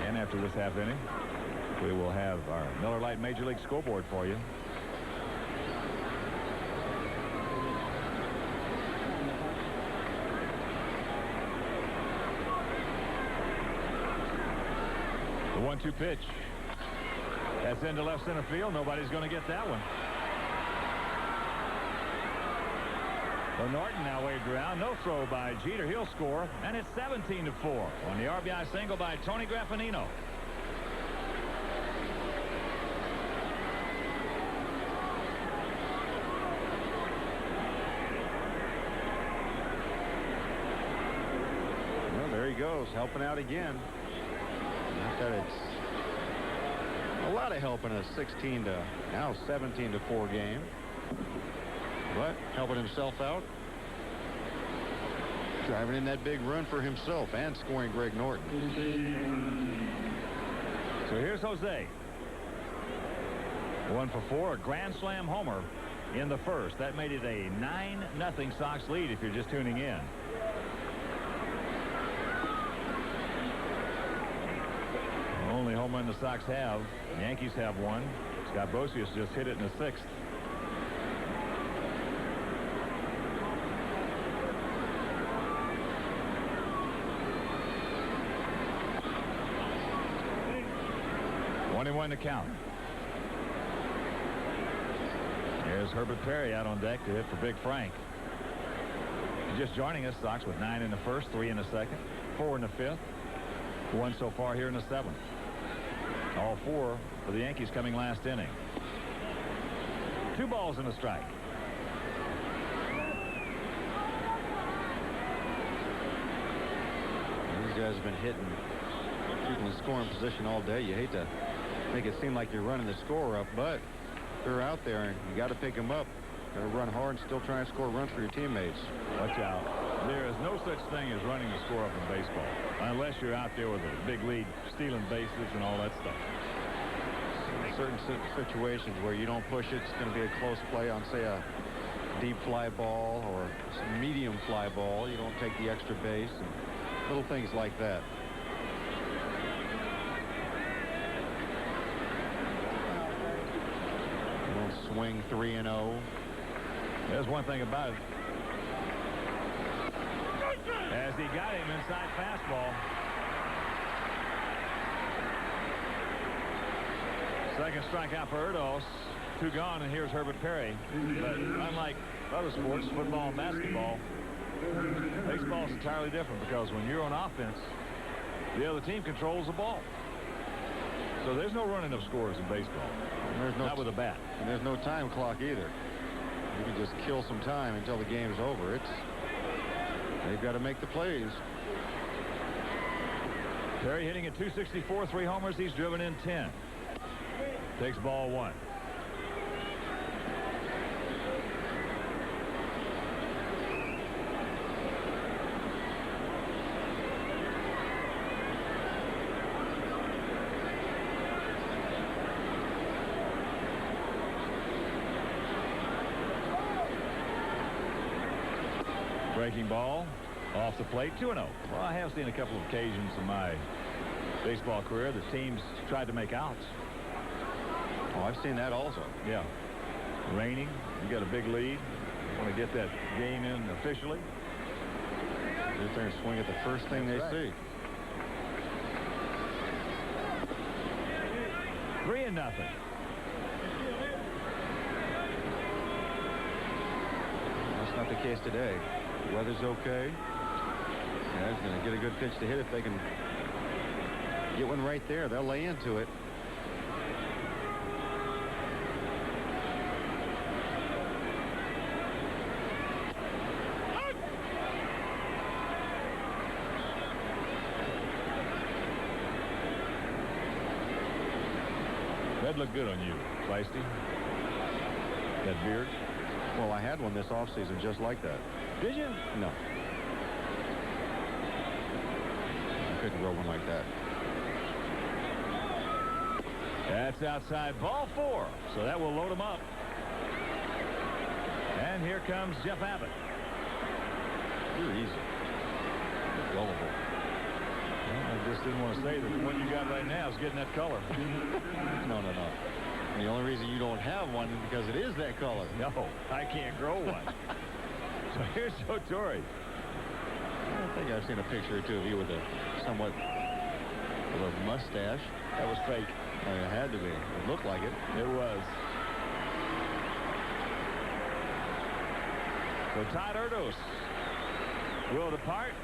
And after this half inning, we will have our Miller Lite Major League scoreboard for you. The 1-2 pitch. That's into left center field. Nobody's going to get that one. So Norton now waved around. No throw by Jeter. He'll score. And it's 17-4 on the RBI single by Tony Graffinino. Well, there he goes, helping out again. Not that it's a lot of help in a 16 to now 17-4 game, but helping himself out, driving in that big run for himself and scoring Greg Norton. So here's Jose. 1 for 4, a grand slam homer in the first. That made it a 9-0 Sox lead if you're just tuning in. Only home run the Sox have. The Yankees have one. Scott Brosius just hit it in the 6th. One to count. Here's Herbert Perry out on deck to hit for Big Frank. Just joining us, Sox with 9 in the first, 3 in the second, 4 in the 5th, 1 so far here in the 7th. All 4 for the Yankees coming last inning. 2 balls and a strike. These guys have been hitting people in scoring position all day. You hate to make it seem like you're running the score up, but they're out there and you got to pick them up. Got to run hard and still try and score runs for your teammates. Watch out. There is no such thing as running the score up in baseball unless you're out there with a big lead, stealing bases and all that stuff. In certain situations where you don't push it, it's going to be a close play on, say, a deep fly ball or some medium fly ball. You don't take the extra base and little things like that. You don't swing 3-0. There's one thing about it. As he got him inside fastball. Second strikeout for Erdos. 2 gone, and here's Herbert Perry. But unlike other sports, football and basketball, baseball is entirely different because when you're on offense, the other team controls the ball. So there's no running of scores in baseball. There's no not with a bat. And there's no time clock either. You can just kill some time until the game's over. They've got to make the plays. Perry hitting at .264, 3 homers. He's driven in 10. Takes ball 1. Breaking ball off the plate, 2-0. Well, I have seen a couple of occasions in my baseball career that teams tried to make outs. Oh, I've seen that also. Yeah. Raining, you got a big lead. You want to get that game in officially. Get there and swing at the first thing they see. 3-0. That's not the case today. The weather's okay. Yeah, he's going to get a good pitch to hit if they can get one right there. They'll lay into it. look good on you, Feisty. That beard. Well, I had one this offseason just like that. Did you? No. I couldn't grow one like that. That's outside, ball 4. So that will load him up. And here comes Jeff Abbott. You're easy. You're gullible. Well, I just didn't want to say that the one you got right now is getting that color. No. The only reason you don't have one is because it is that color. No, I can't grow one. So here's Otori. I think I've seen a picture or two of you with a somewhat of a mustache. That was fake. Oh, it had to be. It looked like it. It was. So Todd Erdos will depart.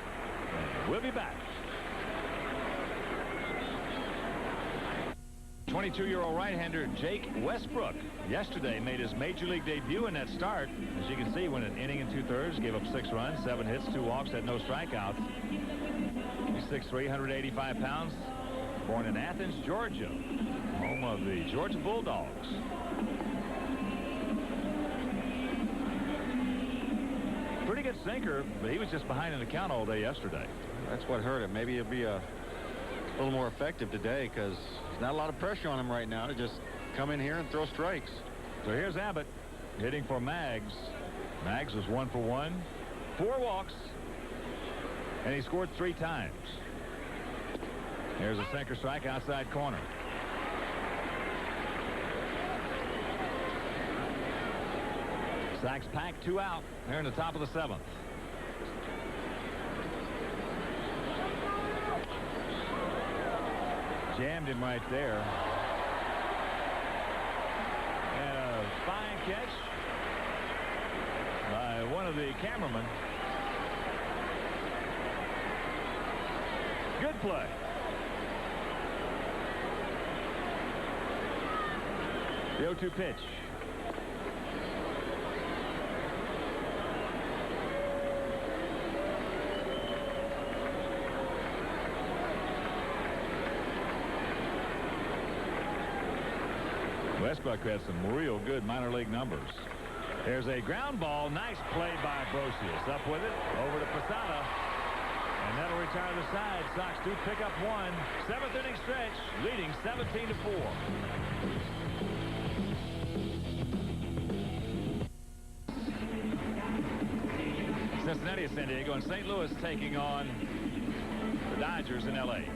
We'll be back. 22-year-old right-hander Jake Westbrook yesterday made his major league debut in that start. As you can see, went an inning and 2/3, gave up 6 runs, 7 hits, 2 walks, had no strikeouts. He's 6'3", 185 pounds, born in Athens, Georgia, home of the Georgia Bulldogs. Pretty good sinker, but he was just behind in the count all day yesterday. That's what hurt him. Maybe he'll be a little more effective today because there's not a lot of pressure on him right now to just come in here and throw strikes. So here's Abbott hitting for Maggs. Maggs was 1 for 1, 4 walks, and he scored 3 times. Here's a sinker strike outside corner. Sox pack 2 out here in the top of the 7th. Jammed him right there. And a fine catch by one of the cameramen. Good play. The 0-2 pitch. Westbrook had some real good minor league numbers. There's a ground ball. Nice play by Brosius. Up with it. Over to Posada. And that'll retire the side. Sox do pick up 1. 7th inning stretch. Leading 17-4. Cincinnati is San Diego, and St. Louis taking on the Dodgers in L.A.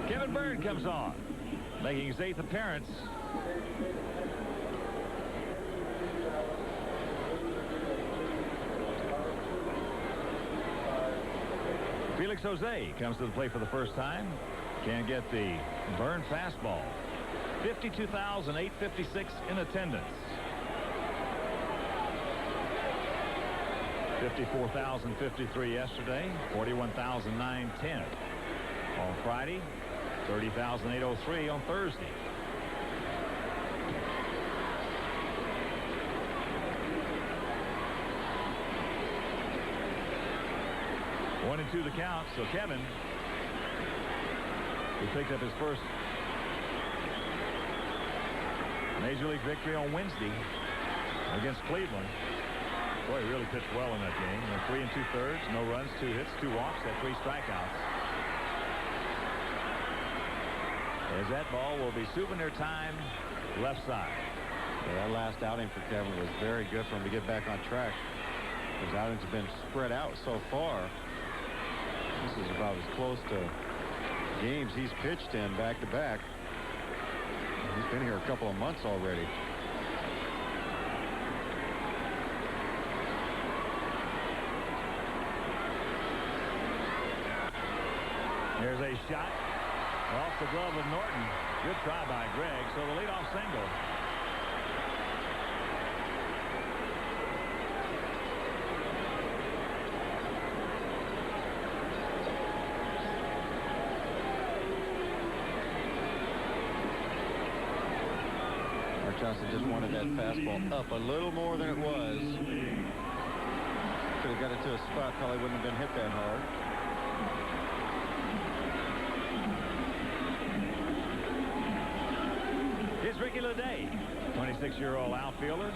Kevin Byrne comes on, making his 8th appearance. Felix Jose comes to the plate for the first time. Can't get the Byrne fastball. 52,856 in attendance. 54,053 yesterday. 41,910 on Friday. 30,803 on Thursday. One and 2 the count. So Kevin, he picked up his first major league victory on Wednesday against Cleveland. Boy, he really pitched well in that game. 3 2/3, no runs, 2 hits, 2 walks, had 3 strikeouts. As that ball will be souvenir time, left side. Yeah, that last outing for Kevin was very good for him to get back on track. His outings have been spread out so far. This is about as close to games he's pitched in back-to-back. He's been here a couple of months already. There's a shot off the glove of Norton. Good try by Greg. So the leadoff single. Johnson just wanted that fastball up a little more than it was. Could have got it to a spot, probably wouldn't have been hit that hard. Here's Ricky Leday, 26-year-old outfielder,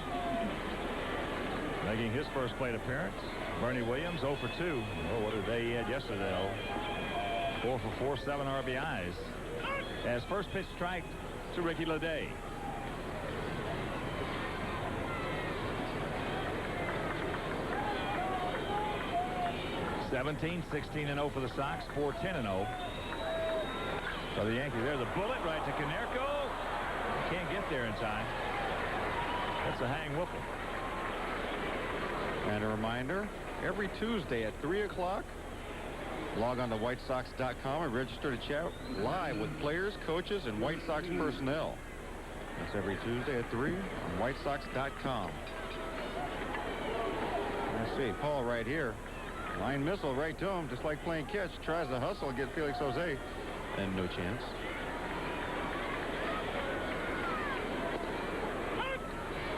making his first plate appearance. Bernie Williams 0 for 2. Oh, what a day he had yesterday, though. 4 for 4, 7 RBIs. As first pitch strike to Ricky Leday. (17, 16-0 for the Sox, 4, 10-0. So the Yankees, there's a bullet right to Konerko. Can't get there in time. That's a hang whoopple. And a reminder, every Tuesday at 3 o'clock, log on to WhiteSox.com and register to chat live with players, coaches, and White Sox personnel. That's every Tuesday at 3 on WhiteSox.com. Let's see, Paul right here. Line missile right to him, just like playing catch. Tries to hustle and get Felix Jose. And no chance.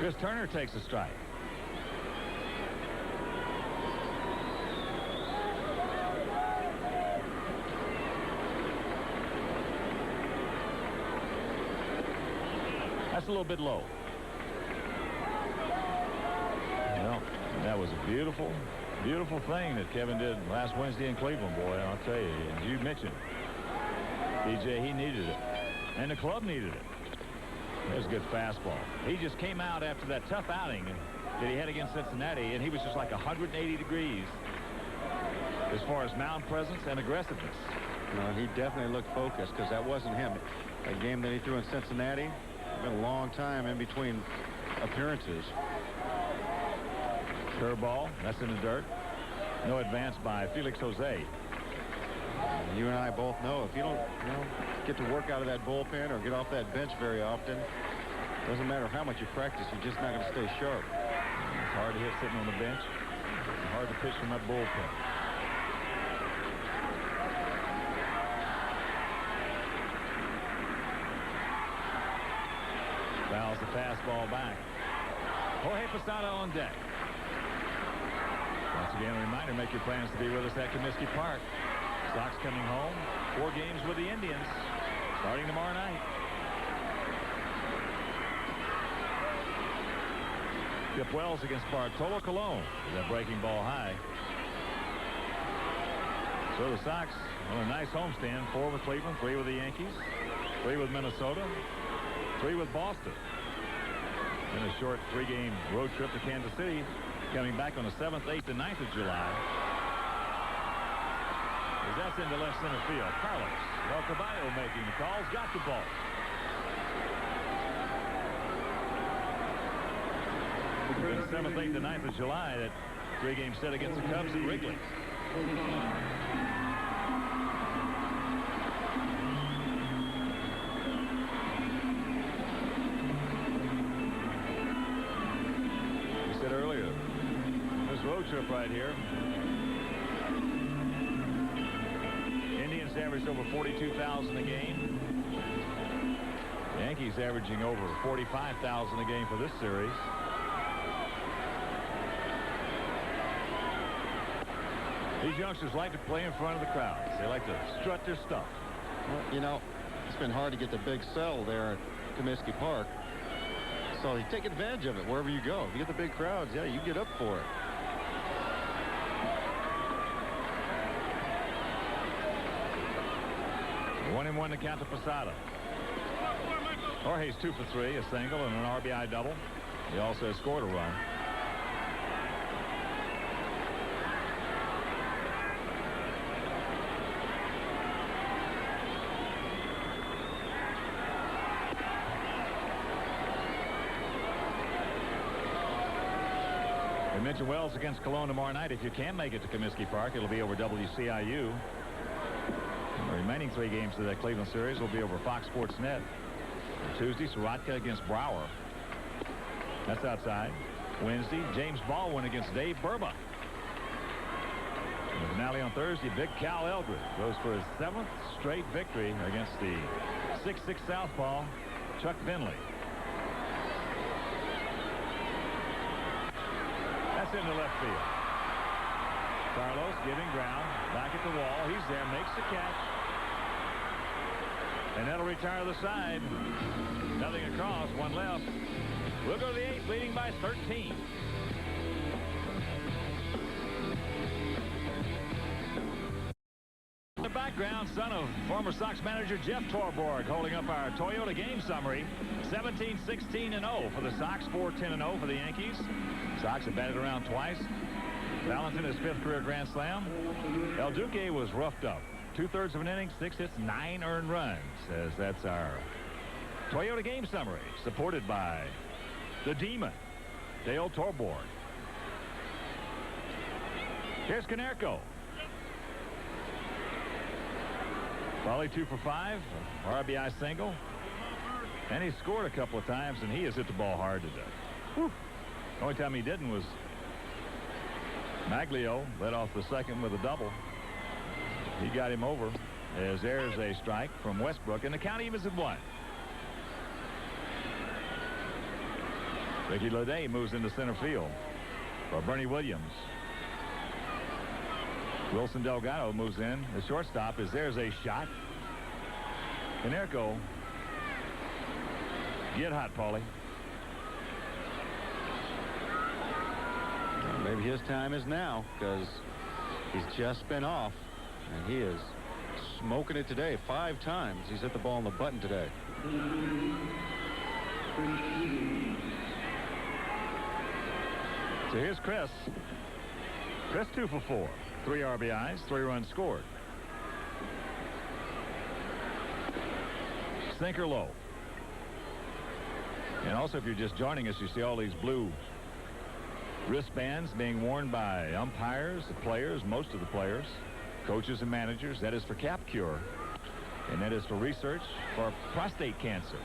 Chris Turner takes a strike. That's a little bit low. Well, that was a beautiful thing that Kevin did last Wednesday in Cleveland, boy. I'll tell you, as you mentioned, DJ, he needed it, and the club needed it. There's a good fastball. He just came out after that tough outing that he had against Cincinnati, and he was just like 180 degrees as far as mound presence and aggressiveness. No, he definitely looked focused, because that wasn't him. That game that he threw in Cincinnati, been a long time in between appearances. Curveball, that's in the dirt. No advance by Felix Jose. You and I both know if you don't get to work out of that bullpen or get off that bench very often, doesn't matter how much you practice, you're just not going to stay sharp. It's hard to hit sitting on the bench. It's hard to pitch from that bullpen. Fouls the fastball back. Jorge Posada on deck. Once again, a reminder, make your plans to be with us at Comiskey Park. Sox coming home. 4 games with the Indians starting tomorrow night. Skip Wells against Bartolo Colon. That breaking ball high. So the Sox on a nice homestand. 4 with Cleveland, 3 with the Yankees, 3 with Minnesota, 3 with Boston. And a short 3-game road trip to Kansas City, coming back on the 7th, 8th, and 9th of July. As that's into left center field. Carlos El Caballo making the calls. Got the ball. The 7th, 8th, and 9th of July. That 3-game set against the Cubs at Wrigley. We said earlier, this road trip right here. Indians averaged over 42,000 a game. Yankees averaging over 45,000 a game for this series. These youngsters like to play in front of the crowds. They like to strut their stuff. Well, you know, it's been hard to get the big sell there at Comiskey Park. So you take advantage of it wherever you go. If you get the big crowds, yeah, you get up for it. One and one to count to Posada. Jorge's 2 for 3, a single and an RBI double. He also has scored a run. We mentioned Wells against Cologne tomorrow night. If you can make it to Comiskey Park, it'll be over WCIU. The remaining 3 games of that Cleveland series will be over Fox Sports Net. Tuesday, Sorotka against Brower. That's outside. Wednesday, James Baldwin against Dave Burba. The finale on Thursday, Big Cal Eldred goes for his 7th straight victory against the 6'6" southpaw, Chuck Finley. That's into left field. Carlos giving ground. Back at the wall. He's there. Makes the catch. And that'll retire the side. Nothing across. One left. We'll go to the 8th, leading by 13. In the background, son of former Sox manager Jeff Torborg, holding up our Toyota game summary. 17-16-0 for the Sox, 4-10-0 for the Yankees. Sox have batted around twice. Valentin, his 5th career grand slam. El Duque was roughed up. 2/3 of an inning, 6 hits, 9 earned runs. As that's our Toyota game summary, supported by the Demon, Dale Torborg. Here's Konerko. Volley 2 for 5, RBI single. And he scored a couple of times, and he has hit the ball hard today. Whew. The only time he didn't was Maglio led off the second with a double. He got him over as there's a strike from Westbrook, and the count evens at 1. Ricky Leday moves into center field for Bernie Williams. Wilson Delgado moves in. The shortstop is there's a shot. Konerko. Get hot, Paulie. Maybe his time is now, because he's just been off, and he is smoking it today. 5 times he's hit the ball on the button today. So here's Chris. Chris 2 for 4. 3 RBIs, 3 runs scored. Sinker low. And also, if you're just joining us, you see all these blue wristbands being worn by umpires, the players, most of the players, coaches and managers. That is for Cap Cure, and that is for research for prostate cancer.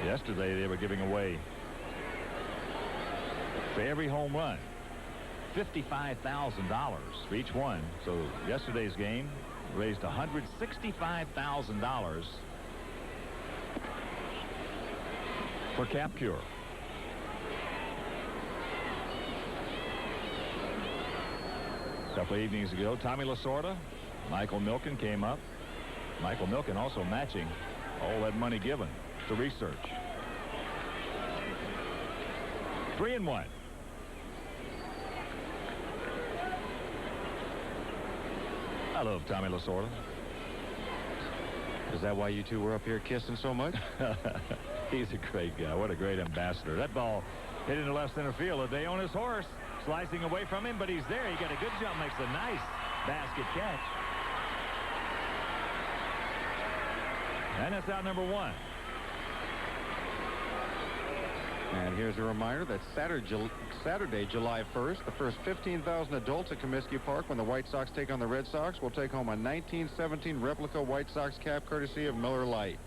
Yesterday they were giving away, for every home run, $55,000 for each one. So yesterday's game raised $165,000 for Cap Cure. A couple of evenings ago, Tommy Lasorda, Michael Milken came up. Michael Milken also matching all that money given to research. 3-1. I love Tommy Lasorda. Is that why you two were up here kissing so much? He's a great guy. What a great ambassador. That ball hit into left center field. A day on his horse, slicing away from him, but he's there. He got a good jump, makes a nice basket catch. And that's out number 1. And here's a reminder that Saturday, July 1st, the first 15,000 adults at Comiskey Park when the White Sox take on the Red Sox will take home a 1917 replica White Sox cap courtesy of Miller Lite.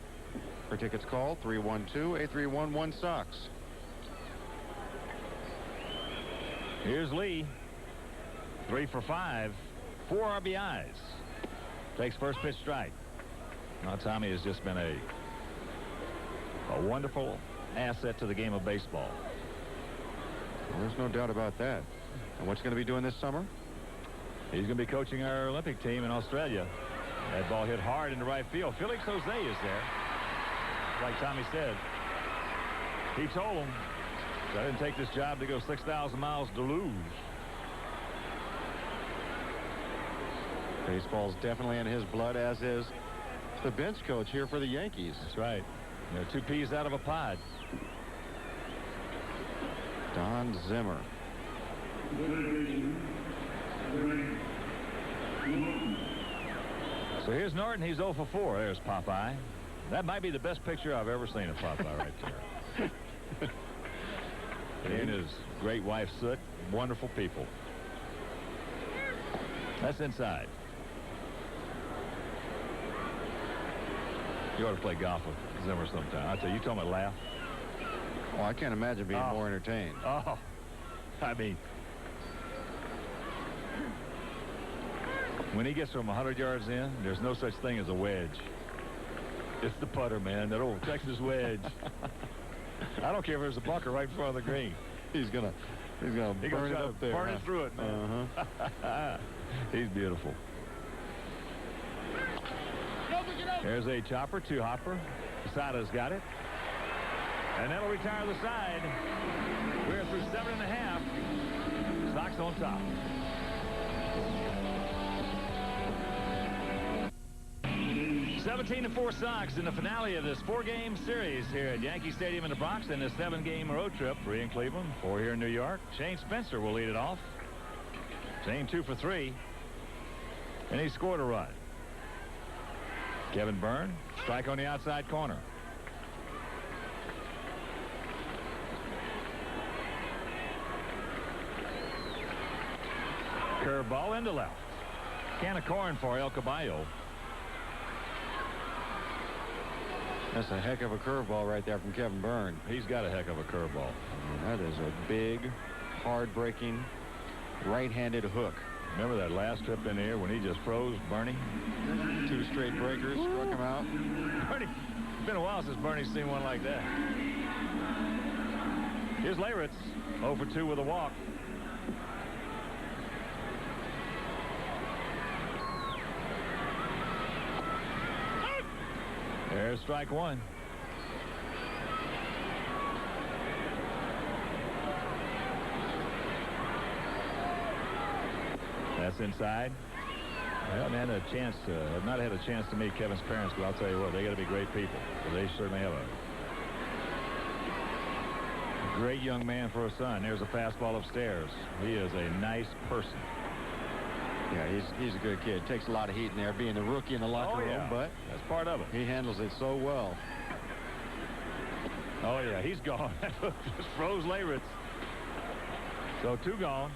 For tickets, call 312-8311-SOX. Here's Lee. 3 for 5. 4 RBIs. Takes first pitch strike. Now Tommy has just been a wonderful asset to the game of baseball. Well, there's no doubt about that. And what's going to be doing this summer? He's going to be coaching our Olympic team in Australia. That ball hit hard into right field. Felix Jose is there. Like Tommy said, he told him, I didn't take this job to go 6,000 miles to lose. Baseball's definitely in his blood, as is the bench coach here for the Yankees. That's right. You know, 2 peas out of a pod. Don Zimmer. So here's Norton. He's 0 for 4. There's Popeye. That might be the best picture I've ever seen of Popeye right there. He and his great wife, Soot. Wonderful people. That's inside. You ought to play golf with Zimmer sometime. I tell you, you told me to laugh. Oh, I can't imagine being more entertained. Oh, I mean, when he gets from 100 yards in, there's no such thing as a wedge. It's the putter, man. That old Texas wedge. I don't care if there's a bunker right in front of the green. He's gonna He's going to burn it up there. Burn it through it, man. He's beautiful. There's a chopper, two-hopper. Posada's got it. And that'll retire the side. We're through 7.5. Sox on top. 17-4 Sox in the finale of this 4-game series here at Yankee Stadium in the Bronx, and this 7-game road trip. 3 in Cleveland, 4 here in New York. Shane Spencer will lead it off. Shane 2 for 3. And he scored a run. Kevin Byrne, strike on the outside corner. Curveball into left. Can of corn for El Caballo. That's a heck of a curveball right there from Kevin Byrne. He's got a heck of a curveball. That is a big, hard-breaking, right-handed hook. Remember that last trip in here when he just froze Bernie? 2 straight breakers, struck him out. Bernie, it's been a while since Bernie's seen one like that. Here's Leyritz, 0 for 2 with a walk. There's strike 1. That's inside. I haven't had a chance to, have not had a chance to meet Kevin's parents, but I'll tell you what, they got to be great people. They certainly have a great young man for a son. There's a fastball upstairs. He is a nice person. Yeah, he's a good kid. Takes a lot of heat in there, being the rookie in the locker room, but that's part of it. He handles it so well. Oh yeah, he's gone. Just froze Leyritz. So 2 gone.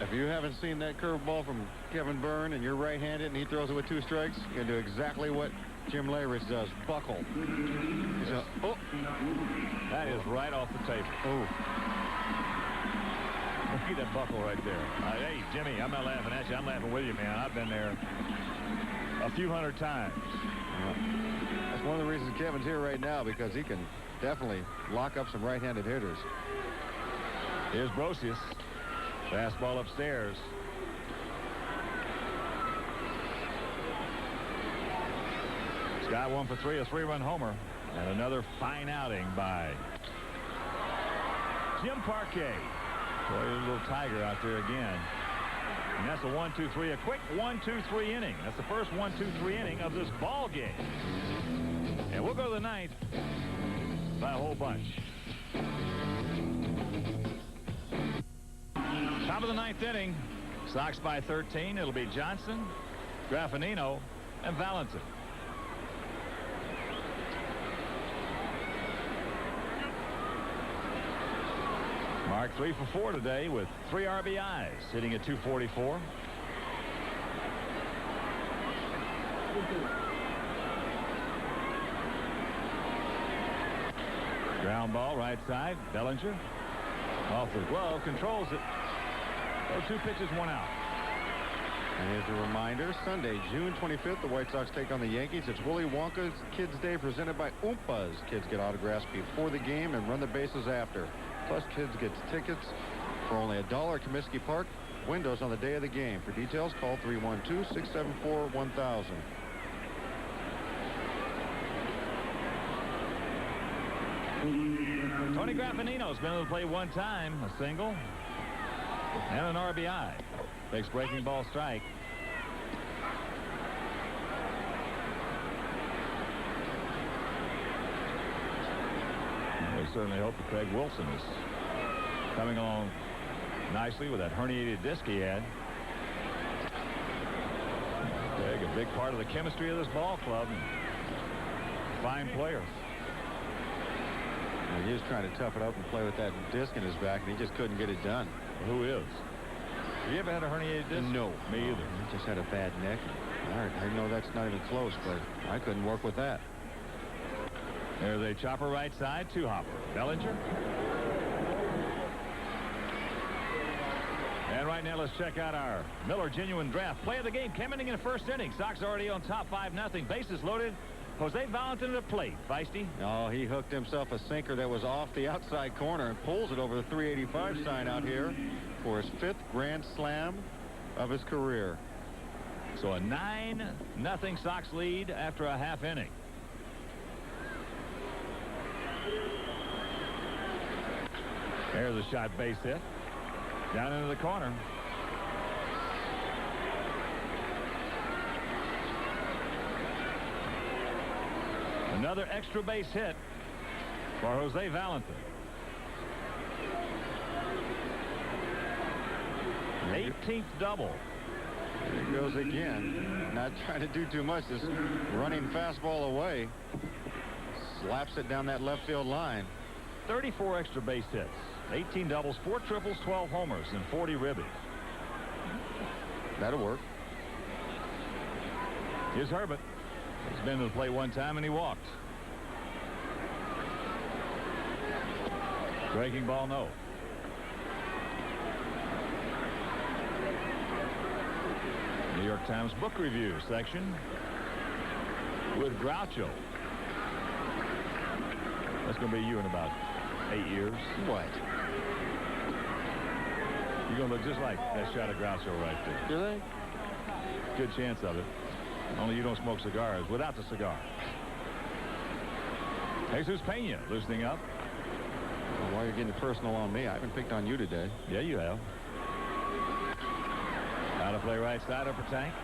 If you haven't seen that curveball from Kevin Byrne and you're right-handed and he throws it with 2 strikes, you're going to do exactly what Jim Leyritz does. Buckle. That is right off the table. Oh. Look at that buckle right there. Hey, Jimmy, I'm not laughing at you. I'm laughing with you, man. I've been there a few hundred times. Yeah. That's one of the reasons Kevin's here right now, because he can definitely lock up some right-handed hitters. Here's Brosius. Fastball upstairs. Scott 1 for 3, a 3-run homer. And another fine outing by Jim Parquet. Boy, there's a little tiger out there again. And that's a 1-2-3, a quick 1-2-3 inning. That's the first 1-2-3 inning of this ball game. And we'll go to the 9th by a whole bunch. Top of the 9th inning. Sox by 13. It'll be Johnson, Graffinino, and Valentin. Mark 3 for 4 today with 3 RBIs, hitting at 244. Ground ball right side. Bellinger off the glove, controls it. Oh, 2 pitches, 1 out. And here's a reminder, Sunday, June 25th, the White Sox take on the Yankees. It's Willy Wonka's Kids Day presented by Oompas. Kids get autographs before the game and run the bases after. Plus, kids get tickets for only $1 at Comiskey Park. Windows on the day of the game. For details, call 312-674-1000. Tony Graffinino's been able to play 1 time, a single, and an RBI. Takes breaking ball strike. We certainly hope that Craig Wilson is coming along nicely with that herniated disc he had. Craig, a big part of the chemistry of this ball club. Fine players. He was trying to tough it up and play with that disc in his back, and he just couldn't get it done. Who is? Have you ever had a herniated disc? No. Me either. He just had a bad neck. I know that's not even close, but I couldn't work with that. There's a chopper right side, 2-hopper. Bellinger. And right now, let's check out our Miller Genuine Draft. Play of the game, coming in the first inning. Sox already on top 5-0. Bases loaded. Jose Valentin at the plate. Feisty. Oh, he hooked himself a sinker that was off the outside corner and pulls it over the 385 sign out here for his 5th grand slam of his career. So a 9-0 Sox lead after a half inning. There's a shot base hit. Down into the corner. Another extra base hit for Jose Valentin. 18th double. There he goes again. Not trying to do too much. Just running fastball away. Slaps it down that left field line. 34 extra base hits. 18 doubles, 4 triples, 12 homers, and 40 ribbies. That'll work. Here's Herbert. He's been to the plate one time and he walked. Breaking ball, no. New York Times book review section with Groucho. That's going to be you in about 8 years. What? You're going to look just like that shot of Groucho right there. Do they? Good chance of it. Only you don't smoke cigars without the cigar. Jesus Pena loosening up. Well, why are you getting personal on me? I haven't picked on you today. Yeah, you have. Out to play right side, upper tank.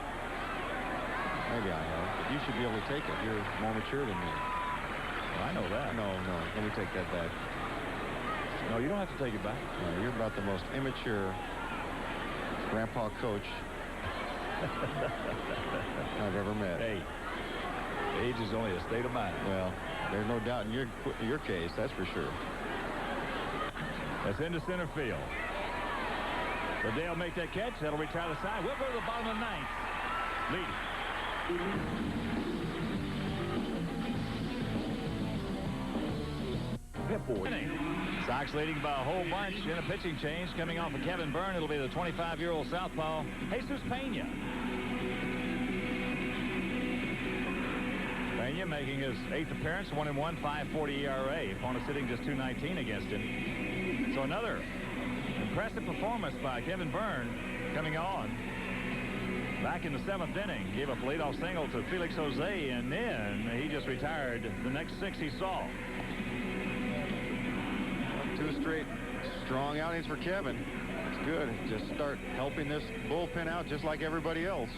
Maybe I have. But you should be able to take it. You're more mature than me. Well, I know that. No. Let me take that back. No, you don't have to take it back. No, you're about the most immature grandpa coach I've ever met. Hey, age is only a state of mind. Well, there's no doubt in your case, that's for sure. That's into center field. So Dale make that catch. That'll retire the side. We'll go to the bottom of the 9th. Leading. Sox leading by a whole bunch in a pitching change coming off of Kevin Byrne. It'll be the 25-year-old southpaw, Jesus Pena. Pena making his 8th appearance, 1-1, 5.40 ERA. Opponent sitting just 2.19 against him. So another impressive performance by Kevin Byrne coming on. Back in the 7th inning, gave up a leadoff single to Felix Jose, and then he just retired the next 6 he saw. 2 straight strong outings for Kevin. That's good. Just start helping this bullpen out just like everybody else.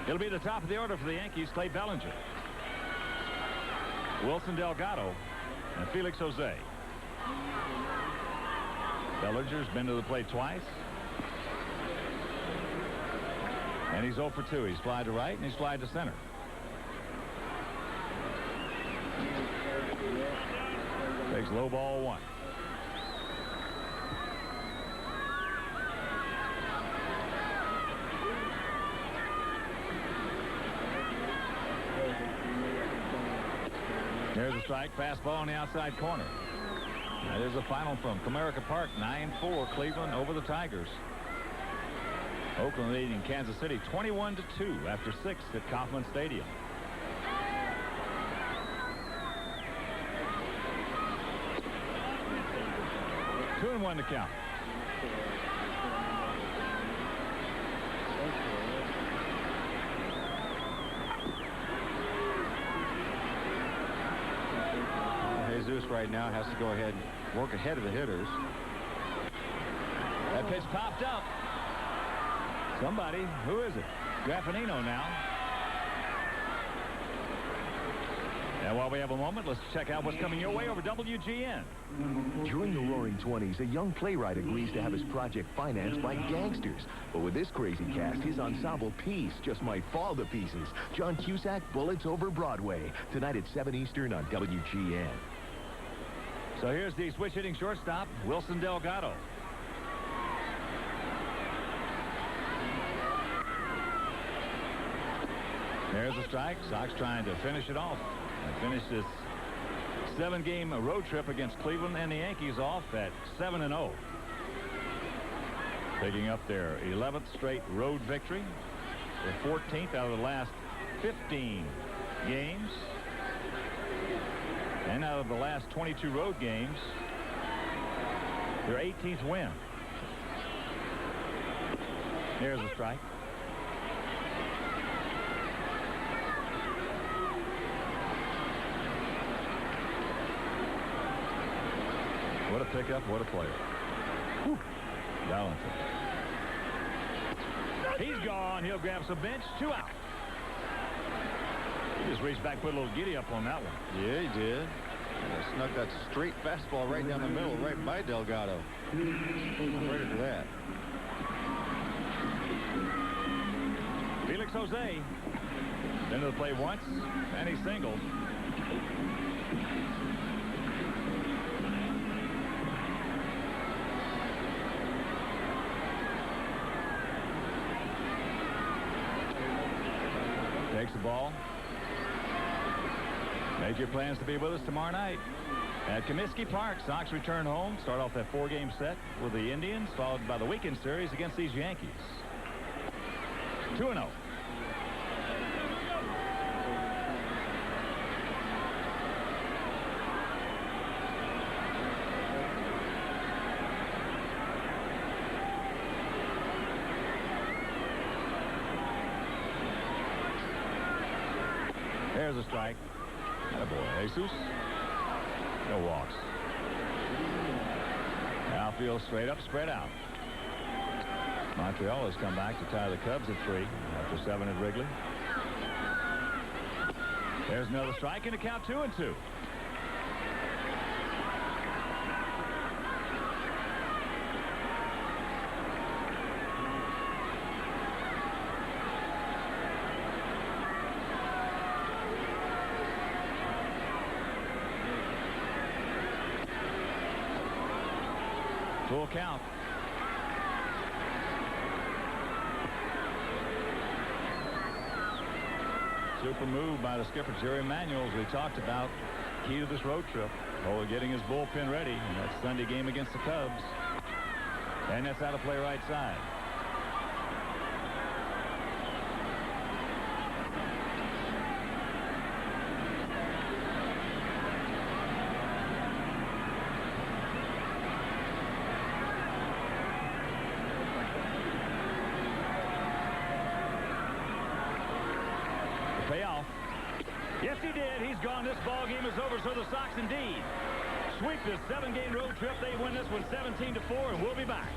It'll be the top of the order for the Yankees. Clay Bellinger, Wilson Delgado, and Felix Jose. Bellinger's been to the plate twice. And he's 0 for 2. He's flied to right and he's flied to center. Takes low ball 1. There's a strike, fastball on the outside corner. Now there's a final from Comerica Park, 9-4, Cleveland over the Tigers. Oakland leading Kansas City 21-2 after 6 at Kauffman Stadium. Two and 1 to count. Jesus right now has to go ahead and work ahead of the hitters. That pitch popped up. Somebody, who is it? Graffinino now. And while we have a moment, let's check out what's coming your way over WGN. During the Roaring 20s, a young playwright agrees to have his project financed by gangsters. But with this crazy cast, his ensemble piece just might fall to pieces. John Cusack, Bullets Over Broadway. Tonight at 7 Eastern on WGN. So here's the switch-hitting shortstop, Wilson Delgado. There's a strike. Sox trying to finish it off and finish this 7-game road trip against Cleveland and the Yankees off at 7-0. Picking up their 11th straight road victory. Their 14th out of the last 15 games. And out of the last 22 road games, their 18th win. There's a strike. What a pickup, what a player. Whew. Valentin. He's gone. He'll grab some bench. 2 out. He just reached back, put a little giddy up on that one. Yeah, he did. Snuck that straight fastball right down the middle, right by Delgado. Right into that. Felix Jose into the play once, and he singled. Takes the ball. Make your plans to be with us tomorrow night at Comiskey Park. Sox return home, start off that 4-game set with the Indians, followed by the weekend series against these Yankees. 2-0. There's a strike. Attaboy, Jesus. No walks. Outfield straight up, spread out. Montreal has come back to tie the Cubs at 3 after 7 at Wrigley. There's another strike and a count 2-2. Full count. Super move by the skipper, Jerry Manuel, as we talked about. Key to this road trip. Oh, getting his bullpen ready in that Sunday game against the Cubs. And that's out of play right side. Payoff. Yes, he did. He's gone. This ball game is over, so the Sox indeed sweep this 7-game road trip. They win this one 17-4, and we'll be back.